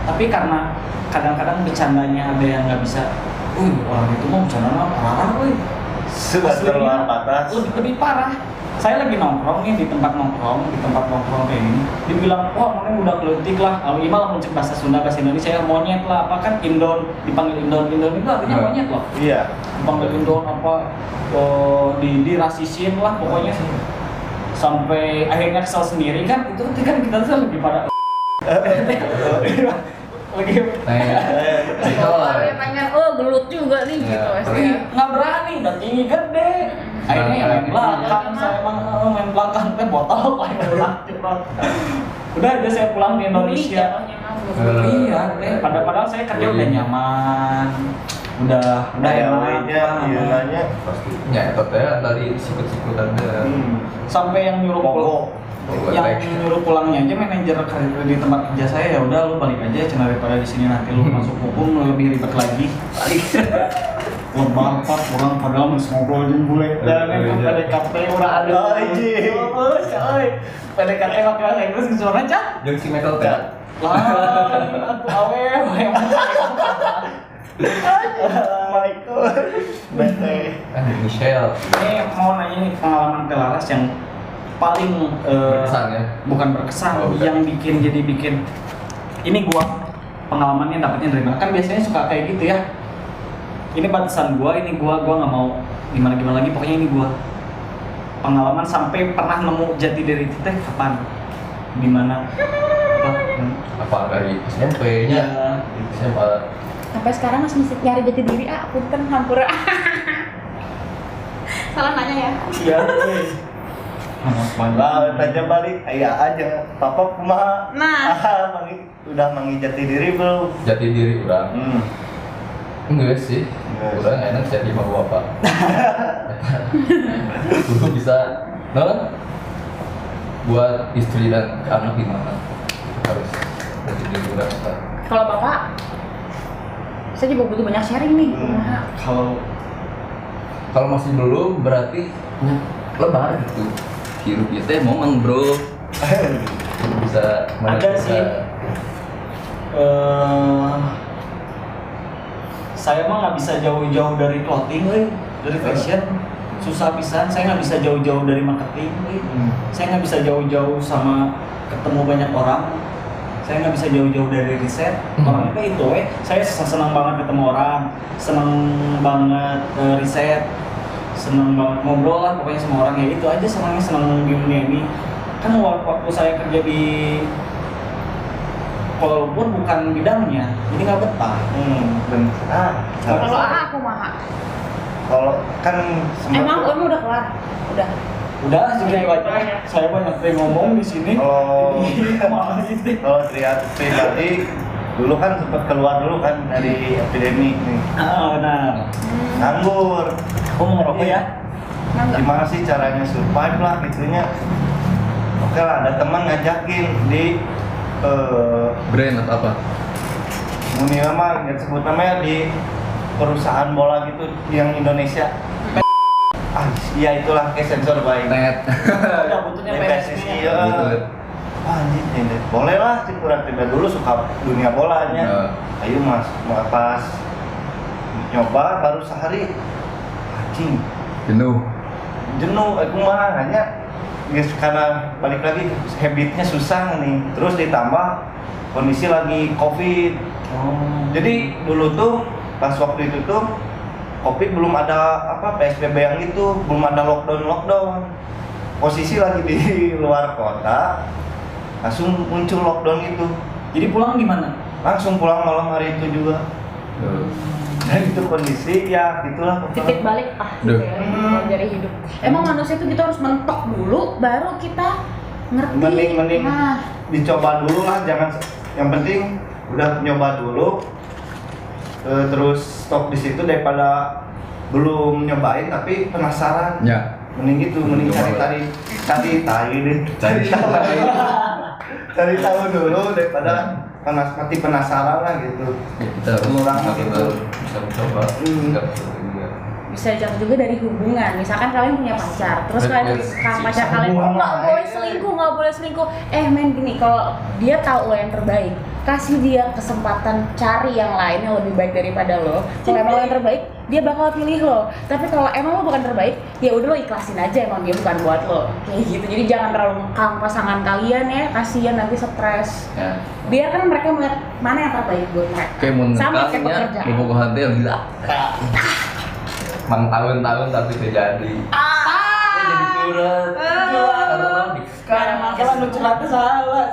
[SPEAKER 3] Tapi karena kadang-kadang bercandanya ada yang nggak bisa. Orang itu mau bercanda parah,
[SPEAKER 1] sudah terluar batas
[SPEAKER 3] lebih parah. Saya lagi nongkrong nih di tempat nongkrong kayak gini. Dibilang, wah mana udah keletik lah. Kalau Imal mencek bahasa Sunda, bahasa Indonesia ya monyet lah. Apa kan Indon, dipanggil Indon itu artinya monyet loh.
[SPEAKER 1] iya
[SPEAKER 3] Dipanggil Indon apa, dirasisin lah pokoknya. Sampai akhirnya kesel sendiri kan. Itu kan kita tuh lebih pada lagi
[SPEAKER 5] Dia pengen, gelut juga nih gitu.
[SPEAKER 3] nggak berani, udah tinggi gede. Akhirnya yang main belakang, saya emang main belakang teh botol main belakang. Udah aja saya pulang di
[SPEAKER 5] Bully
[SPEAKER 3] Indonesia.
[SPEAKER 5] jatuhnya mah, bully.
[SPEAKER 3] Iya, padahal saya kerja udah nyaman. Udah enak.
[SPEAKER 1] Iya nanya.
[SPEAKER 2] Pasti. Ya, teh tadi sikut-sikutan deh.
[SPEAKER 3] Sampai yang nyuruh pulang, yang nyuruh pulangnya aja manajer di tempat kerja saya, ya udah lu balik aja, cina daripada di sini nanti lu masuk hukum lu lebih ribet lagi. Balik. Buat bapak orang padahal masih ngobrolin bule dan PDKT udah ada. PDKT pakai bahasa Inggris gimana cak?
[SPEAKER 2] Jeung si Michael teh.
[SPEAKER 3] Lah, awew emang.
[SPEAKER 1] Michael. Bete.
[SPEAKER 2] Michelle.
[SPEAKER 3] Ini mau nanya nih pengalaman Telaras yang paling
[SPEAKER 2] Berkesan ya?
[SPEAKER 3] bukan berkesan,
[SPEAKER 2] Oh, bukan.
[SPEAKER 3] yang bikin ini gua pengalamannya dapetnya dari mana? Kan biasanya suka kayak gitu ya. Ini batasan gua nggak mau gimana lagi, pokoknya ini gua pengalaman sampai pernah nemu jati diri itu teh kapan? Di mana?
[SPEAKER 2] Apa dari SMP-nya? SMA.
[SPEAKER 5] Sampai sekarang masih nyari jati diri, punten hampura. Salah nanya ya.
[SPEAKER 3] Iya.
[SPEAKER 1] Lah, tanya balik, aja. Papa kumaha?
[SPEAKER 5] Nah.
[SPEAKER 1] Udah mangi jati diri belum?
[SPEAKER 2] Jati diri orang. Enggak sih.
[SPEAKER 1] Enggak.
[SPEAKER 2] Orang enak jadi mau bapak. Dulu bisa, buat istri dan anak gimana? Harus jati diri orang.
[SPEAKER 5] Kalau bapak, saya juga butuh banyak sharing nih. Kumaha.
[SPEAKER 2] Kalau masih belum berarti lebar gitu. Hirup ya teh momen bro. Bisa
[SPEAKER 3] Ada sih. Saya mah nggak bisa jauh-jauh dari clothing, dari fashion. Susah pisan. Saya nggak bisa jauh-jauh dari marketing, saya nggak bisa jauh-jauh sama ketemu banyak orang. Saya nggak bisa jauh-jauh dari riset. Orangnya kayak itu, saya senang banget ketemu orang, senang banget riset, senang banget ngobrol lah pokoknya sama orang, ya itu aja senang di dunia ini. Kan waktu saya kerja di walaupun bukan bidangnya, jadi nggak betah.
[SPEAKER 1] Benar.
[SPEAKER 5] Kalau aku mah.
[SPEAKER 1] Kalau kan
[SPEAKER 5] Emang udah kelar? Udah.
[SPEAKER 3] Udah segitu aja. Saya banyak yang ngomong di sini.
[SPEAKER 1] Oh.
[SPEAKER 3] Malah gitu.
[SPEAKER 1] Kalau Triat pribadi dulu kan sempat keluar dulu kan dari epidemi nih.
[SPEAKER 3] Benar.
[SPEAKER 1] Nganggur.
[SPEAKER 3] Aku mau ngerokok ya.
[SPEAKER 5] Mangga.
[SPEAKER 1] Gimana sih caranya survive lah gitunya. Oke lah, ada teman ngajakin di
[SPEAKER 2] brand atau apa?
[SPEAKER 1] Muni nama, nggak sebut namanya, di perusahaan bola gitu yang Indonesia. Iya itulah kayak sensor baik.
[SPEAKER 2] Net.
[SPEAKER 3] Udah butuhnya
[SPEAKER 1] PSSI
[SPEAKER 3] PSSI.
[SPEAKER 1] ya.
[SPEAKER 2] Betul.
[SPEAKER 1] Wah anjing ini. Boleh lah sih kurang tiba dulu suka dunia bolanya. Ayo mas, pas nyoba baru sehari anjing
[SPEAKER 2] Jenuh.
[SPEAKER 1] jenuh, aku mah hanya guys karena balik lagi habitnya susah nih, terus ditambah kondisi lagi COVID. Jadi dulu tuh pas waktu itu tuh COVID belum ada PSBB yang itu, belum ada lockdown. Posisi lagi di luar kota, langsung muncul lockdown itu.
[SPEAKER 3] Jadi pulang gimana?
[SPEAKER 1] Langsung pulang malam hari itu juga. Dan itu kondisi ya gitulah
[SPEAKER 5] Titik balik gitu
[SPEAKER 2] Duh.
[SPEAKER 5] ya, dari hidup. Emang manusia itu kita harus mentok dulu, baru kita ngerti.
[SPEAKER 1] Mending
[SPEAKER 5] Nah,
[SPEAKER 1] dicoba dulu lah, jangan yang penting udah nyoba dulu. Terus stop di situ daripada belum nyobain tapi penasaran.
[SPEAKER 2] Ya.
[SPEAKER 1] Mending gitu, mending cari tahu dulu daripada mati penasaran lah gitu.
[SPEAKER 2] Ya, kita harus
[SPEAKER 1] Mengurangi
[SPEAKER 2] kita
[SPEAKER 1] gitu.
[SPEAKER 2] bisa mencoba. Enggak juga.
[SPEAKER 5] bisa jatuh juga dari hubungan. Misalkan kalian punya pacar, terus
[SPEAKER 2] Yes,
[SPEAKER 5] kalian
[SPEAKER 2] yes.
[SPEAKER 5] sama pacar kalian
[SPEAKER 1] Hubungan
[SPEAKER 5] nggak
[SPEAKER 1] lain.
[SPEAKER 5] boleh selingkuh. Men gini, kalau dia tahu lo yang terbaik, kasih dia kesempatan cari yang lain yang lebih baik daripada lo. Kalau emang lo yang terbaik, dia bakal pilih lo. Tapi kalau emang lo bukan terbaik, ya udah lo ikhlasin aja, emang dia bukan buat lo. Kayak gitu. Jadi jangan terlalu ngekang pasangan kalian ya, kasihan nanti stres.
[SPEAKER 2] Ya.
[SPEAKER 5] Biarkan mereka melihat mana yang terbaik buat mereka.
[SPEAKER 2] Kayak mau
[SPEAKER 5] Sama kayak
[SPEAKER 2] nekangnya,
[SPEAKER 5] pekerjaan.
[SPEAKER 2] mau hati yang gila. Mang tahun-tahun tapi terjadi. Jadi curhat.
[SPEAKER 3] Karena kalau lu curhatnya salah,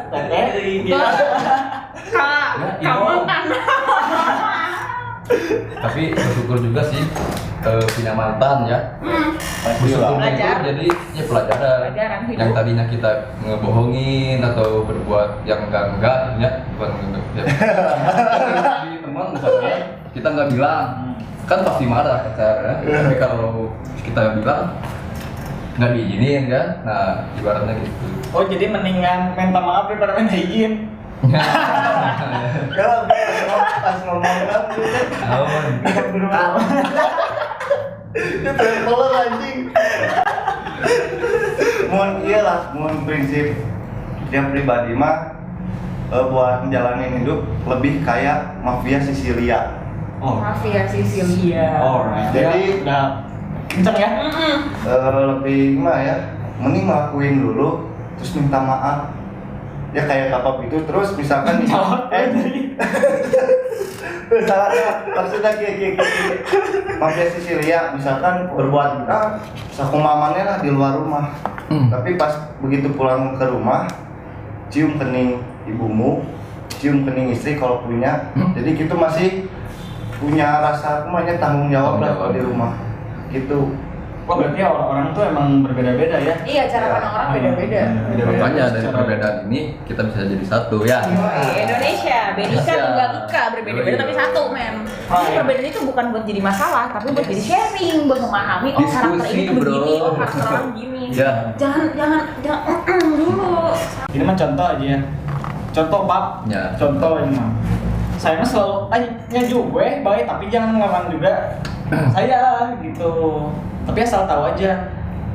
[SPEAKER 5] Kak, kamu kan.
[SPEAKER 2] Tapi bersyukur juga sih punya mantan ya. Bersyukur
[SPEAKER 5] Belajar.
[SPEAKER 2] itu jadi ya pelajaran.
[SPEAKER 5] Pelajaran hidup.
[SPEAKER 2] Yang tadinya kita ngebohongin atau berbuat yang enggak ya, bukan enggak. Ya. Di teman misalnya kita nggak bilang, kan pasti marah pacar ya. Tapi kalau kita bilang nggak diizinin kan, nah ibaratnya gitu.
[SPEAKER 3] Oh jadi mendingan minta maaf daripada minta izin.
[SPEAKER 1] Kalau pas ngomong kan itu traveler anjing. Mohon iyalah, mohon prinsip yang pribadi mah buat menjalani hidup lebih kayak mafia Sisilia.
[SPEAKER 3] Oh,
[SPEAKER 5] Mafia Sisilia.
[SPEAKER 3] alright.
[SPEAKER 1] Jadi-
[SPEAKER 3] udah kenceng ya.
[SPEAKER 1] Lebih mah ya, mending ngelakuin dulu terus minta maaf. Ya kayak kapal itu terus misalkan misalnya maksudnya kayak mafia Sisilia misalkan berbuat sakumamannya lah di luar rumah. Tapi pas begitu pulang ke rumah cium kening ibumu, cium kening istri kalau punya. Jadi gitu masih punya rasa namanya tanggung jawab lah kalau di rumah gitu.
[SPEAKER 3] Oh berarti orang-orang tuh emang berbeda-beda ya.
[SPEAKER 5] Iya, cara pandang orang beda-beda.
[SPEAKER 2] Makanya dari perbedaan ini kita bisa jadi satu ya.
[SPEAKER 5] Indonesia, Benika
[SPEAKER 2] Indonesia.
[SPEAKER 5] Tunggal Ika, berbeda-beda
[SPEAKER 2] Yoi.
[SPEAKER 5] tapi satu, men.
[SPEAKER 3] Oh,
[SPEAKER 5] Jadi
[SPEAKER 3] iya.
[SPEAKER 5] perbedaan itu bukan buat jadi masalah, tapi buat jadi sharing, buat memahami oh karakter
[SPEAKER 2] Diskusi,
[SPEAKER 5] ini tuh begini,
[SPEAKER 2] bro.
[SPEAKER 5] oh karakter orang gini.
[SPEAKER 2] Ya.
[SPEAKER 5] Jangan dulu.
[SPEAKER 3] Ini mah contoh aja ya. Contoh Pak.
[SPEAKER 2] Ya.
[SPEAKER 3] Contoh ini mah. Saya mah selalu nyanyi gue baik tapi jangan ngelawan juga. Saya gitu. Tapi asal tahu aja.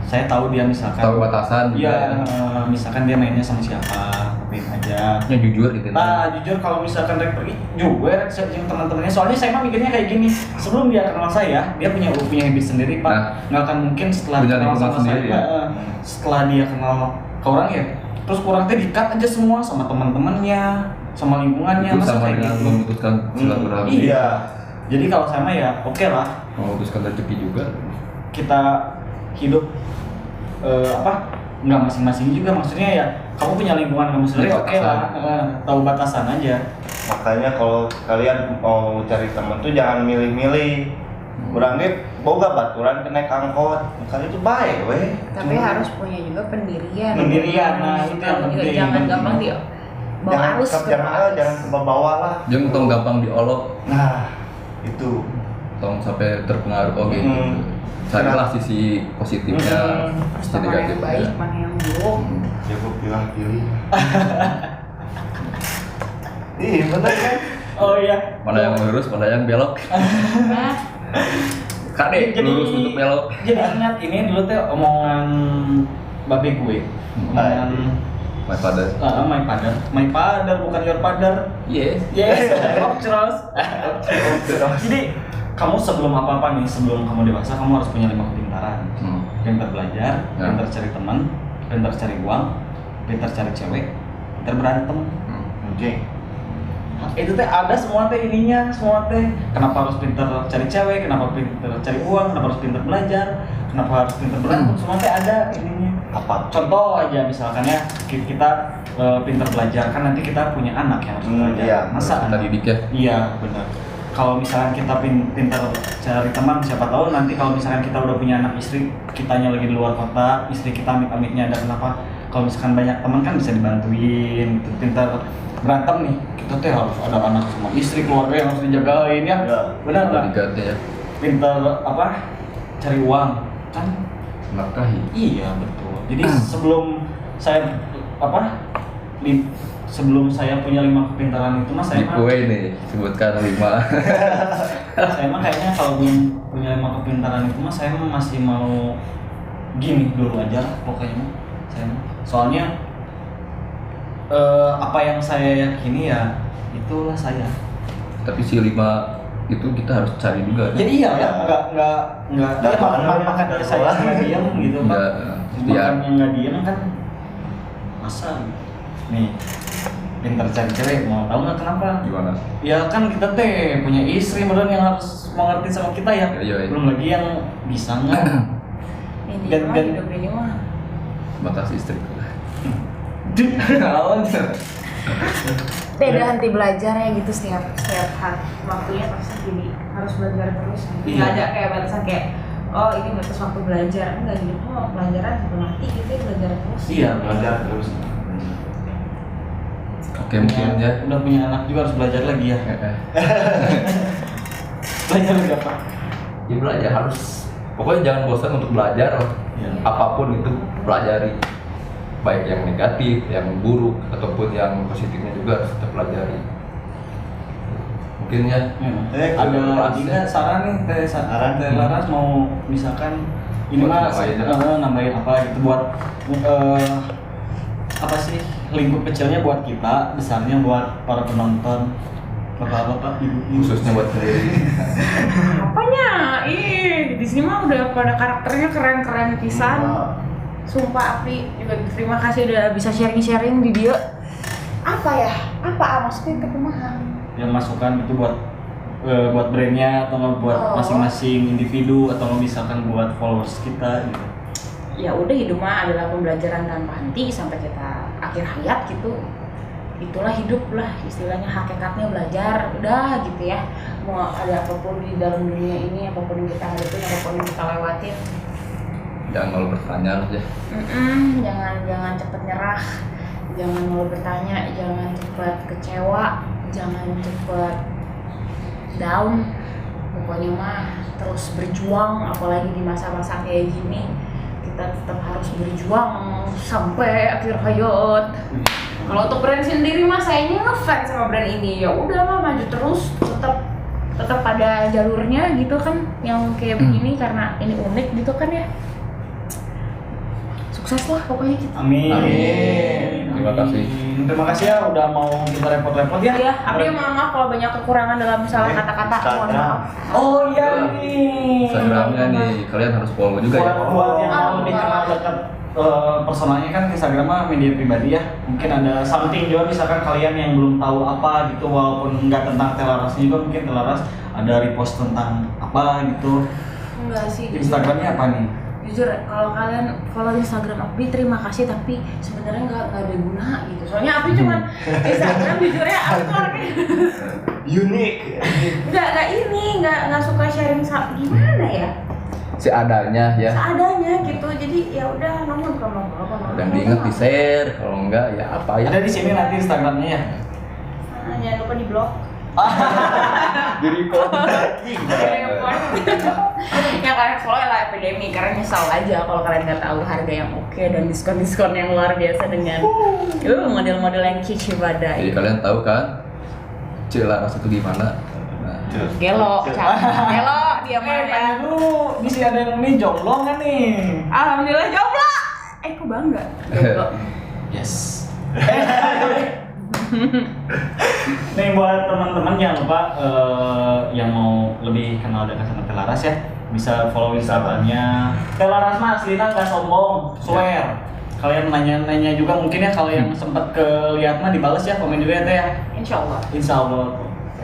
[SPEAKER 3] Saya tahu dia misalkan.
[SPEAKER 2] Tahu batasan juga.
[SPEAKER 3] Iya, misalkan dia mainnya sama siapa, tapi aja.
[SPEAKER 2] Ya jujur gitu.
[SPEAKER 3] Nah, jujur kalau misalkan Rek pergi juga Rek yang teman-temannya. Soalnya saya mah mikirnya kayak gini. Sebelum dia kenal saya, dia punya habit sendiri, Pak.
[SPEAKER 2] Nah,
[SPEAKER 3] Nggak akan mungkin setelah
[SPEAKER 2] punya
[SPEAKER 3] kenal
[SPEAKER 2] lingkungan
[SPEAKER 3] sama
[SPEAKER 2] sendiri
[SPEAKER 3] saya,
[SPEAKER 2] ya?
[SPEAKER 3] setelah dia kenal ke orang ya, terus kurang teh di-cut aja semua sama teman-temannya, sama lingkungannya.
[SPEAKER 2] Itu
[SPEAKER 3] Masa
[SPEAKER 2] sama
[SPEAKER 3] kayak
[SPEAKER 2] dengan
[SPEAKER 3] gitu?
[SPEAKER 2] memutuskan silaturahmi.
[SPEAKER 3] Iya. Jadi kalau saya mah ya oke lah,
[SPEAKER 2] Memutuskan rezeki juga.
[SPEAKER 3] kita hidup nggak masing-masing juga, maksudnya ya kamu punya lingkungan kamu sendiri, oke lah, tahu batasan aja.
[SPEAKER 1] Makanya kalau kalian mau cari teman tuh jangan milih-milih. Kurang dia boga baturan kena angkot, makanya itu baik weh.
[SPEAKER 5] Tapi harus punya juga pendirian.
[SPEAKER 3] Pendirian, nah, itu yang
[SPEAKER 5] Juga
[SPEAKER 3] penting.
[SPEAKER 5] jangan gampang dia bawa
[SPEAKER 1] Jangan
[SPEAKER 5] arus ke
[SPEAKER 1] jangan ke bawah lah.
[SPEAKER 2] Jangan tong gampang diolok,
[SPEAKER 1] Nah, itu.
[SPEAKER 2] tong sampai terpengaruh oke gitu.
[SPEAKER 1] Hmm.
[SPEAKER 2] Carilah sisi positifnya,
[SPEAKER 5] Terus
[SPEAKER 2] sisi
[SPEAKER 5] mana yang
[SPEAKER 2] negatifnya.
[SPEAKER 5] baik, mana yang buruk.
[SPEAKER 1] Ya gue pilih. Ih, bener kan?
[SPEAKER 3] Oh iya.
[SPEAKER 2] Mana yang lurus, mana yang belok.
[SPEAKER 5] Nah,
[SPEAKER 2] Kadek lurus untuk belok.
[SPEAKER 3] Jadi ingat ini dulu teh omongan babe gue. Omongan
[SPEAKER 2] My father.
[SPEAKER 3] my father bukan your father.
[SPEAKER 2] Yes.
[SPEAKER 3] Yes, terus. Jadi kamu sebelum apa-apa nih, sebelum kamu dewasa, kamu harus punya 5 kepintaran. Pintar belajar,
[SPEAKER 2] Ya.
[SPEAKER 3] pintar cari teman, pintar cari uang, pintar cari cewek, pintar berantem.
[SPEAKER 1] Oke.
[SPEAKER 3] Itu teh ada semua teh ininya, semua teh. Kenapa harus pintar cari cewek, kenapa pintar cari uang, kenapa harus pintar belajar, kenapa harus pintar berantem, semua teh ada ininya.
[SPEAKER 1] Apa?
[SPEAKER 3] Contoh aja misalkan ya, kita pintar belajar, kan nanti kita punya anak yang harus belajar.
[SPEAKER 1] Iya,
[SPEAKER 3] Masa
[SPEAKER 2] kita
[SPEAKER 3] anak?
[SPEAKER 2] didik ya.
[SPEAKER 3] Iya, benar. Kalau misalkan kita pintar cari teman, siapa tahu nanti kalau misalkan kita udah punya anak istri, kitanya lagi di luar kota, istri kita amit-amitnya ada kenapa? Kalau misalkan banyak teman kan bisa dibantuin, gitu. Pintar berantem nih, kita tuh harus ada anak sama istri, keluarga yang harus dijagain ya.
[SPEAKER 1] Iya.
[SPEAKER 3] Benar nggak?
[SPEAKER 2] Bodyguard ya.
[SPEAKER 3] Pintar apa? Cari uang, kan?
[SPEAKER 2] Nafkahi.
[SPEAKER 3] Iya betul. Jadi sebelum saya sebelum saya punya 5 kepintaran itu mas saya mah
[SPEAKER 2] Giveaway nih, sebutkan 5.
[SPEAKER 3] saya mah kayaknya kalau belum punya 5 kepintaran itu mas saya mah masih mau gini dulu aja lah pokoknya mah. Saya mah. Soalnya apa yang saya yakini ya itulah saya.
[SPEAKER 2] Tapi si 5 itu kita harus cari juga.
[SPEAKER 3] Jadi iya ya nggak
[SPEAKER 1] Dari mana ya?
[SPEAKER 3] makan
[SPEAKER 1] Dari
[SPEAKER 3] saya
[SPEAKER 1] mana?
[SPEAKER 3] nggak diam gitu pak.
[SPEAKER 2] Nggak, iya.
[SPEAKER 3] Makan yang nggak diam kan masa nih pintar cari cewek mau tahu nggak kenapa?
[SPEAKER 2] Gimana?
[SPEAKER 3] Ya kan kita teh punya istri beneran yang harus mengerti sama kita ya.
[SPEAKER 2] Iya.
[SPEAKER 3] Belum lagi yang bisa nggak.
[SPEAKER 5] ini
[SPEAKER 3] Dan-
[SPEAKER 5] mah
[SPEAKER 3] dan-
[SPEAKER 5] hidup ini mah.
[SPEAKER 2] Batas istri.
[SPEAKER 5] Beda henti belajar ya gitu setiap hari waktunya pasti gini harus belajar terus.
[SPEAKER 3] Iya.
[SPEAKER 5] Nggak ada kayak batasan kayak
[SPEAKER 4] oh ini batas waktu belajar, enggak hidup mau pelajaran sampai mati gitu ya, belajar terus.
[SPEAKER 3] Iya,
[SPEAKER 1] Belajar terus.
[SPEAKER 2] Oke, mungkin ya.
[SPEAKER 3] Udah punya anak juga harus belajar lagi ya. Belajar lagi apa?
[SPEAKER 2] Ya belajar harus, pokoknya jangan bosan untuk belajar.
[SPEAKER 3] Ya.
[SPEAKER 2] Apapun itu pelajari, baik yang negatif, yang buruk ataupun yang positifnya juga harus kita pelajari. Mungkin ya.
[SPEAKER 3] Ada juga saran nih, saran Teh Laras mau misalkan ini
[SPEAKER 2] Buat
[SPEAKER 3] mah nambahin apa gitu buat apa sih lingkup kecilnya buat kita, besarnya buat para penonton, bapak-bapak, ibu-ibu.
[SPEAKER 2] Khususnya buat sendiri.
[SPEAKER 4] Apanya? Ih, di sini mah udah pada karakternya keren-keren pisan. Sumpah Api juga terima kasih udah bisa sharing-sharing di dia. Apa ya? Apa maksudnya kekumahan?
[SPEAKER 3] Yang masukan itu buat brandnya atau nggak buat masing-masing individu atau nggak misalkan buat followers kita gitu.
[SPEAKER 4] Ya udah, hidup mah adalah pembelajaran tanpa henti sampai kita akhir hayat gitu. Itulah hidup lah istilahnya, hakikatnya belajar udah gitu ya. Mau ada apapun di dalam dunia ini, apapun yang kita hadapin, apapun yang kita lewatin,
[SPEAKER 2] Jangan malu bertanya aja.
[SPEAKER 4] jangan cepet nyerah, jangan malu bertanya, jangan cepet kecewa, jangan cepet down. Pokoknya mah terus berjuang, apalagi di masa-masa kayak gini kita tetap harus berjuang sampai akhir hayat. Kalau untuk brand sendiri mah sayanya ngefans sama brand ini, ya udah lah maju terus, tetap pada jalurnya gitu kan, yang kayak begini karena ini unik gitu kan ya. Sukses lah pokoknya kita.
[SPEAKER 3] Amin.
[SPEAKER 2] Terima kasih.
[SPEAKER 3] Terima kasih ya udah mau kita repot-repot ya.
[SPEAKER 4] Ya, Abdi mohon maaf kalau banyak kekurangan dalam salah kata-kata. Mohon maaf.
[SPEAKER 3] Oh iya nih.
[SPEAKER 2] Instagramnya nih, kalian harus follow juga ya.
[SPEAKER 3] Buat yang mau dikenal dekat personalnya kan Instagram mah media pribadi ya. Mungkin ada something juga misalkan kalian yang belum tahu apa gitu, walaupun nggak tentang Teh Laras juga, mungkin Teh Laras ada repost tentang apa gitu.
[SPEAKER 4] Enggak sih.
[SPEAKER 3] Instagramnya apa nih?
[SPEAKER 4] Jujur kalau kalian follow Instagram Abdi terima kasih, tapi sebenarnya nggak ada guna gitu. Soalnya Abdi cuma Instagram jujurnya Abdi tuh orangnya
[SPEAKER 1] Unik.
[SPEAKER 4] nggak suka sharing gimana ya?
[SPEAKER 2] Seadanya ya.
[SPEAKER 4] Seadanya gitu. Jadi ya udah nonton kalau mau apa.
[SPEAKER 2] Dan diingat di share, kalau enggak ya apa ya.
[SPEAKER 3] Ada di sini nanti Instagramnya ya.
[SPEAKER 4] Jangan lupa di blog.
[SPEAKER 2] Jadi kok.
[SPEAKER 4] Yang kalian follow adalah Epidemi, karena nyesal aja kalau kalian nggak tahu harga yang oke dan diskon-diskon yang luar biasa dengan model-model yang cici
[SPEAKER 2] Jadi
[SPEAKER 4] badai.
[SPEAKER 2] kalian tahu kan Cik Laras itu gimana? Nah,
[SPEAKER 4] Gelo, gelo dia mana?
[SPEAKER 3] Dulu di sini ada yang nih jomblo nggak nih?
[SPEAKER 4] Alhamdulillah jomblo. Aku bangga. Jomblo.
[SPEAKER 3] Yes. Nih buat teman-teman jangan lupa yang mau lebih kenal dekat sama Teh Laras ya, bisa follow Instagramnya. Teh Laras mah aslinya nggak sombong, swear. Kalian nanya-nanya juga mungkin ya, kalau yang sempat lihat mah dibales ya, komen juga ya Teh ya.
[SPEAKER 4] Insyaallah.
[SPEAKER 3] Insyaallah.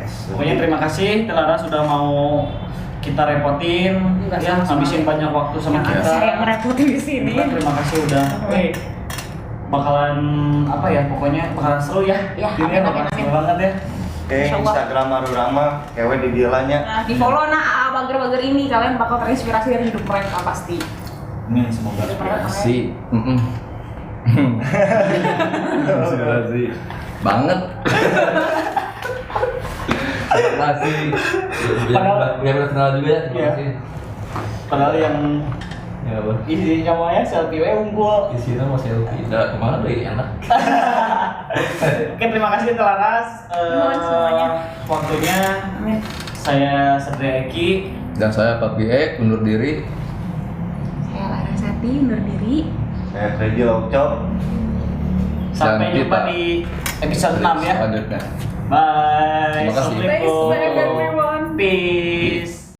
[SPEAKER 3] Pokoknya terima kasih Teh Laras sudah mau kita repotin,
[SPEAKER 4] Enggak,
[SPEAKER 3] ya
[SPEAKER 4] sama-sama.
[SPEAKER 3] habisin banyak waktu sama kita.
[SPEAKER 4] Saya yang ngerepotin di sini.
[SPEAKER 3] Terima kasih udah. Bakalan apa ya, pokoknya bakalan seru ya.
[SPEAKER 4] Ya,
[SPEAKER 3] Ini bakalan seru banget ya.
[SPEAKER 1] Oke, Instagram Marurama, kewe di dialanya.
[SPEAKER 4] Nah, di follow bager-bager ini, kalian bakal terinspirasi dari hidup mereka pasti.
[SPEAKER 3] Amin, semoga.
[SPEAKER 2] inspirasi. Inspirasi banget. Terima kasih. Biar kenal juga ya. Terima
[SPEAKER 3] Iya.
[SPEAKER 2] kasih.
[SPEAKER 3] Padahal yang
[SPEAKER 2] Ya, apa?
[SPEAKER 3] isinya maunya selfie we unggul.
[SPEAKER 2] Isinya mau selfie. Udah kemana deh enak.
[SPEAKER 3] Oke, terima kasih Teh Laras.
[SPEAKER 4] Nuhun semuanya.
[SPEAKER 3] Waktunya
[SPEAKER 4] Amin.
[SPEAKER 3] saya Satria Eki.
[SPEAKER 2] Dan saya Pak Biek undur diri.
[SPEAKER 4] Saya Larasati undur diri.
[SPEAKER 1] Saya Freddy Lokcop.
[SPEAKER 3] Sampai
[SPEAKER 2] Dan
[SPEAKER 3] jumpa
[SPEAKER 2] kita-
[SPEAKER 3] di episode 6 ya.
[SPEAKER 2] Selanjutnya.
[SPEAKER 3] Bye.
[SPEAKER 2] Terima kasih.
[SPEAKER 3] Assalamualaikum.
[SPEAKER 4] Thanks, bye everyone.
[SPEAKER 3] Peace.